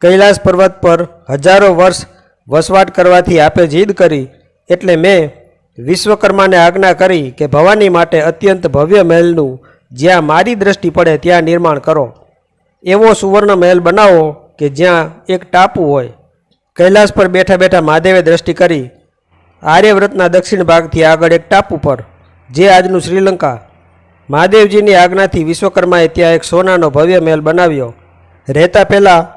કૈલાસ પર્વત પર હજારો વર્ષ વસવાટ કરવાથી આપે જીદ કરી, એટલે મેં વિશ્વકર્માને આજ્ઞા કરી કે ભવાની માટે અત્યંત ભવ્ય મહેલનું જ્યાં મારી દ્રષ્ટિ પડે ત્યાં નિર્માણ કરો. એવો સુવર્ણ મહેલ બનાવો કે જ્યાં એક ટાપુ હોય. કૈલાસ પર બેઠા બેઠા મહાદેવે દ્રષ્ટિ કરી આર્યવ્રતના દક્ષિણ ભાગથી આગળ એક ટાપુ પર, જે આજનું શ્રીલંકા. મહાદેવજીની આજ્ઞાથી વિશ્વકર્માએ ત્યાં એક સોનાનો ભવ્ય મહેલ બનાવ્યો. રહેતા પહેલાં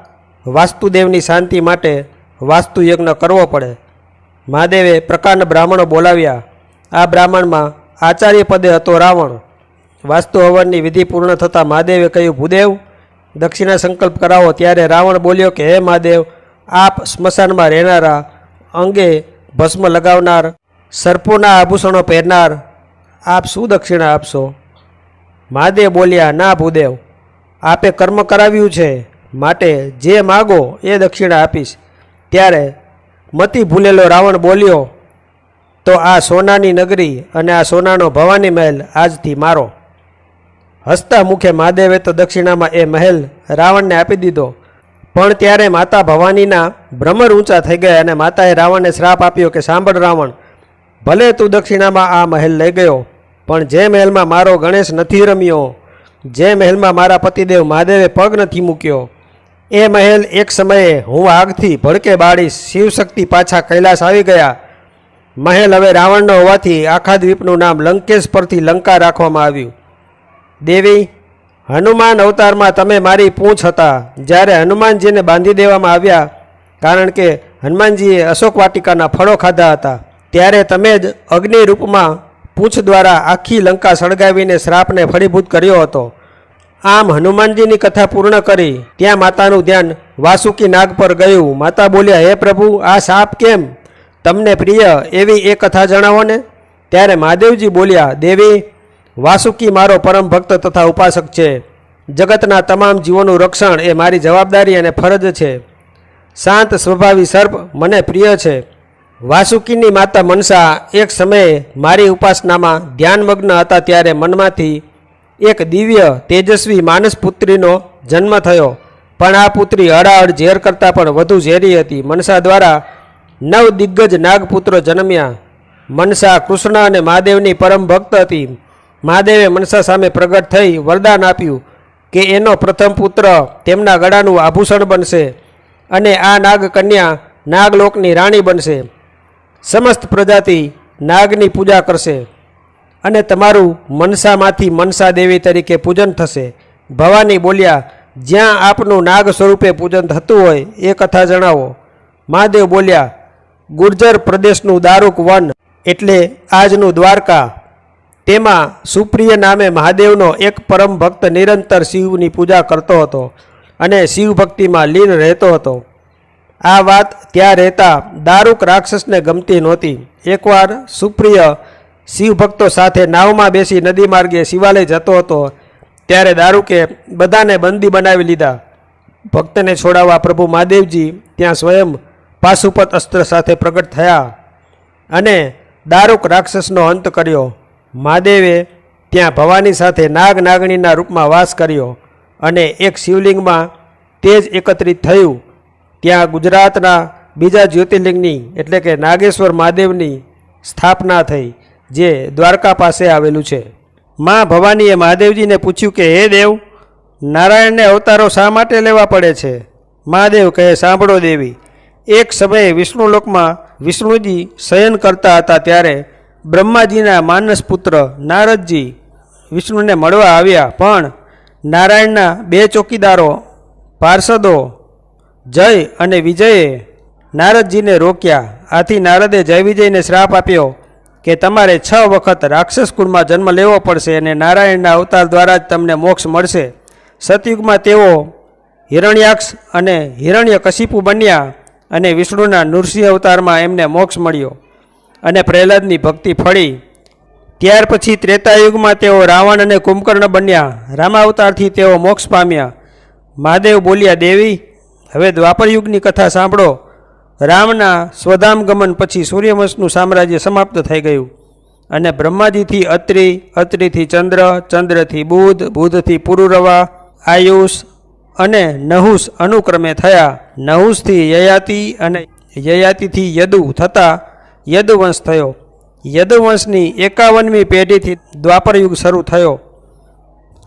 વાસ્તુદેવની શાંતિ માટે વાસ્તુ યજ્ઞ કરવો પડે. મહાદેવે પ્રકાંડ બ્રાહ્મણો બોલાવ્યા. આ બ્રાહ્મણમાં આચાર્ય પદે હતો રાવણ. વાસ્તુ હવનની વિધિ પૂર્ણ થતાં મહાદેવે કહ્યું, ભૂદેવ, દક્ષિણા સંકલ્પ કરાવો. ત્યારે રાવણ બોલ્યો કે હે મહાદેવ, આપ સ્મશાનમાં રહેનારા, અંગે ભસ્મ લગાવનાર, સર્પોના આભૂષણો પહેરનાર, આપ શું દક્ષિણા આપશો? મહાદેવ બોલ્યા, ના ભૂદેવ, આપે કર્મ કરાવ્યું છે, માટે જે માગો એ દક્ષિણા આપીશ. ત્યારે મતિ ભૂલેલો રાવણ બોલ્યો, તો આ સોનાની નગરી અને આ સોનાનો ભવાની મહેલ આજથી મારો. હસતા મુખે મહાદેવે તો દક્ષિણામાં એ મહેલ રાવણને આપી દીધો. પણ ત્યારે માતા ભવાનીના ભ્રમર ઊંચા થઈ ગયા અને માતાએ રાવણને શ્રાપ આપ્યો કે સાંભળ રાવણ, ભલે તું દક્ષિણામાં આ મહેલ લઈ ગયો, પણ જે મહેલમાં મારો ગણેશ નથી રમ્યો, જે મહેલમાં મારા પતિદેવ મહાદેવે પગ નથી મૂક્યો, એ મહેલ એક સમયે હું આગથી ભડકે બાળીશ. શિવશક્તિ પાછા કૈલાસ આવી ગયા. મહેલ હવે રાવણનો હોવાથી આખા દ્વીપનું નામ લંકેશ પરથી લંકા રાખવામાં આવ્યું. દેવી, હનુમાન અવતારમાં તમે મારી પૂંછ હતા. જ્યારે હનુમાનજીને બાંધી દેવામાં આવ્યા, કારણ કે હનુમાનજીએ અશોક વાટિકાના ફળો ખાધા હતા, ત્યારે તમે જ અગ્નિ રૂપમાં પૂંછ દ્વારા આખી લંકા સળગાવીને શ્રાપને ફળીભૂત કર્યો હતો. આમ હનુમાનજીની કથા પૂર્ણ કરી ત્યાં માતાનું ધ્યાન વાસુકી નાગ પર ગયું. માતા બોલ્યા, હે પ્રભુ, આ સાપ કેમ? તમને પ્રિય એવી એ કથા જણાવો ને. ત્યારે મહાદેવજી બોલ્યા, દેવી, વાસુકી મારો પરમ ભક્ત તથા ઉપાસક છે. જગતના તમામ જીવોનું રક્ષણ એ મારી જવાબદારી અને ફરજ છે. શાંત સ્વભાવી સર્પ મને પ્રિય છે. વાસુકીની માતા મનસા એક સમયે મારી ઉપાસનામાં ધ્યાનમગ્ન હતા. ત્યારે મનમાંથી એક દિવ્ય તેજસ્વી માનસ પુત્રીનો જન્મ થયો. પણ આ પુત્રી અડાઅડ ઝેર કરતાં પણ વધુ ઝેરી હતી. મનસા દ્વારા 9 દિગ્ગજ નાગપુત્રો જન્મ્યા. મનસા કૃષ્ણ અને મહાદેવની પરમ ભક્ત હતી. મહાદેવે મનસા સામે પ્રગટ થઈ વરદાન આપ્યું કે એનો પ્રથમ પુત્ર તેમના ગળાનું આભૂષણ બનશે અને આ નાગ કન્યા નાગલોકની રાણી બનશે. સમસ્ત પ્રજાતિ નાગની પૂજા કરશે અને તમારું મનસામાંથી મનસા દેવી તરીકે પૂજન થશે. ભવાની બોલ્યા, જ્યાં આપનું નાગ સ્વરૂપે પૂજન થતું હોય એ કથા જણાવો. મહાદેવ બોલ્યા, ગુર્જર પ્રદેશનું દારૂક વન એટલે આજનું દ્વારકા, તેમાં સુપ્રિય નામે મહાદેવનો એક પરમ ભક્ત નિરંતર શિવની પૂજા કરતો હતો અને શિવ ભક્તિમાં લીન રહેતો હતો. આ વાત ત્યાં રહેતા દારૂક રાક્ષસને ગમતી નહોતી. એકવાર સુપ્રિય શિવ ભક્તો સાથે નાવમાં બેસી નદી માર્ગે શિવાલય જતો હતો. ત્યારે દારૂકે બધાને બંદી બનાવી લીધા. ભક્તને છોડાવવા પ્રભુ મહાદેવજી ત્યાં સ્વયં પાશુપત અસ્ત્ર સાથે પ્રગટ થયા અને દારૂક રાક્ષસનો અંત કર્યો. મહાદેવે ત્યાં ભવાની સાથે નાગ નાગણીના રૂપમાં વાસ કર્યો અને એક શિવલિંગમાં તેજ એકત્રિત થયું. ત્યાં ગુજરાતના બીજા જ્યોતિર્લિંગની એટલે કે નાગેશ્વર મહાદેવની સ્થાપના થઈ, જે દ્વારકા પાસે આવેલું છે. માં ભવાનીએ મહાદેવજીને પૂછ્યું કે હે દેવ, નારાયણને અવતારો શા માટે લેવા પડે છે? મહાદેવ કહે, સાંભળો દેવી, એક સમયે વિષ્ણુલોકમાં વિષ્ણુજી શયન કરતા હતા. ત્યારે બ્રહ્માજીના માનસ પુત્ર નારદજી વિષ્ણુને મળવા આવ્યા, પણ નારાયણના બે ચોકીદારો પાર્ષદો જય અને વિજયે નારદજીને રોક્યા. આથી નારદે જય વિજયને શ્રાપ આપ્યો કે તમારે 6 વખત રાક્ષસ કુળમાં જન્મ લેવો પડશે અને નારાયણના અવતાર દ્વારા જ તમને મોક્ષ મળશે. સતયુગમાં તેઓ હિરણ્યાક્ષ અને હિરણ્યકશિપુ બન્યા અને વિષ્ણુના નૃસિંહ અવતારમાં એમને મોક્ષ મળ્યો અને પ્રહલાદની ભક્તિ ફળી. ત્યાર પછી ત્રેતાયુગમાં તેઓ રાવણ અને કુંભકર્ણ બન્યા. રામાવતારથી તેઓ મોક્ષ પામ્યા. મહાદેવ બોલ્યા, દેવી, હવે દ્વાપરયુગની કથા સાંભળો. રામના સ્વધામ ગમન પછી સૂર્યવંશનું સામ્રાજ્ય સમાપ્ત થઈ ગયું અને બ્રહ્માજીથી અત્રિ, અત્રિથી ચંદ્ર, ચંદ્રથી બુધ, બુધથી પુરુરવા, આયુષ અને નહુસ અનુક્રમે થયા. નહુસથી યયાતિ અને યયાતિથી યદુ થતાં યદુવંશ થયો. યદુવંશની 51મી પેઢીથી દ્વાપરયુગ શરૂ થયો.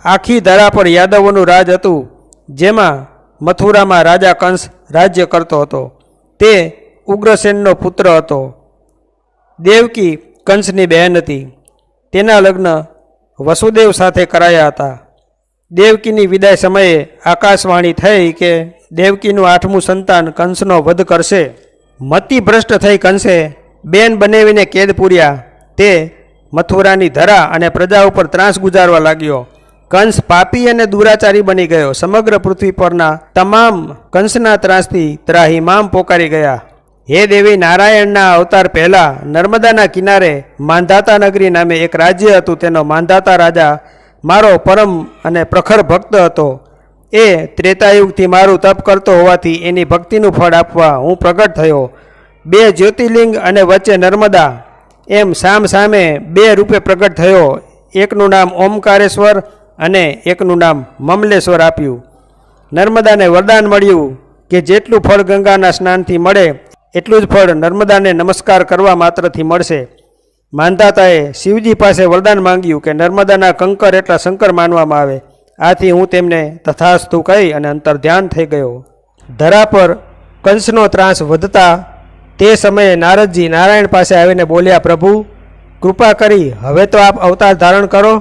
આખી ધરા પર યાદવોનું રાજ હતું, જેમાં મથુરામાં રાજા કંસ રાજ્ય કરતો હતો. તે ઉગ્રસેનનો પુત્ર હતો. દેવકી કંસની બહેન હતી. તેના લગ્ન વસુદેવ સાથે કરાયા હતા. દેવકીની વિદાય સમયે આકાશવાણી થઈ કે દેવકીનું 8મું સંતાન કંસનો વધ કરશે. મતિભ્રષ્ટ થઈ કંસે બેન બનાવીને કેદ પૂર્યા. તે મથુરાની ધરા અને પ્રજા ઉપર ત્રાસ ગુજારવા લાગ્યો. કંસ પાપી અને દુરાચારી બની ગયો. સમગ્ર પૃથ્વી પરના તમામ કંસના ત્રાસથી ત્રાહિમામ પોકારી ગયા. હે દેવી, નારાયણના અવતાર પહેલાં નર્મદાના કિનારે માંધાતા નગરી નામે એક રાજ્ય હતું. તેનો માંધાતા રાજા મારો પરમ અને પ્રખર ભક્ત હતો. એ ત્રેતાયુગથી મારું તપ કરતો હોવાથી એની ભક્તિનું ફળ આપવા હું પ્રગટ થયો. 2 જ્યોતિર્લિંગ અને વચ્ચે નર્મદા એમ સામ સામે 2 રૂપે પ્રગટ થયો. એકનું નામ ઓમકારેશ્વર અને એકનું નામ મમલેશ્વર આપ્યું. નર્મદાને વરદાન મળ્યું કે જેટલું ફળ ગંગાના સ્નાનથી મળે એટલું જ ફળ નર્મદાને નમસ્કાર કરવા માત્રથી મળશે. માંધાતાએ શિવજી પાસે વરદાન માંગ્યું કે નર્મદાના કંકર એટલા શંકર માનવામાં આવે. આથી હું તેમને તથાસ્તુ કહી અને અંતર ધ્યાન થઈ ગયો. ધરા પર કંસનો ત્રાસ વધતા તે સમયે નારદજી નારાયણ પાસે આવીને બોલ્યા, પ્રભુ, કૃપા કરી હવે તો આપ અવતાર ધારણ કરો.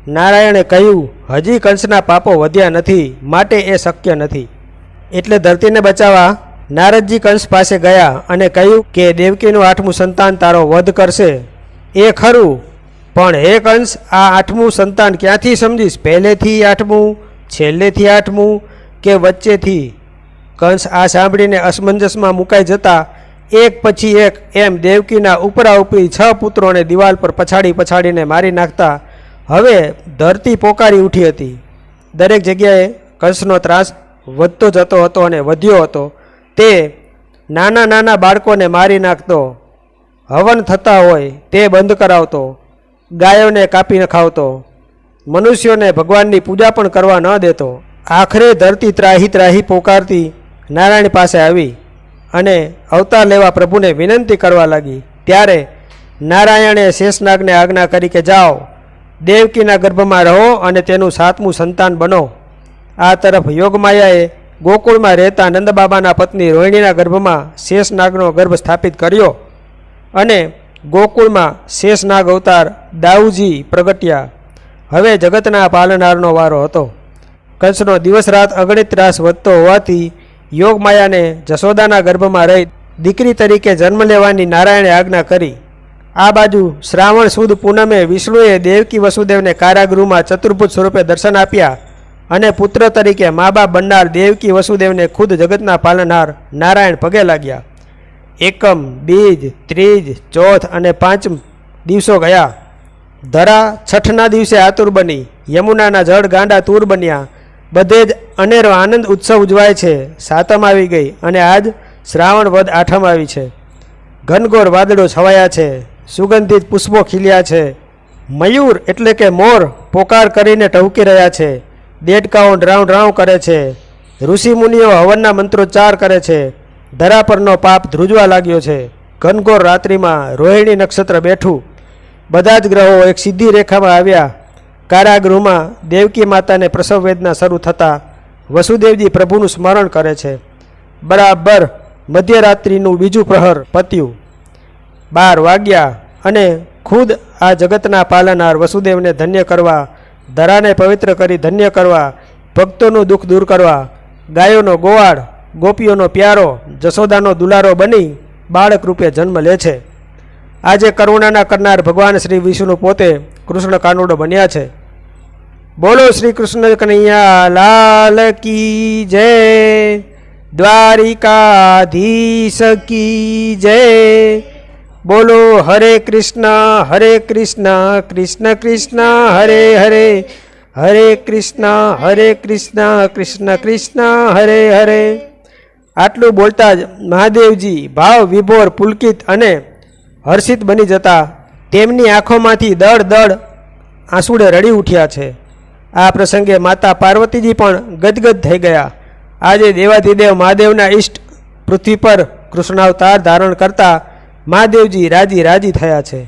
નારાયણે કહ્યું, હજી કંસના પાપો વધ્યા નથી, માટે એ શક્ય નથી. એટલે ધરતીને બચાવવા નારદજી કંસ પાસે ગયા અને કહ્યું કે દેવકીનું 8મું સંતાન તારો વધ કરશે. એ ખરું, પણ હે કંસ, આ 8મું સંતાન ક્યાંથી સમજીશ? પહેલેથી 8મું, છેલ્લેથી 8મું કે વચ્ચેથી? કંસ આ સાંભળીને અસમંજસમાં મુકાઈ જતા એક પછી એક એમ દેવકીના ઉપરા ઉપરી 6 પુત્રોને દિવાલ પર પછાડીને મારી નાખતા હવે ધરતી પોકારી ઉઠી હતી. દરેક જગ્યાએ કંસનો ત્રાસ વધતો જતો હતો અને વધ્યો હતો. તે નાના નાના બાળકોને મારી નાખતો, હવન થતા હોય તે બંધ કરાવતો, ગાયોને કાપી નખાવતો, મનુષ્યોને ભગવાનની પૂજા પણ કરવા ન દેતો. આખરે ધરતી ત્રાહી ત્રાહી પોકારતી નારાયણ પાસે આવી અને અવતાર લેવા પ્રભુને વિનંતી કરવા લાગી. ત્યારે નારાયણે શેષનાગને આજ્ઞા કરી કે જાઓ, દેવકીના ગર્ભમાં રહો અને તેનું 7મું સંતાન બનો. આ તરફ યોગમાયાએ ગોકુળમાં રહેતા નંદબાબાના પત્ની રોહિણીના ગર્ભમાં શેષનાગનો ગર્ભ સ્થાપિત કર્યો અને ગોકુળમાં શેષનાગ અવતાર દાઉજી પ્રગટ્યા. હવે જગતના પાલનહારનો વારો હતો. કંસનો દિવસ રાત અગણિત ત્રાસ વધતો હોવાથી યોગમાયાને જશોદાના ગર્ભમાં રહી દીકરી તરીકે જન્મ લેવાની નારાયણે આજ્ઞા કરી. આ બાજુ શ્રાવણ સુદ પૂનમે વિષ્ણુએ દેવકી વસુદેવને કારાગૃહમાં ચતુર્ભુજ સ્વરૂપે દર્શન આપ્યા અને પુત્ર તરીકે મા બાપ બનનાર દેવકી વસુદેવને ખુદ જગતના પાલનહાર નારાયણ પગે લાગ્યા. એકમ, બીજ, ત્રીજ, ચોથ અને પાંચમ દિવસો ગયા. ધરા છઠના દિવસે આતુર બની, યમુનાના જળ ગાંડા તૂર બન્યા. બધે જ અનેરો આનંદ ઉત્સવ ઉજવાય છે. સાતમ આવી ગઈ અને આજ શ્રાવણ વદ આઠમ આવી છે. ઘનઘોર વાદળો છવાયા છે, સુગંધિત પુષ્પો ખીલ્યા છે. મયુર એટલે કે મોર પોકાર કરીને ટહુકી રહ્યા છે. દેડકાઓ ડ્રાઉં ડ્રાઉં કરે છે. ઋષિમુનિઓ હવનના મંત્રોચ્ચાર કરે છે. ધરા પરનો પાપ ધ્રુજવા લાગ્યો છે. ઘનઘોર રાત્રિમાં રોહિણી નક્ષત્ર બેઠું. બધા જ ગ્રહો એક સીધી રેખામાં આવ્યા. કારાગૃહમાં દેવકી માતાને પ્રસવ વેદના શરૂ થતાં વસુદેવજી પ્રભુનું સ્મરણ કરે છે. બરાબર મધ્યરાત્રિનું બીજું પ્રહર પત્યું. 12 વાગ્યા અને ખુદ આ જગતના પાલનહાર વસુદેવને ધન્ય કરવા, ધરાને પવિત્ર કરી ધન્ય કરવા, ભક્તોનું દુઃખ દૂર કરવા, ગાયોનો ગોવાળ, ગોપીઓનો પ્યારો, જશોદાનો દુલારો બની બાળક રૂપે જન્મ લે છે. આજે કરુણાના કરનાર ભગવાન શ્રી વિષ્ણુ પોતે કૃષ્ણ કાનુડો બન્યા છે. બોલો શ્રી કૃષ્ણ કનૈયા લાલ કી જય, દ્વારિકાધીશ કી જય. બોલો હરે કૃષ્ણ કૃષ્ણ કૃષ્ણ હરે હરે, હરે કૃષ્ણ કૃષ્ણ કૃષ્ણ હરે હરે. આટલું બોલતા જ મહાદેવજી ભાવ વિભોર, પુલકિત અને હર્ષિત બની જતા તેમની આંખોમાંથી દળ દળ આંસુડે રડી ઉઠ્યા છે. આ પ્રસંગે માતા પાર્વતીજી પણ ગદગદ થઈ ગયા. આજે દેવાધિદેવ મહાદેવના ઈષ્ટ પૃથ્વી પર કૃષ્ણાવતાર ધારણ કરતા મહાદેવજી રાજી રાજી થયા છે.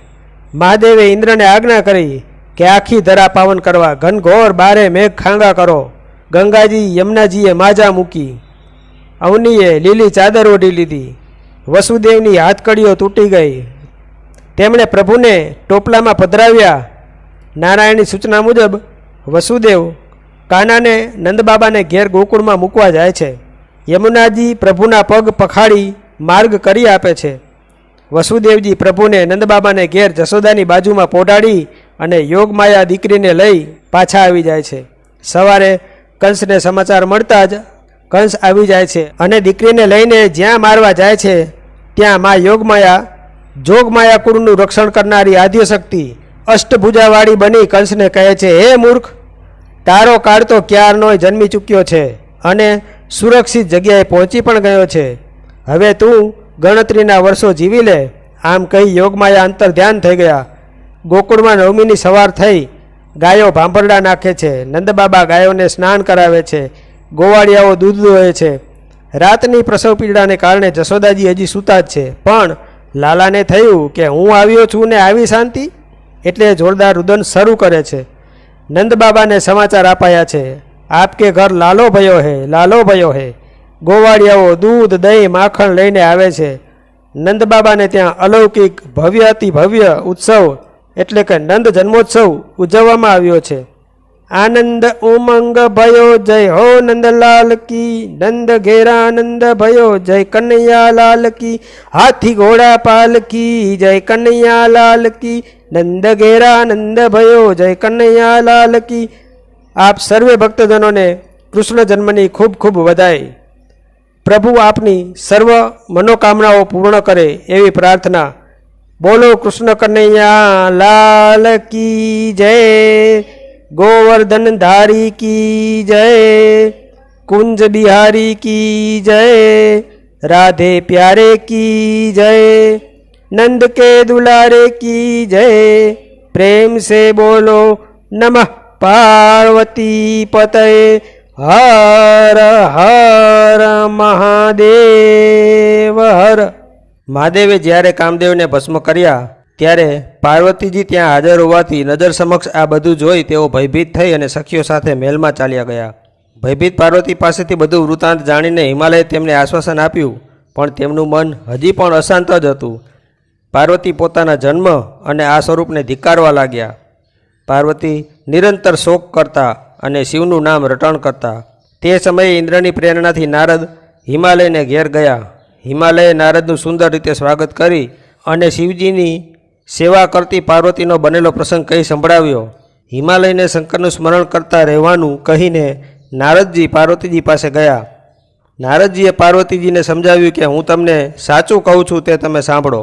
મહાદેવે ઇન્દ્રને આજ્ઞા કરી કે આખી ધરા પાવન કરવા ઘનઘોર બારે મેઘ ખાંગા કરો. ગંગાજી યમુનાજીએ માજા મૂકી. અવનીએ લીલી ચાદર ઓઢી લીધી. વસુદેવની હાથકડીઓ તૂટી ગઈ. તેમણે પ્રભુને ટોપલામાં પધરાવ્યા. નારાયણની સૂચના મુજબ વસુદેવ કાનાને નંદબાબાને ઘેર ગોકુળમાં મૂકવા જાય છે. યમુનાજી પ્રભુના પગ પખાડી માર્ગ કરી આપે છે. વસુદેવજી પ્રભુને નંદબાબાને ઘેર જશોદાની બાજુમાં પોઢાડી અને યોગમાયા દીકરીને લઈ પાછા આવી જાય છે. સવારે કંસને સમાચાર મળતા જ કંસ આવી જાય છે અને દીકરીને લઈને જ્યાં મારવા જાય છે ત્યાં મા યોગમાયા જોગમાયા કુળનું રક્ષણ કરનારી આદ્યશક્તિ અષ્ટભુજાવાળી બની કંસને કહે છે, હે મૂર્ખ, તારો કાળ તો ક્યારનો જન્મી ચૂક્યો છે અને સુરક્ષિત જગ્યાએ પહોંચી પણ ગયો છે. હવે તું ગણતરીના વર્ષો જીવી લે. આમ કહી યોગમાયા અંતર ધ્યાન થઈ ગયા. ગોકુળમાં નવમીની સવાર થઈ. ગાયો ભાંભરડા નાખે છે. નંદબાબા ગાયોને સ્નાન કરાવે છે. ગોવાળિયાઓ દૂધ દોહે છે. રાતની પ્રસવ પીડાને કારણે જશોદાજી હજી સૂતા જ છે. પણ લાલાને થયું કે હું આવ્યો છું ને આવી શાંતિ, એટલે જોરદાર રુદન શરૂ કરે છે. નંદબાબાને સમાચાર અપાયા છે, આપકે ઘર લાલો ભયો હે, લાલો ભયો હે. ગોવાળિયાઓ દૂધ, દહીં, માખણ લઈને આવે છે. નંદબાબાને ત્યાં અલૌકિક ભવ્ય અતિ ભવ્ય ઉત્સવ એટલે કે નંદ જન્મોત્સવ ઉજવવામાં આવ્યો છે. આનંદ ઉમંગ ભયો જય હો નંદલાલ કી, નંદ ઘેરાનંદ ભયો જય કનૈયા લાલ કી, હાથી ઘોડા પાલ કી જય કનૈયા લાલ કી, નંદ ઘેરાનંદ ભયો જય કનૈયા લાલ કી. આપ સર્વે ભક્તજનોને કૃષ્ણ જન્મની ખૂબ ખૂબ વધાઈ. પ્રભુ આપની સર્વ મનોકામનાઓ પૂર્ણ કરે એવી પ્રાર્થના. બોલો કૃષ્ણ કનૈયા લાલ કી જય, गोवर्धन धारी की जय, कुंज बिहारी की जय, राधे प्यारे की जय, नंद के दुलारे की जय. प्रेम से बोलो नमः पार्वती पतये हर हर મહાદેવ હર. મહાદેવે જ્યારે કામદેવને ભસ્મ કર્યા ત્યારે પાર્વતીજી ત્યાં હાજર હોવાથી નજર સમક્ષ આ બધું જોઈ તેઓ ભયભીત થઈ અને સખીઓ સાથે મહેલમાં ચાલ્યા ગયા. ભયભીત પાર્વતી પાસેથી બધું વૃત્તાંત જાણીને હિમાલયે તેમને આશ્વાસન આપ્યું, પણ તેમનું મન હજી પણ અશાંત જ હતું. પાર્વતી પોતાના જન્મ અને આ સ્વરૂપને ધિક્કારવા લાગ્યા. પાર્વતી નિરંતર શોક કરતા અને શિવનું નામ રટણ કરતા. તે સમયે ઇન્દ્રની પ્રેરણાથી નારદ હિમાલયને ઘેર ગયા. હિમાલયે નારદનું સુંદર રીતે સ્વાગત કરી અને શિવજીની સેવા કરતી પાર્વતીનો બનેલો પ્રસંગ કહી સંભળાવ્યો. હિમાલયને શંકરનું સ્મરણ કરતા રહેવાનું કહીને નારદજી પાર્વતીજી પાસે ગયા. નારદજીએ પાર્વતીજીને સમજાવ્યું કે હું તમને સાચું કહું છું તે તમે સાંભળો.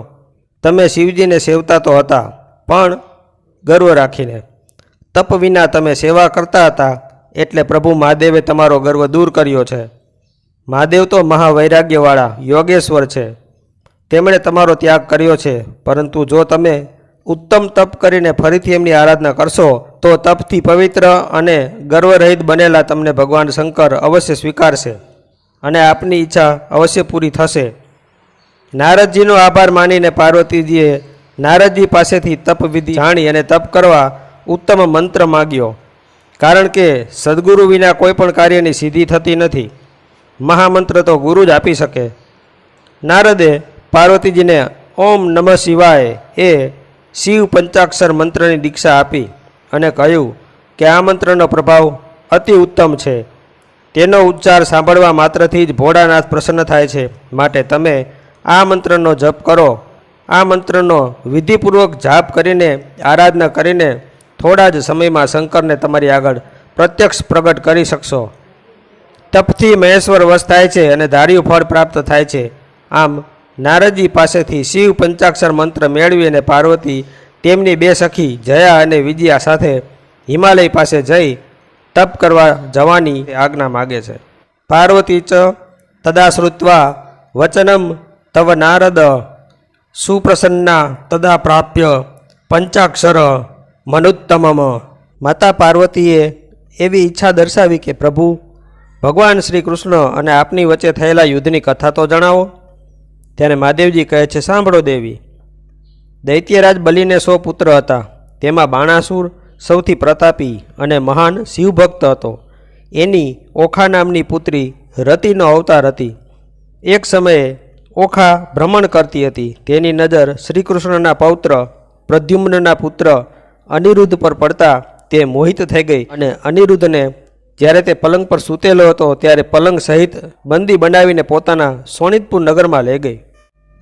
તમે શિવજીને સેવતા તો હતા, પણ ગર્વ રાખીને. તપ વિના તમે સેવા કરતા હતા, એટલે પ્રભુ મહાદેવે તમારો ગર્વ દૂર કર્યો છે. મહાદેવ તો મહાવૈરાગ્યવાળા યોગેશ્વર છે. તેમણે તમારો ત્યાગ કર્યો છે, પરંતુ જો તમે ઉત્તમ તપ કરીને ફરીથી એમની આરાધના કરશો તો તપથી પવિત્ર અને ગર્વરહિત બનેલા તમને ભગવાન શંકર અવશ્ય સ્વીકારશે અને આપની ઈચ્છા અવશ્ય પૂરી થશે. નારદજીનો આભાર માનીને પાર્વતીજીએ નારદજી પાસેથી તપ વિધિ જાણી અને તપ કરવા ઉત્તમ મંત્ર માગ્યો, કારણ કે સદગુરુ વિના કોઈ પણ કાર્યની સિદ્ધિ થતી નથી. મહામંત્ર તો ગુરુ જ આપી શકે. નારદે પાર્વતીજીને ઓમ નમઃ શિવાય એ શિવ પંચાક્ષર મંત્રની દીક્ષા આપી અને કહ્યું કે આ મંત્રનો પ્રભાવ અતિ ઉત્તમ છે. તેનો ઉચ્ચાર સાંભળવા માત્રથી જ ભોળાનાથ પ્રસન્ન થાય છે. માટે તમે આ મંત્રનો જપ કરો. આ મંત્રનો વિધિપૂર્વક જાપ કરીને આરાધના કરીને થોડા જ સમયમાં શંકરને તમારી આગળ પ્રત્યક્ષ પ્રગટ કરી શકશો. તપથી મહેશ્વર વશ થાય છે અને ધાર્યું ફળ પ્રાપ્ત થાય છે. આમ નારદજી પાસેથી શિવ પંચાક્ષર મંત્ર મેળવી અને પાર્વતી તેમની બે સખી જયા અને વિજયા સાથે હિમાલય પાસે જઈ તપ કરવા જવાની આજ્ઞા માગે છે. પાર્વતી ચ તદા શ્રુત્વા વચનમ તવ નારદ સુપ્રસન્ના તદા પ્રાપ્ય પંચાક્ષર મનુત્તમમ. માતા પાર્વતીએ એવી ઈચ્છા દર્શાવી કે પ્રભુ ભગવાન શ્રી કૃષ્ણ અને આપની વચ્ચે થયેલા યુદ્ધની કથા તો જણાવો. ત્યારે મહાદેવજી કહે છે, સાંભળો દેવી. દૈત્યરાજ બલિને 100 પુત્ર હતા. તેમાં બાણાસુર સૌથી પ્રતાપી અને મહાન શિવભક્ત હતો. એની ઓખા નામની પુત્રી રતિનો અવતાર હતી. એક સમયે ઓખા ભ્રમણ કરતી હતી. તેની નજર શ્રીકૃષ્ણના પૌત્ર પ્રદ્યુમ્નના પુત્ર અનિરુદ્ધ પર પડતા તે મોહિત થઈ ગઈ અને અનિરુદ્ધને જ્યારે તે પલંગ પર સૂતેલો હતો ત્યારે પલંગ સહિત બંદી બનાવીને પોતાના સોનિતપુર નગરમાં લઈ ગઈ.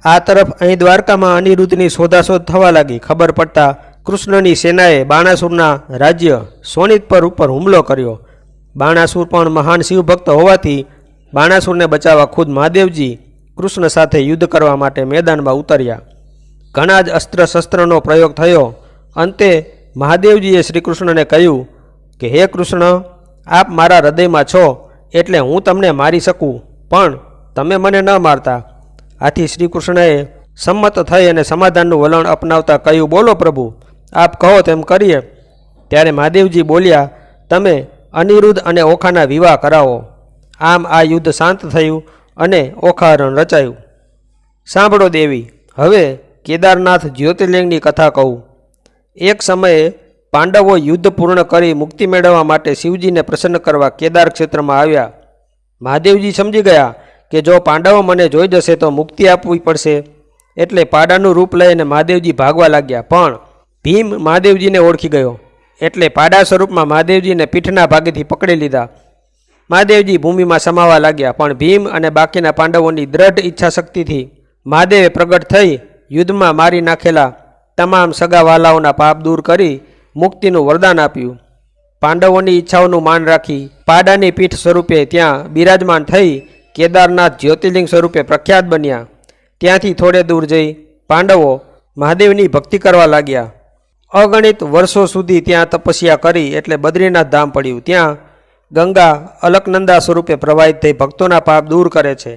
આ તરફ અહીં દ્વારકામાં અનિરુદ્ધની શોધાશોધ થવા લાગી. ખબર પડતા કૃષ્ણની સેનાએ બાણાસુરના રાજ્ય સોનિતપુર ઉપર હુમલો કર્યો. બાણાસુર પણ મહાન શિવભક્ત હોવાથી બાણાસુરને બચાવવા ખુદ મહાદેવજી કૃષ્ણ સાથે યુદ્ધ કરવા માટે મેદાનમાં ઉતર્યા. ઘણા જ અસ્ત્ર શસ્ત્રનો પ્રયોગ થયો. અંતે મહાદેવજીએ શ્રીકૃષ્ણને કહ્યું કે હે કૃષ્ણ, આપ મારા હૃદયમાં છો એટલે હું તમને મારી શકું, પણ તમે મને ન મારતા. આથી શ્રીકૃષ્ણએ સંમત થઈ અને સમાધાનનું વલણ અપનાવતા કહ્યું, બોલો પ્રભુ, આપ કહો તેમ કરીએ. ત્યારે મહાદેવજી બોલ્યા, તમે અનિરુદ્ધ અને ઓખાના વિવાહ કરાવો. આમ આ યુદ્ધ શાંત થયું અને ઓખાહરણ રચાયું. સાંભળો દેવી, હવે કેદારનાથ જ્યોતિર્લિંગની કથા કહું. એક સમયે પાંડવો યુદ્ધ પૂર્ણ કરી મુક્તિ મેળવવા માટે શિવજીને પ્રસન્ન કરવા કેદાર ક્ષેત્રમાં આવ્યા. મહાદેવજી સમજી ગયા કે જો પાંડવો મને જોઈ જશે તો મુક્તિ આપવી પડશે, એટલે પાડાનું રૂપ લઈને મહાદેવજી ભાગવા લાગ્યા. પણ ભીમ મહાદેવજીને ઓળખી ગયો, એટલે પાડા સ્વરૂપમાં મહાદેવજીને પીઠના ભાગેથી પકડી લીધા. મહાદેવજી ભૂમિમાં સમાવા લાગ્યા, પણ ભીમ અને બાકીના પાંડવોની દ્રઢ ઈચ્છા શક્તિથી મહાદેવે પ્રગટ થઈ યુદ્ધમાં મારી નાખેલા તમામ સગાવાલાઓના પાપ દૂર કરી મુક્તિનું વરદાન આપ્યું. પાંડવોની ઈચ્છાઓનું માન રાખી પાડાની પીઠ સ્વરૂપે ત્યાં બિરાજમાન થઈ કેદારનાથ જ્યોતિર્લિંગ સ્વરૂપે પ્રખ્યાત બન્યા. ત્યાંથી થોડે દૂર જઈ પાંડવો મહાદેવની ભક્તિ કરવા લાગ્યા. અગણિત વર્ષો સુધી ત્યાં તપસ્યા કરી એટલે બદ્રીનાથ ધામ પડ્યું. ત્યાં ગંગા અલકનંદા સ્વરૂપે પ્રવાહિત થઈ ભક્તોના પાપ દૂર કરે છે.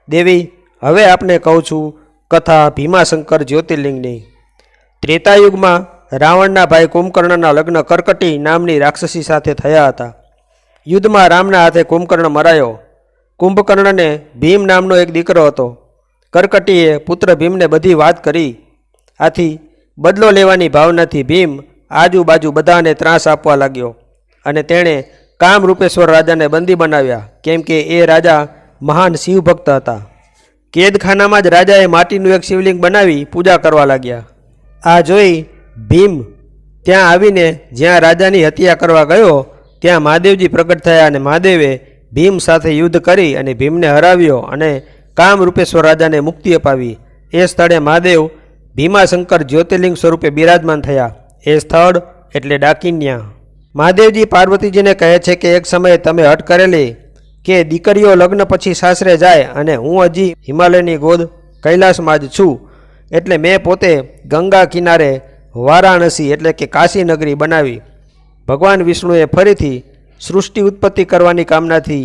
દેવી, હવે આપને કહું છું કથા ભીમાશંકર જ્યોતિર્લિંગની. ત્રેતાયુગમાં રાવણના ભાઈ કુંભકર્ણના લગ્ન કરકટી નામની રાક્ષસી સાથે થયા હતા. યુદ્ધમાં રામના હાથે કુંભકર્ણ મરાયો. કુંભકર્ણને ભીમ નામનો એક દીકરો હતો. કરકટીએ પુત્ર ભીમને બધી વાત કરી. આથી બદલો લેવાની ભાવનાથી ભીમ આજુબાજુ બધાને ત્રાસ આપવા લાગ્યો અને તેણે કામરૂપેશ્વર રાજાને બંદી બનાવ્યા, કેમ કે એ રાજા મહાન શિવભક્ત હતા. કેદખાનામાં જ રાજાએ માટીનું એક શિવલિંગ બનાવી પૂજા કરવા લાગ્યા. આ જોઈ ભીમ ત્યાં આવીને જ્યાં રાજાની હત્યા કરવા ગયો ત્યાં મહાદેવજી પ્રગટ થયા અને મહાદેવે ભીમ સાથે યુદ્ધ કરી અને ભીમને હરાવ્યો અને કામરૂપેશ્વર રાજાને મુક્તિ અપાવી. એ સ્થળે મહાદેવ ભીમાશંકર જ્યોતિર્લિંગ સ્વરૂપે બિરાજમાન થયા. એ સ્થળ એટલે ડાકિન્યા. મહાદેવજી પાર્વતીજીને કહે છે કે એક સમયે તમે હઠ કરેલી કે દીકરીઓ લગ્ન પછી સાસરે જાય અને હું હજી હિમાલયની ગોદ કૈલાસમાં જ છું, એટલે મેં પોતે ગંગા કિનારે વારાણસી એટલે કે કાશી નગરી બનાવી. ભગવાન વિષ્ણુએ ફરીથી સૃષ્ટિ ઉત્પત્તિ કરવાની કામનાથી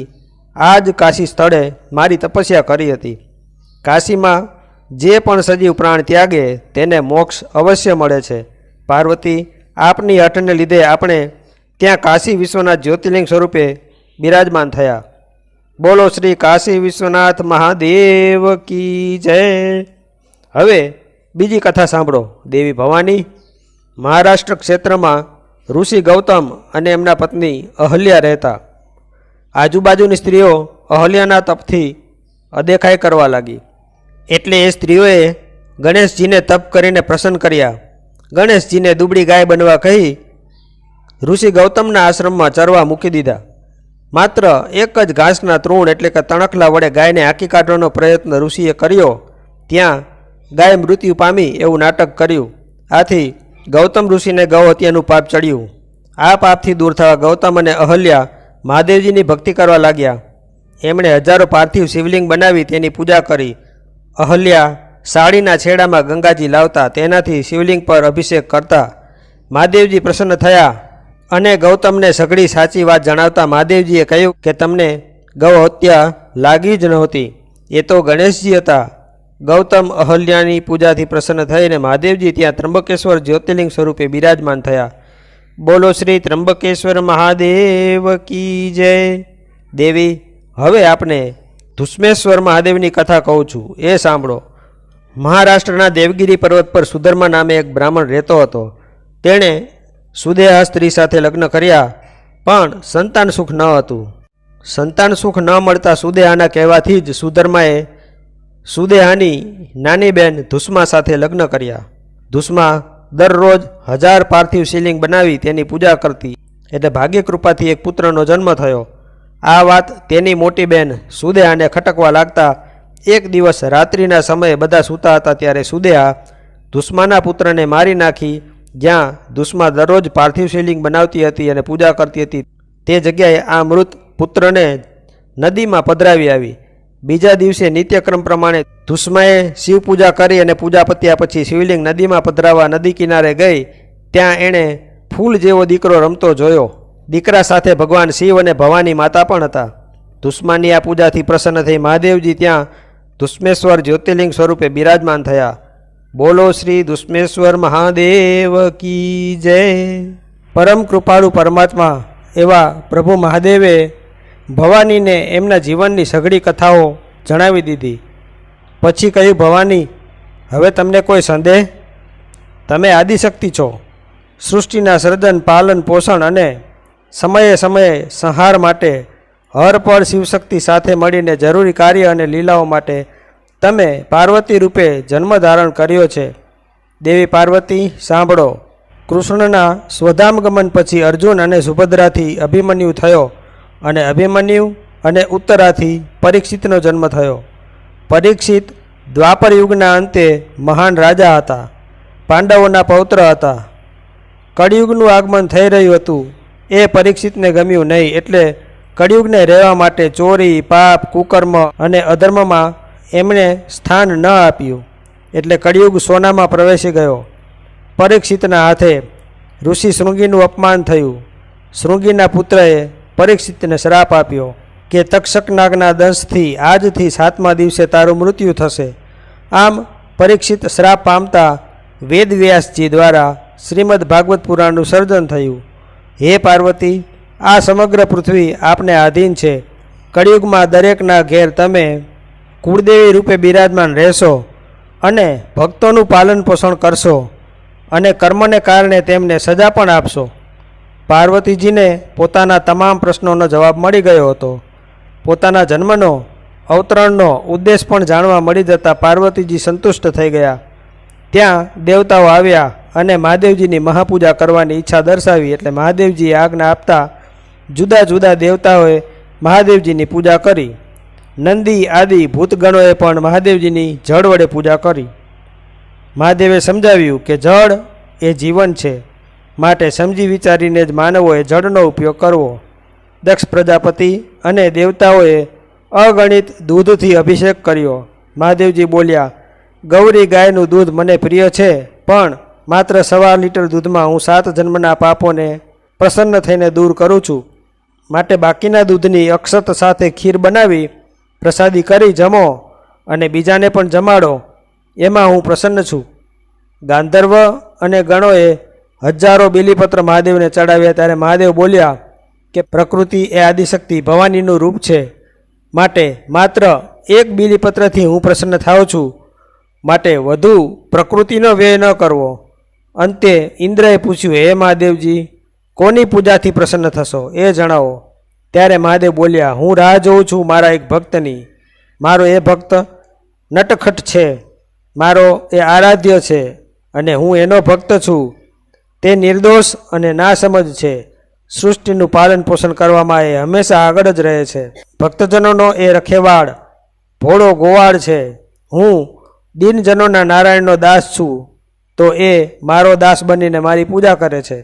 આ જ કાશી સ્થળે મારી તપસ્યા કરી હતી. કાશીમાં જે પણ સજીવ પ્રાણ ત્યાગે તેને મોક્ષ અવશ્ય મળે છે. પાર્વતી, આપની હઠને લીધે આપણે ત્યાં કાશી વિશ્વનાથ જ્યોતિર્લિંગ સ્વરૂપે બિરાજમાન થયા. બોલો શ્રી કાશી વિશ્વનાથ મહાદેવ કી જય. હવે બીજી કથા સાંભળો. દેવી ભવાની મહારાષ્ટ્ર ક્ષેત્રમાં ઋષિ ગૌતમ અને એમના પત્ની અહલ્યા રહેતા. આજુબાજુની સ્ત્રીઓ અહલ્યાના તપથી અદેખાઈ કરવા લાગી, એટલે એ સ્ત્રીઓએ ગણેશજીને તપ કરીને પ્રસન્ન કર્યા. ગણેશજીને દુબળી ગાય બનવા કહી ઋષિ ગૌતમના આશ્રમમાં ચરવા મૂકી દીધા. માત્ર એક જ ઘાસના તૃણ એટલે કે તણખલા વડે ગાયને હાંકી કાઢવાનો પ્રયત્ન ઋષિએ કર્યો. ત્યાં ગાય મૃત્યુ પામી એવું નાટક કર્યું. આથી ગૌતમ ઋષિને ગૌ હત્યાનું પાપ ચડ્યું. આ પાપથી દૂર થવા ગૌતમ અને અહલ્યા મહાદેવજીની ભક્તિ કરવા લાગ્યા. એમણે હજારો પાર્થિવ શિવલિંગ બનાવી તેની પૂજા કરી. અહલ્યા સાડીના છેડામાં ગંગાજી લાવતા તેનાથી શિવલિંગ પર અભિષેક કરતા. મહાદેવજી પ્રસન્ન થયા અને ગૌતમને સઘળી સાચી વાત જણાવતા મહાદેવજીએ કહ્યું કે તમને ગૌ હત્યા લાગી જ નહોતી, એ તો ગણેશજી હતા. ગૌતમ અહલ્યાની પૂજાથી પ્રસન્ન થઈને મહાદેવજી ત્યાં ત્રંબકેશ્વર જ્યોતિર્લિંગ સ્વરૂપે બિરાજમાન થયા. બોલો શ્રી ત્રંબકેશ્વર મહાદેવ કી જય. દેવી, હવે આપને ધુષ્મેશ્વર મહાદેવની કથા કહું છું, એ સાંભળો. મહારાષ્ટ્રના દેવગિરી પર્વત પર સુધર્મા નામે એક બ્રાહ્મણ રહેતો હતો. તેણે સુદેહા સ્ત્રી સાથે લગ્ન કર્યા, પણ સંતાન સુખ ન હતું. સંતાન સુખ ન મળતા સુદેહાના કહેવાથી જ સુધર્માએ સુદેહાની નાની બહેન ધુષ્મા સાથે લગ્ન કર્યા. ધુષ્મા દરરોજ 1000 પાર્થિવ શિવલિંગ બનાવી તેની પૂજા કરતી, એટલે ભાગ્ય કૃપાથી એક પુત્રનો જન્મ થયો. આ વાત તેની મોટી બહેન સુદેહાને ખટકવા લાગતા એક દિવસ રાત્રિના સમયે બધા સૂતા હતા ત્યારે સુદેહા ધુષ્માના પુત્રને મારી નાખી. જ્યાં ધુષ્મા દરરોજ પાર્થિવ શિવલિંગ બનાવતી હતી અને પૂજા કરતી હતી તે જગ્યાએ આ મૃત પુત્રને નદીમાં પધરાવી આવી. બીજા દિવસે નિત્યક્રમ પ્રમાણે ધુષ્માએ શિવ પૂજા કરી અને પૂજા પત્યા પછી શિવલિંગ નદીમાં પધરાવવા નદી કિનારે ગઈ. ત્યાં એણે ફૂલ જેવો દીકરો રમતો જોયો. દીકરા સાથે ભગવાન શિવ અને ભવાની માતા પણ હતા. ધુષ્માની આ પૂજાથી પ્રસન્ન થઈ મહાદેવજી ત્યાં ધુષ્મેશ્વર જ્યોતિર્લિંગ સ્વરૂપે બિરાજમાન થયા. બોલો શ્રી ધુષ્મેશ્વર મહાદેવ કી જય. પરમ કૃપાળુ પરમાત્મા એવા પ્રભુ મહાદેવે ભવાનીને એમના જીવનની સઘળી કથાઓ જણાવી દીધી. પછી કહ્યું, ભવાની, હવે તમને કોઈ સંદેહ? તમે આદિશક્તિ છો. સૃષ્ટિના સર્જન, પાલન, પોષણ અને સમયે સમયે સંહાર માટે હર પળ શિવશક્તિ સાથે મળીને જરૂરી કાર્ય અને લીલાઓ માટે તમે પાર્વતી રૂપે જન્મ ધારણ કર્યો છે. દેવી પાર્વતી, સાંભળો. કૃષ્ણના સ્વધામગમન પછી અર્જુન અને સુભદ્રાથી અભિમન્યુ થયો અને અભિમન્યુ અને ઉત્તરાથી પરીક્ષિતનો જન્મ થયો. પરીક્ષિત દ્વાપર યુગના અંતે મહાન રાજા હતા. પાંડવોના પૌત્ર હતા. કળિયુગનું આગમન થઈ રહ્યું હતું. એ પરીક્ષિતને ગમ્યું નહીં, એટલે કળિયુગને રહેવા માટે ચોરી, પાપ, કુકર્મ અને અધર્મમાં એમણે સ્થાન ન આપ્યું. એટલે કળિયુગ સોનામાં પ્રવેશી ગયો. પરીક્ષિતના હાથે ઋષિ શૃંગીનું અપમાન થયું. શૃંગીના પુત્રએ પરીક્ષિતને શ્રાપ આપ્યો કે તક્ષક નાગના દંશથી આજથી 7મા દિવસે તારું મૃત્યુ થશે. આમ પરીક્ષિત શ્રાપ પામતા વેદવ્યાસજી દ્વારા શ્રીમદ ભાગવત પુરાણનું સર્જન થયું. હે પાર્વતી, આ સમગ્ર પૃથ્વી આપને આધીન છે. કળિયુગમાં દરેકના ઘેર તમે કુળદેવી રૂપે બિરાજમાન રહેશો અને ભક્તોનું પાલન પોષણ કરશો અને કર્મને કારણે તેમને સજા પણ આપશો. પાર્વતીજીને પોતાના તમામ પ્રશ્નોનો જવાબ મળી ગયો હતો. પોતાના જન્મનો અવતરણનો ઉદ્દેશ પણ જાણવા મળી જતાં પાર્વતીજી સંતુષ્ટ થઈ ગયા. ત્યાં દેવતાઓ આવ્યા અને મહાદેવજીની મહાપૂજા કરવાની ઈચ્છા દર્શાવી. એટલે મહાદેવજીએ આજ્ઞા આપતા જુદા જુદા દેવતાઓએ મહાદેવજીની પૂજા કરી. નંદી આદિ ભૂતગણોએ પણ મહાદેવજીની જળ વડે પૂજા કરી. મહાદેવે સમજાવ્યું કે જળ એ જીવન છે, માટે સમજી વિચારીને જ માનવોએ જળનો ઉપયોગ કરવો. દક્ષ પ્રજાપતિ અને દેવતાઓએ અગણિત દૂધથી અભિષેક કર્યો. મહાદેવજી બોલ્યા, ગૌરી ગાયનું દૂધ મને પ્રિય છે, પણ માત્ર 1.25 લીટર દૂધમાં હું 7 જન્મના પાપોને પ્રસન્ન થઈને દૂર કરું છું. માટે બાકીના દૂધની અક્ષત સાથે ખીર બનાવી પ્રસાદી કરી જમો અને બીજાને પણ જમાડો, એમાં હું પ્રસન્ન છું. ગાંધર્વ અને ગણોએ હજારો બીલીપત્ર મહાદેવને ચડાવ્યા. ત્યારે મહાદેવ બોલ્યા કે પ્રકૃતિ એ આદિશક્તિ ભવાનીનું રૂપ છે, માટે માત્ર 1 બીલીપત્રથી હું પ્રસન્ન થાઉં છું, માટે વધુ પ્રકૃતિનો વ્યય ન કરવો. અંતે ઇન્દ્રએ પૂછ્યું, હે મહાદેવજી, કોની પૂજાથી પ્રસન્ન થશો એ જણાવો. ત્યારે મહાદેવ બોલ્યા, હું રાહ જોઉં છું મારા એક ભક્તની. મારો એ ભક્ત નટખટ છે, મારો એ આરાધ્ય છે અને હું એનો ભક્ત છું. તે નિર્દોષ અને નાસમજ છે. સૃષ્ટિનું પાલન પોષણ કરવામાં એ હંમેશા આગળ જ રહે છે. ભક્તજનોનો એ રખેવાળ ભોળો ગોવાળ છે. હું દિનજનોના નારાયણનો દાસ છું, તો એ મારો દાસ બનીને મારી પૂજા કરે છે.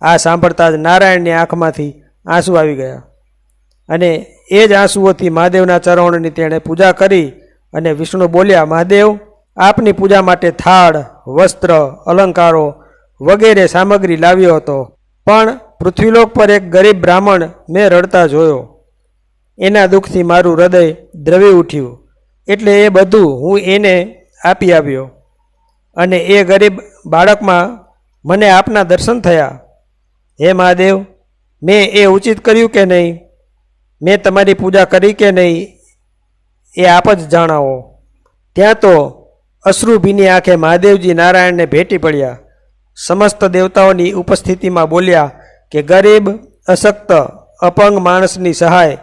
આ સાંભળતા જ નારાયણની આંખમાંથી આંસુ આવી ગયા અને એ જ આંસુઓથી મહાદેવના ચરણોની તેણે પૂજા કરી. અને વિષ્ણુ બોલ્યા, મહાદેવ, આપની પૂજા માટે થાળ, વસ્ત્ર, અલંકારો વગેરે સામગ્રી લાવ્યો હતો, પણ પૃથ્વીલોક પર એક ગરીબ બ્રાહ્મણ મેં રડતા જોયો. એના દુઃખથી મારું હૃદય દ્રવી ઉઠ્યું, એટલે એ બધું હું એને આપી આવ્યો. અને એ ગરીબ બાળકમાં મને આપના દર્શન થયા. હે મહાદેવ, મેં એ ઉચિત કર્યું કે નહીં? મેં તમારી પૂજા કરી કે નહીં? એ આપ જ જણાવો. ત્યાં તો અશ્રુભીની આંખે મહાદેવજી નારાયણને ભેટી પડ્યા. સમસ્ત દેવતાઓની ઉપસ્થિતિમાં બોલ્યા કે ગરીબ, અશક્ત, અપંગ માણસની સહાય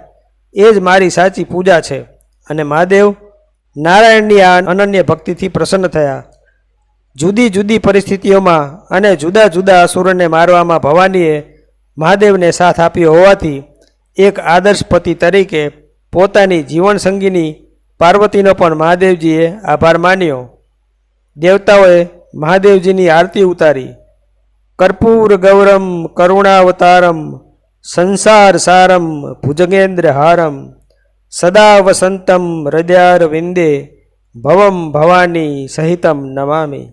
એ જ મારી સાચી પૂજા છે. અને મહાદેવ નારાયણની આ અનન્ય ભક્તિથી પ્રસન્ન થયા. જુદી જુદી પરિસ્થિતિઓમાં અને જુદા જુદા અસુરોને મારવામાં ભવાનીએ મહાદેવને સાથ આપ્યો હોવાથી એક આદર્શ પતિ તરીકે પોતાની જીવનસંગીની પાર્વતીનો પણ મહાદેવજીએ આભાર માન્યો. દેવતાઓએ મહાદેવજીની આરતી ઉતારી. કર્પૂર ગૌરમ કરુણાવતારમ સંસાર સારમ ભુજગેન્દ્ર હારમ સદા વસંતમ હૃદયાર વિંદે ભવમ ભવાની સહિતમ નમામી.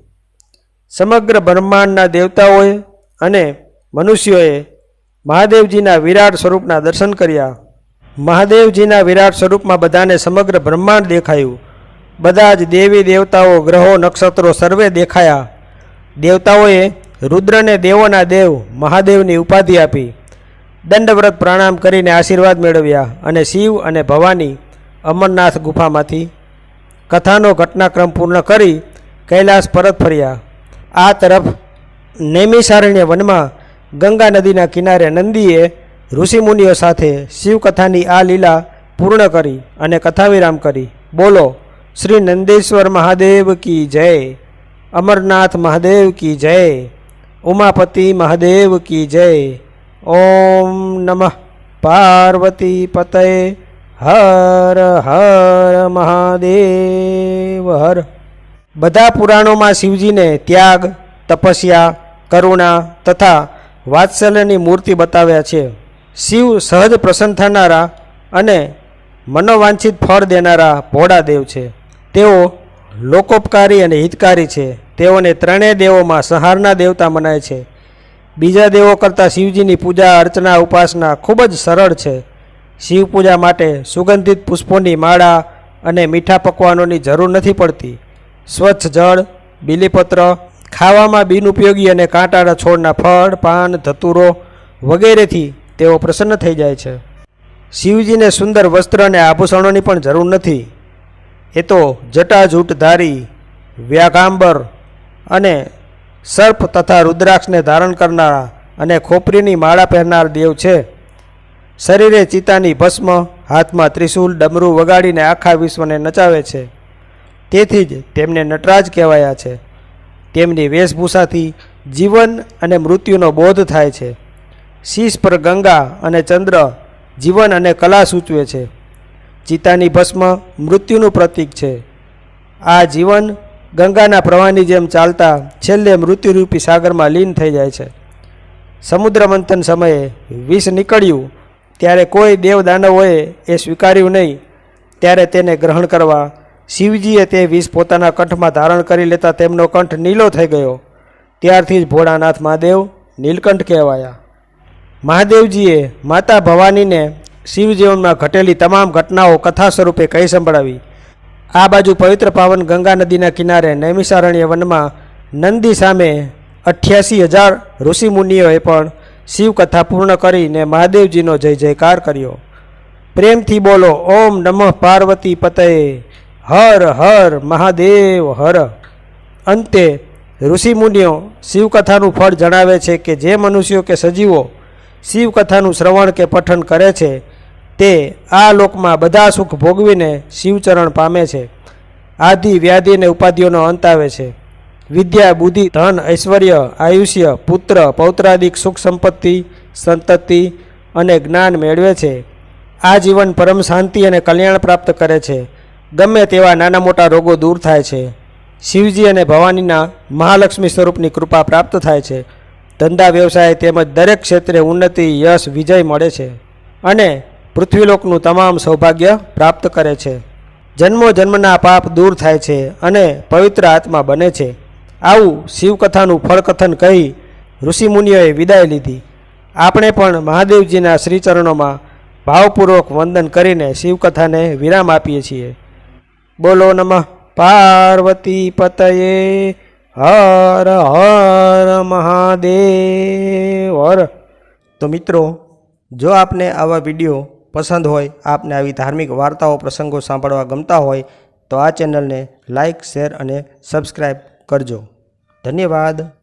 સમગ્ર બ્રહ્માંડના દેવતાઓએ અને મનુષ્યોએ મહાદેવજીના વિરાટ સ્વરૂપના દર્શન કર્યા. મહાદેવજીના વિરાટ સ્વરૂપમાં બધાને સમગ્ર બ્રહ્માંડ દેખાયું. બધા જ દેવી દેવતાઓ, ગ્રહો, નક્ષત્રો સર્વે દેખાયા. દેવતાઓએ રુદ્રને દેવોના દેવ મહાદેવની ઉપાધિ આપી. દંડવ્રત પ્રણામ કરીને આશીર્વાદ મેળવ્યા અને શિવ અને ભવાની અમરનાથ ગુફામાંથી કથાનો ઘટનાક્રમ પૂર્ણ કરી કૈલાસ પરત ફર્યા. આ તરફ નૈમિષારણ્ય વનમાં ગંગા નદીના કિનારે નંદીએ ઋષિમુનિઓ સાથે શિવકથાની આ લીલા પૂર્ણ કરી અને કથા વિરામ કરી. બોલો શ્રી નંદેશ્વર મહાદેવ કી જય, અમરનાથ મહાદેવ કી જય, ઉમાપતિ મહાદેવ કી જય. ઓમ નમઃ પાર્વતી પતય હર હર મહાદેવ હર. બધા પુરાણોમાં શિવજીને ત્યાગ, તપસ્યા, કરુણા તથા વાત્સલ્યની મૂર્તિ બતાવ્યા છે. શિવ સહજ પ્રસન્ન થનારા અને મનોવાંછિત ફળ દેનારા ભોળા દેવ છે. તેઓ લોકોપકારી અને હિતકારી છે. તેઓને ત્રણેય દેવોમાં સંહારના દેવતા મનાય છે. બીજા દેવો કરતાં શિવજીની પૂજા અર્ચના ઉપાસના ખૂબ જ સરળ છે. શિવ પૂજા માટે સુગંધિત પુષ્પોની માળા અને મીઠા પકવાનોની જરૂર નથી પડતી. સ્વચ્છ જળ, બીલીપત્ર, ખાવામાં બિનઉપયોગી અને કાંટાળા છોડના ફળ, પાન, ધતુરો વગેરેથી તેઓ પ્રસન્ન થઈ જાય છે. શિવજીને સુંદર વસ્ત્ર અને આભૂષણોની પણ જરૂર નથી. એ તો જટાજૂટધારી, વ્યાઘાંબર અને સર્પ તથા રુદ્રાક્ષને ધારણ કરનારા અને ખોપરીની માળા પહેરનાર દેવ છે. શરીરે ચિતાની ભસ્મ, હાથમાં ત્રિશૂલ, ડમરું વગાડીને આખા વિશ્વને નચાવે છે. તેથી જ તેમને નટરાજ કહેવાયા છે. તેમની વેશભૂષાથી જીવન અને મૃત્યુનો બોધ થાય છે. શીશ પર ગંગા અને ચંદ્ર જીવન અને કલા સૂચવે છે. ચિતાની ભસ્મ મૃત્યુનું પ્રતીક છે. આ જીવન ગંગાના પ્રવાહની જેમ ચાલતા છેલ્લે મૃત્યુરૂપી સાગરમાં લીન થઈ જાય છે. સમુદ્ર મંથન સમયે વિષ નીકળ્યું ત્યારે કોઈ દેવ દાનવોએ એ સ્વીકાર્યું નહીં. ત્યારે તેને ગ્રહણ કરવા શિવજીએ તે વિષ પોતાના કંઠમાં ધારણ કરી લેતા તેમનો કંઠ નીલો થઈ ગયો. ત્યારથી જ ભોળાનાથ મહાદેવ નીલકંઠ કહેવાયા. મહાદેવજીએ માતા ભવાનીને શિવજીવનમાં ઘટેલી તમામ ઘટનાઓ કથા સ્વરૂપે કહી સંભળાવી. આ બાજુ પવિત્ર પાવન ગંગા નદીના કિનારે નૈમિષારણ્ય વનમાં નંદી સામે 88,000 ઋષિમુનિઓએ પણ શિવકથા પૂર્ણ કરીને મહાદેવજીનો જય જયકાર કર્યો. પ્રેમથી બોલો ઓમ નમઃ પાર્વતી પતયે હર હર મહાદેવ હર. અંતે ઋષિમુનિઓ શિવકથાનું ફળ જણાવે છે કે જે મનુષ્યો કે સજીવો શિવકથાનું શ્રવણ કે પઠન કરે છે તે આ લોકમાં બધા સુખ ભોગવીને શિવચરણ પામે છે. આદિ વ્યાધિ અને ઉપાધિઓનો અંત આવે છે. વિદ્યા બુદ્ધિ ધન ઐશ્વર્ય આયુષ્ય પુત્ર પૌત્રાદિક સુખ સંપત્તિ સંતતિ અને જ્ઞાન મેળવે છે. આ જીવન પરમ શાંતિ અને કલ્યાણ પ્રાપ્ત કરે છે. ગમે તેવા નાના મોટા રોગો દૂર થાય છે. શિવજી અને ભવાનીના મહાલક્ષ્મી સ્વરૂપની કૃપા પ્રાપ્ત થાય છે. ધંધા વ્યવસાય તેમજ દરેક ક્ષેત્રે ઉન્નતિ યશ વિજય મળે છે અને પૃથ્વીલોકનું તમામ સૌભાગ્ય પ્રાપ્ત કરે છે. જન્મો જન્મના પાપ દૂર થાય છે અને પવિત્ર આત્મા બને છે. આવું શિવકથાનું ફળકથન કહી ઋષિમુનિઓએ વિદાય લીધી. આપણે પણ મહાદેવજીના શ્રીચરણોમાં ભાવપૂર્વક વંદન કરીને શિવકથાને વિરામ આપીએ છીએ. બોલો નમઃ પાર્વતી પતયે હર હર મહાદેવ હર. તો મિત્રો, જો આપને આવા વિડીયો પસંદ હોય, આપને આવી ધાર્મિક વાર્તાઓ પ્રસંગો સાંભળવા ગમતા હોય તો આ ચેનલને લાઇક શેર અને સબસ્ક્રાઈબ કરજો. ધન્યવાદ.